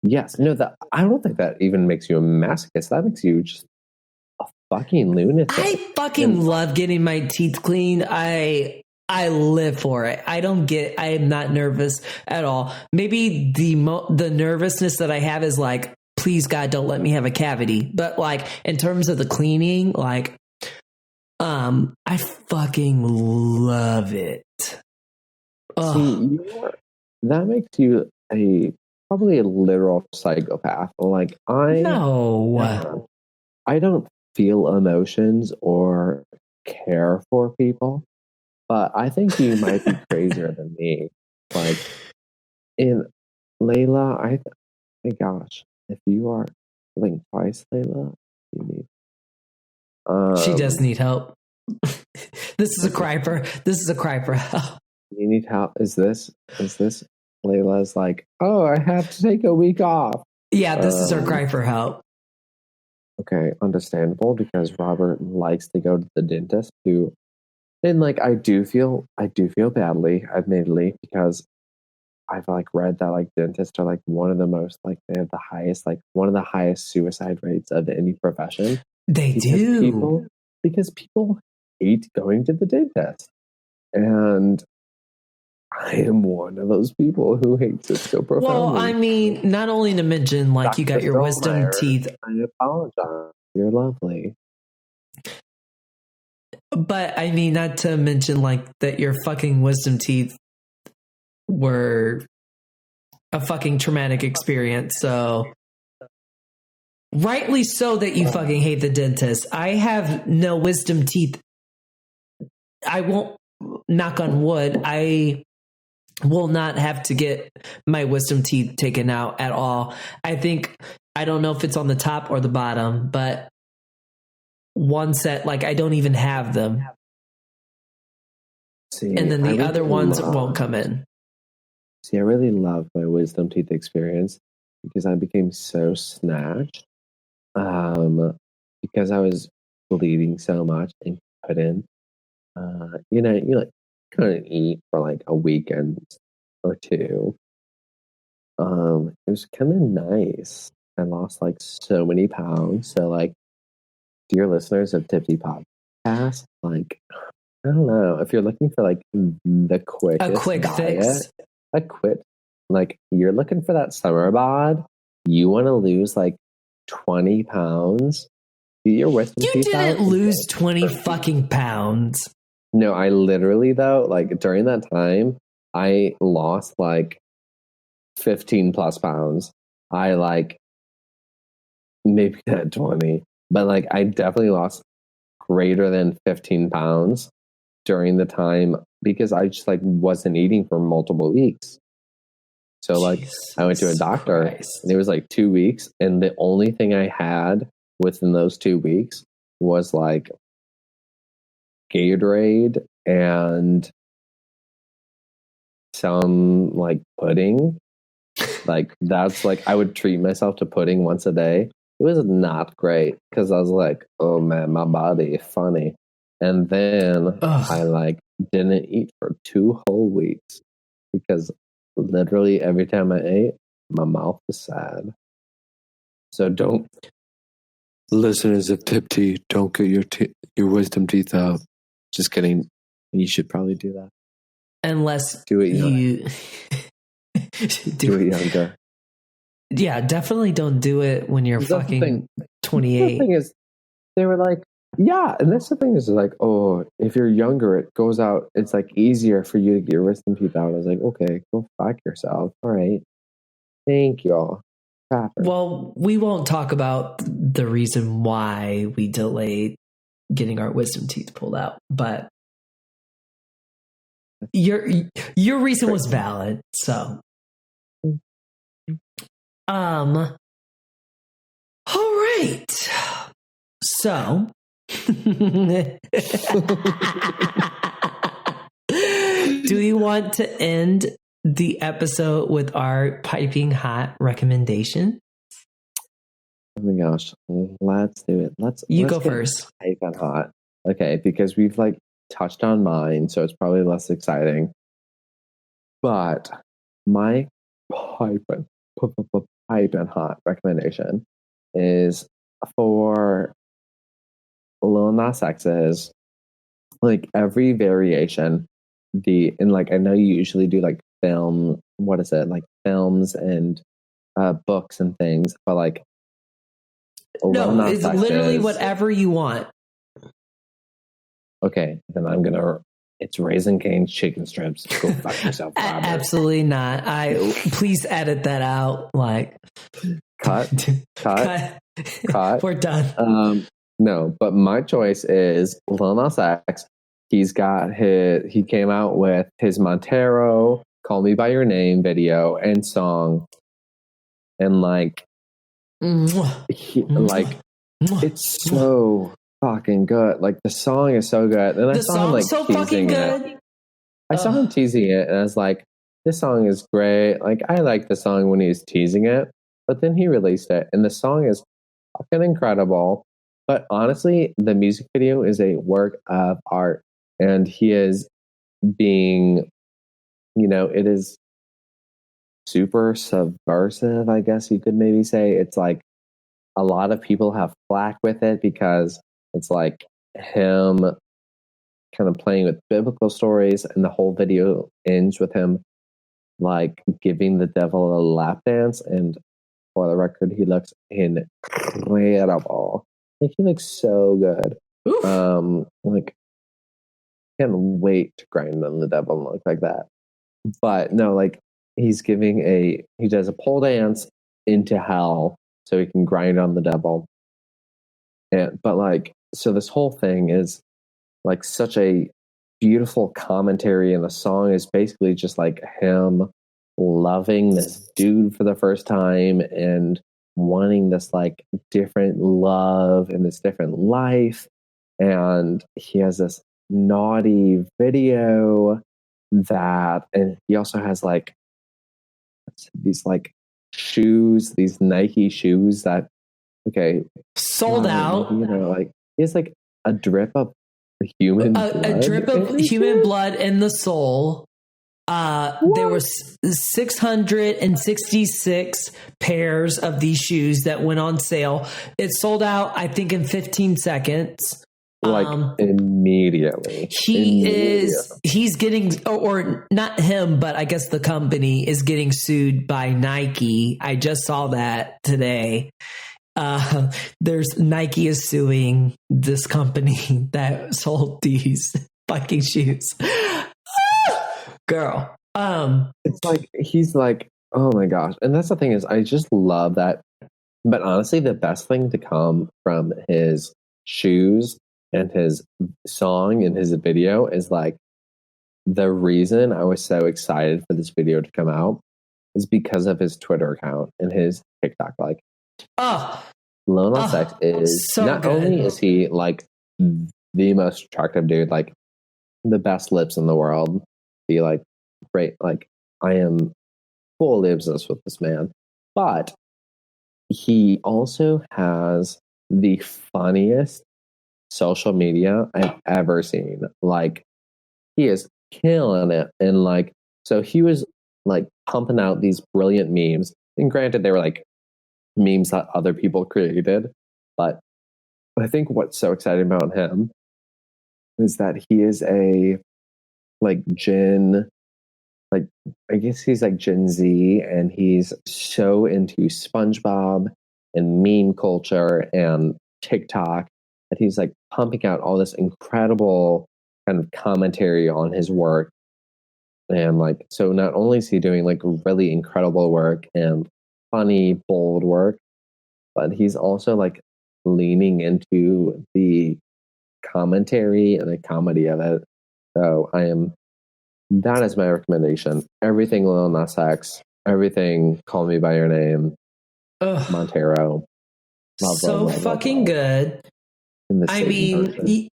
Yes. No, I don't think that even makes you a masochist. That makes you just a fucking lunatic. I fucking love getting my teeth cleaned. I live for it. I am not nervous at all. Maybe the nervousness that I have is like, please God, don't let me have a cavity. But like in terms of the cleaning, like, I fucking love it. See, that makes you probably a literal psychopath. Like I don't feel emotions or care for people. But I think you might be crazier than me. Like, in Layla, gosh, if you are blink twice, Layla, you need. She does need help. This is a cry for help. You need help. Is this Layla's like, oh, I have to take a week off. Yeah, this is her cry for help. Okay, understandable, because Robert likes to go to the dentist too. And like I do feel badly, admittedly, because I've like read that like dentists are like one of the most like they have the highest like one of the highest suicide rates of any profession. They do. Because people hate going to the dentist. And I am one of those people who hates it so profoundly. Well, I mean, not only to mention, like, Dr. you got your wisdom teeth. I apologize. You're lovely. But, I mean, not to mention, like, that your fucking wisdom teeth were a fucking traumatic experience. So, rightly so that you fucking hate the dentist. I have no wisdom teeth. I won't, knock on wood, I will not have to get my wisdom teeth taken out at all. I don't know if it's on the top or the bottom, but one set, like I don't even have them. See, and then the other ones won't come in. See, I really love my wisdom teeth experience because I became so snatched because I was bleeding so much and couldn't. You like couldn't eat for like a weekend or two. It was kind of nice. I lost like so many pounds. So like, dear listeners of TipTea Podcast, like I don't know if you're looking for like the quickest diet, like you're looking for that summer bod. You want to lose like 20 pounds. Your wisdom you didn't lose 20 fucking pounds. No, I literally though, like during that time, I lost like 15 plus pounds. I like maybe not 20, but like I definitely lost greater than 15 pounds during the time because I just like wasn't eating for multiple weeks. So like Jesus I went to a doctor and it was like 2 weeks. And the only thing I had within those 2 weeks was like Gatorade and some like pudding. Like that's like I would treat myself to pudding once a day. It was not great because I was like, oh man, my body is funny. And then I like didn't eat for 2 whole weeks because literally every time I ate, my mouth was sad. So don't, listeners of TipTea, don't get your wisdom teeth out. Just kidding. You should probably do that. Unless do it you do it younger. Yeah, definitely don't do it when you're fucking 28. The thing is, they were like, yeah, and that's the thing is like, oh, if you're younger, it goes out. It's like easier for you to get your wisdom teeth out. I was like, okay, go fuck yourself. All right, thank y'all. Well, we won't talk about the reason why we delayed getting our wisdom teeth pulled out, but your reason was valid. So, all right. So, do you want to end the episode with our piping hot recommendation? Oh my gosh, let's do it. Let's go first. Piping hot. Okay, because we've like touched on mine, so it's probably less exciting. But my piping hot recommendation is for Lil Nas X's, like every variation. And like I know you usually do like film, what is it, like films and books and things, but like no, it's literally whatever you want. Okay, then it's Raisin Cane's chicken strips. Go fuck yourself, Robert. Absolutely not. Please edit that out. Like cut. We're done. No, but my choice is Lil Nas X. He came out with his Montero Call Me By Your Name video and song. And like, it's so fucking good. Like the song is so good. And I saw him like so teasing fucking good. it. I saw him teasing it, and I was like, this song is great. Like I like the song when he's teasing it, but then he released it, and the song is fucking incredible. But honestly, the music video is a work of art, and he is being, it is super subversive, I guess you could maybe say. It's like a lot of people have flack with it because it's like him kind of playing with biblical stories, and the whole video ends with him like giving the devil a lap dance. And for the record, he looks incredible. Like he looks so good. Oof. Like can't wait to grind on the devil and look like that. But no, like he does a pole dance into hell so he can grind on the devil. But like, so this whole thing is like such a beautiful commentary, and the song is basically just like him loving this dude for the first time and wanting this like different love and this different life. And he has this naughty video and he also has like these like shoes, these Nike shoes that sold out. Like he has like a drip of human blood. A drip of human blood in the sole. There were 666 pairs of these shoes that went on sale. It sold out, I think, in 15 seconds. Like immediately. He's getting, or not him, but I guess the company is getting sued by Nike. I just saw that today. Nike is suing this company that sold these fucking shoes. Girl. It's like he's like, oh my gosh. And that's the thing is I just love that. But honestly, the best thing to come from his shoes and his song and his video is like the reason I was so excited for this video to come out is because of his Twitter account and his TikTok. Like, Lil Nas X is so not good. Only is he like the most attractive dude, like the best lips in the world. Be like, great, like I am fully obsessed with this man, but he also has the funniest social media I've ever seen. Like he is killing it. And like, so he was like pumping out these brilliant memes, and granted they were like memes that other people created, but I think what's so exciting about him is that he is a like Gen, like I guess he's like Gen Z, and he's so into SpongeBob and meme culture and TikTok that he's like pumping out all this incredible kind of commentary on his work. And like, so not only is he doing like really incredible work and funny, bold work, but he's also like leaning into the commentary and the comedy of it. So that is my recommendation. Everything Lil Nas X, everything Call Me By Your Name, Montero. Love, fucking good. I mean,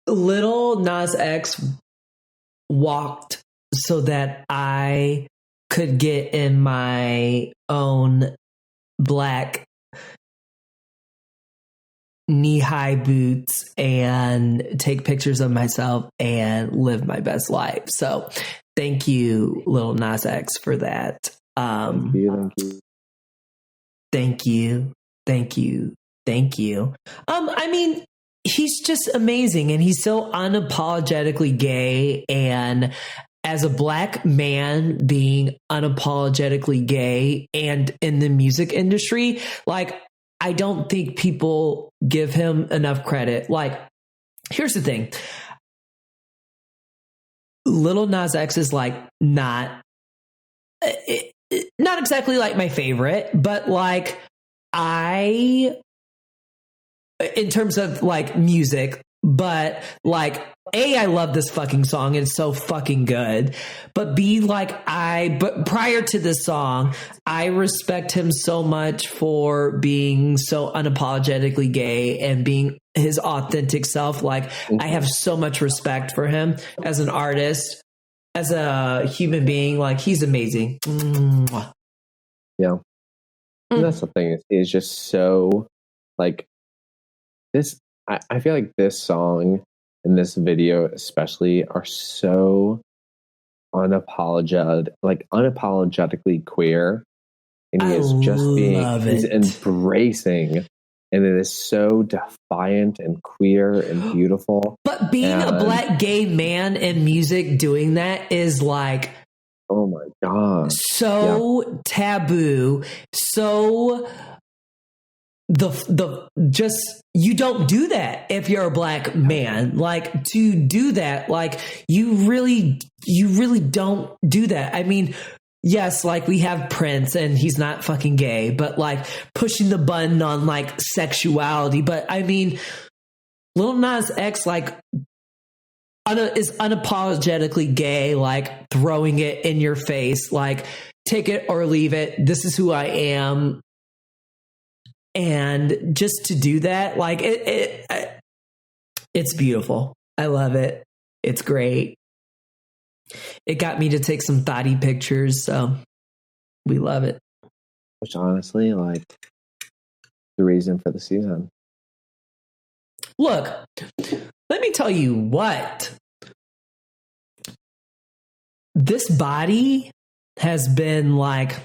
Lil Nas X walked so that I could get in my own black knee-high boots and take pictures of myself and live my best life. So thank you, Lil Nas X, for that. Thank you. I mean, he's just amazing, and he's so unapologetically gay. And as a black man being unapologetically gay and in the music industry, like, I don't think people give him enough credit. Like, here's the thing. Lil Nas X is like not exactly like my favorite, but like in terms of like music, But like, A, I love this fucking song. It's so fucking good. But B, like, but prior to this song, I respect him so much for being so unapologetically gay and being his authentic self. Like, I have so much respect for him as an artist, as a human being. Like, he's amazing. Mwah. Yeah. And that's the thing. Is just so like this. I feel like this song and this video especially are so unapologetically queer, and he is just he's embracing, and it is so defiant and queer and beautiful. But being a black gay man in music doing that is like, oh my god, so taboo. So just you don't do that if you're a black man. Like, to do that, like, you really don't do that. I mean, yes, like, we have Prince and he's not fucking gay, but like pushing the button on like sexuality. But I mean, Lil Nas X like is unapologetically gay, like throwing it in your face, like, take it or leave it. This is who I am. And just to do that, like, it's beautiful. I love it. It's great. It got me to take some thotty pictures, so we love it. Which honestly, like, the reason for the season. Look, let me tell you what. This body has been like,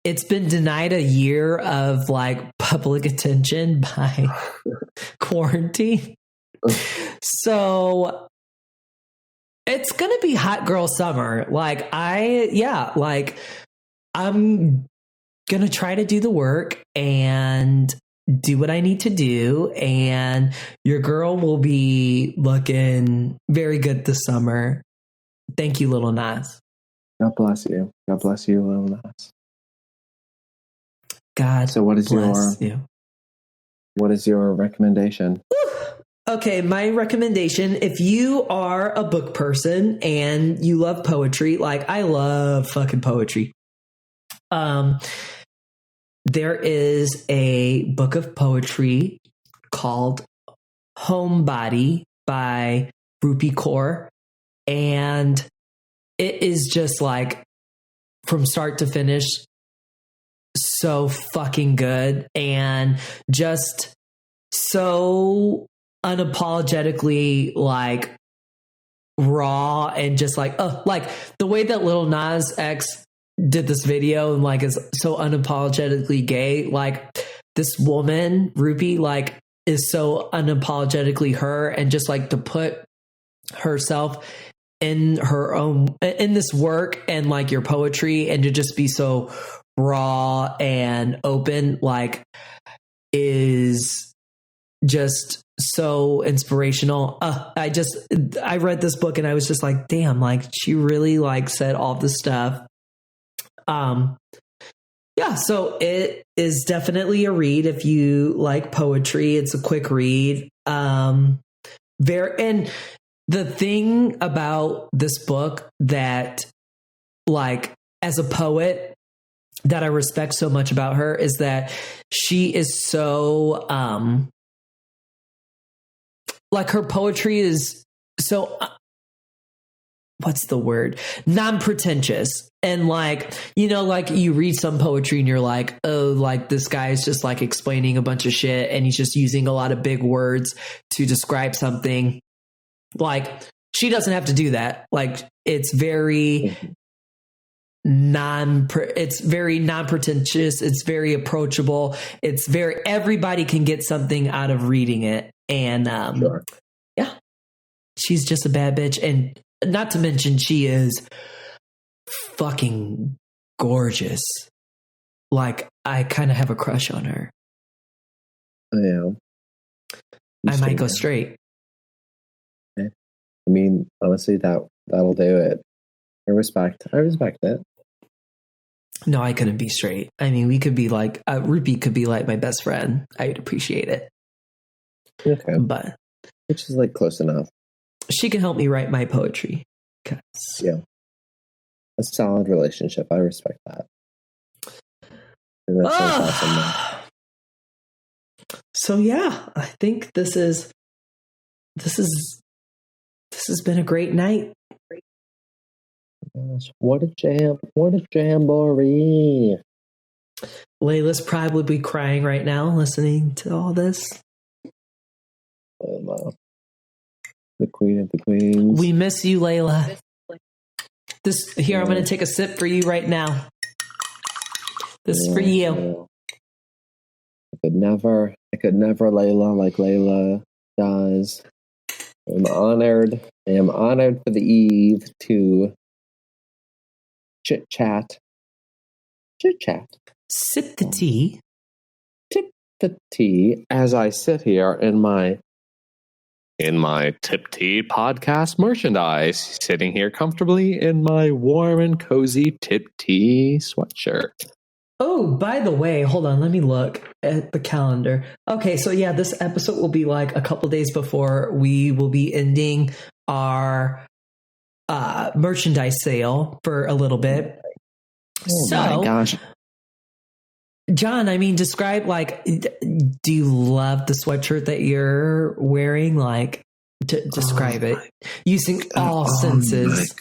it's been denied a year of like public attention by quarantine. So it's going to be hot girl summer. Like, I'm going to try to do the work and do what I need to do. And your girl will be looking very good this summer. Thank you, Lil Nas. God bless you. God bless you, Lil Nas. God. So what is your recommendation? Okay, my recommendation, if you are a book person and you love poetry, like I love fucking poetry. There is a book of poetry called Homebody by Rupi Kaur, and it is just like from start to finish so fucking good and just so unapologetically like raw and just like the way that Lil Nas X did this video and like is so unapologetically gay. Like, this woman Rupi like is so unapologetically her, and just like to put herself in her own in this work and like your poetry, and to just be so raw and open, like, is just so inspirational. I read this book and I was just like, damn, like, she really like said all this stuff. Yeah, so it is definitely a read if you like poetry. It's a quick read. And the thing about this book that, like, as a poet, that I respect so much about her is that she is so, like, her poetry is so, what's the word? Non-pretentious. And like, you know, like you read some poetry and you're like, oh, like this guy is just like explaining a bunch of shit and he's just using a lot of big words to describe something. Like, she doesn't have to do that. Like, it's very non-pretentious. It's very approachable. Everybody can get something out of reading it. And Sure. Yeah, she's just a bad bitch. And not to mention, she is fucking gorgeous. Like, I kind of have a crush on her. I am. I might go straight. Okay. I mean, honestly, that'll do it. I respect it. No, I couldn't be straight. I mean, we could be like, Ruby could be like my best friend. I'd appreciate it. Okay. But which is like close enough. She can help me write my poetry. Yeah. A solid relationship. I respect that. And that sounds awesome. So yeah, I think this has been a great night. Gosh, what a jamboree. Layla's probably crying right now listening to all this. The queen of the queens. We miss you, Layla. I'm going to take a sip for you right now. This is for you. I could never, Layla, like Layla does. I am honored for the eve to chit chat. Sip the tea. Tip the tea as I sit here in my TipTea podcast merchandise, sitting here comfortably in my warm and cozy TipTea sweatshirt. Oh, by the way, hold on. Let me look at the calendar. Okay, so yeah, this episode will be like a couple days before we will be ending our merchandise sale for a little bit. Oh my gosh. John, I mean, describe, like, do you love the sweatshirt that you're wearing? Like, describe it using all senses.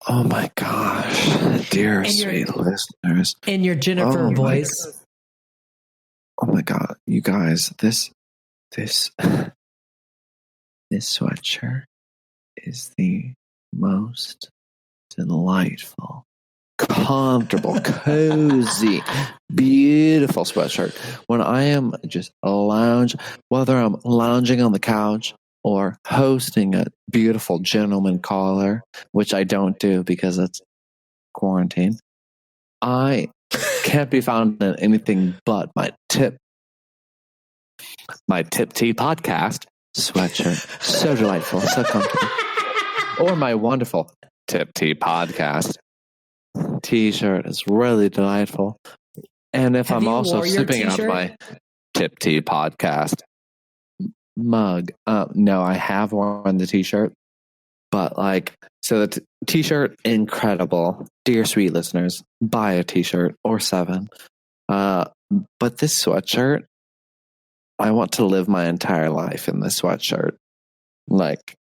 Oh my gosh, dear sweet listeners. In your Jennifer voice. Oh my God, you guys, this sweatshirt is the most delightful, comfortable, cozy, beautiful sweatshirt. When I am just whether I'm lounging on the couch or hosting a beautiful gentleman caller, which I don't do because it's quarantine, I can't be found in anything but my TipTea podcast sweatshirt. So delightful, so comfortable. Or my wonderful TipTea podcast t-shirt is really delightful. And if I'm also sipping out my TipTea podcast mug, no, I have worn the t-shirt, but so the t-shirt, incredible. Dear sweet listeners, buy a t-shirt or 7. But this sweatshirt, I want to live my entire life in this sweatshirt. Like,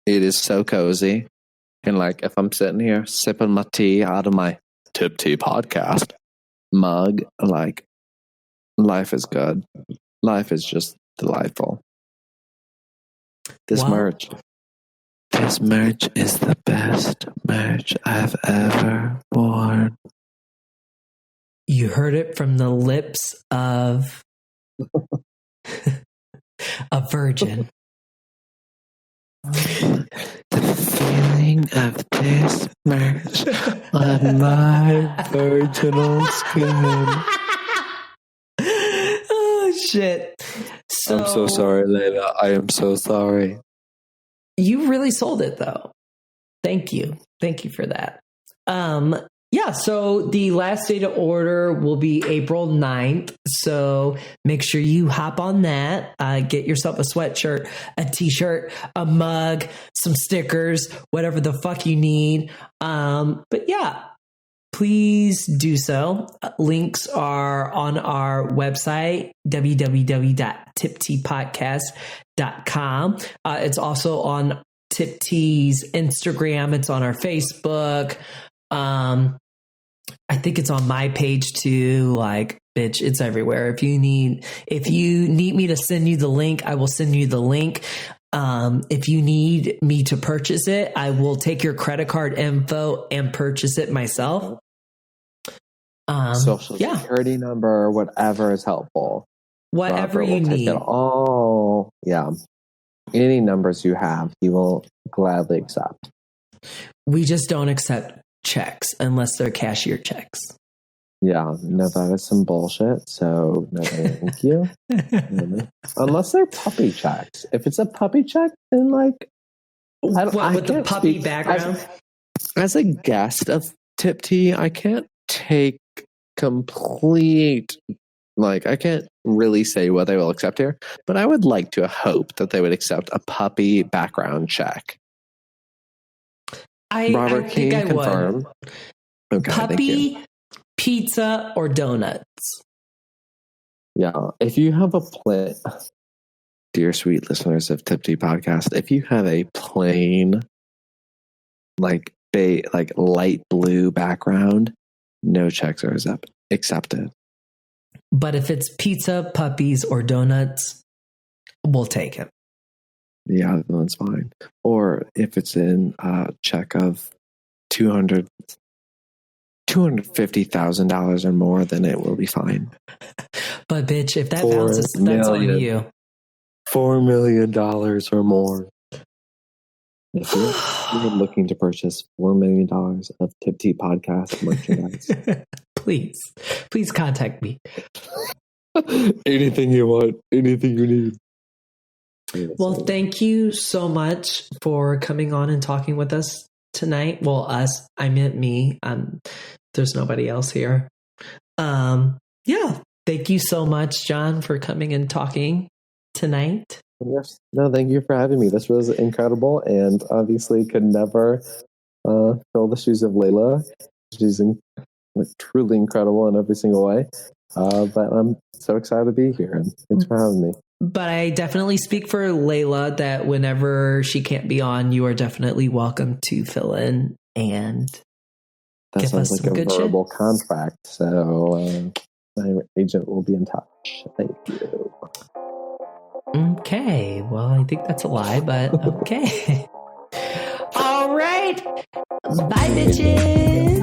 it is so cozy. And if I'm sitting here sipping my tea out of my TipTea podcast mug, life is good. Life is just delightful. This merch is the best merch I've ever worn. You heard it from the lips of a virgin. The feeling of this merch on my virginal skin. Oh, shit. I'm so sorry, Layla. I am so sorry. You really sold it, though. Thank you. Thank you for that. Yeah, so the last day to order will be April 9th. So make sure you hop on that. Get yourself a sweatshirt, a t-shirt, a mug, some stickers, whatever the fuck you need. But yeah, please do so. Links are on our website, www.tipteapodcast.com. It's also on TipTea's Instagram. It's on our Facebook. I think it's on my page too. Bitch, it's everywhere. If you need me to send you the link, I will send you the link. If you need me to purchase it, I will take your credit card info and purchase it myself. Social security number, whatever is helpful. Whatever you need. Oh, yeah. Any numbers you have, he will gladly accept. We just don't accept checks unless they're cashier checks. Yeah, no, that is some bullshit. So no, thank you. Unless they're puppy checks. If it's a puppy check, then with the puppy background. As a guest of TipTea, I can't take complete, like, I can't really say what they will accept here, but I would like to hope that they would accept a puppy background check. Robert, I can think you I confirm? would. Okay, thank you. Puppy, pizza, or donuts? Yeah, if you have a plain, dear sweet listeners of TipTea Podcast, if you have a plain, like light blue background, no checks are accepted. But if it's pizza, puppies, or donuts, we'll take it. Yeah, that's fine. Or if it's in a check of $250,000 or more, then it will be fine. But bitch, if that bounces, that's on you. $4 million or more. If you're looking to purchase $4 million of TipTea Podcast merchandise, please contact me. Anything you want, anything you need. Well, thank you so much for coming on and talking with us tonight. Well, us, I meant me. There's nobody else here. Yeah. Thank you so much, John, for coming and talking tonight. Yes. No, thank you for having me. This was incredible, and obviously could never fill the shoes of Layla. She's truly incredible in every single way. But I'm so excited to be here, and thanks for having me. But I definitely speak for Layla that whenever she can't be on, you are definitely welcome to fill in and that sounds like a verbal contract. So my agent will be in touch. Thank you. Okay. Well, I think that's a lie, but okay. All right. Bye, bitches.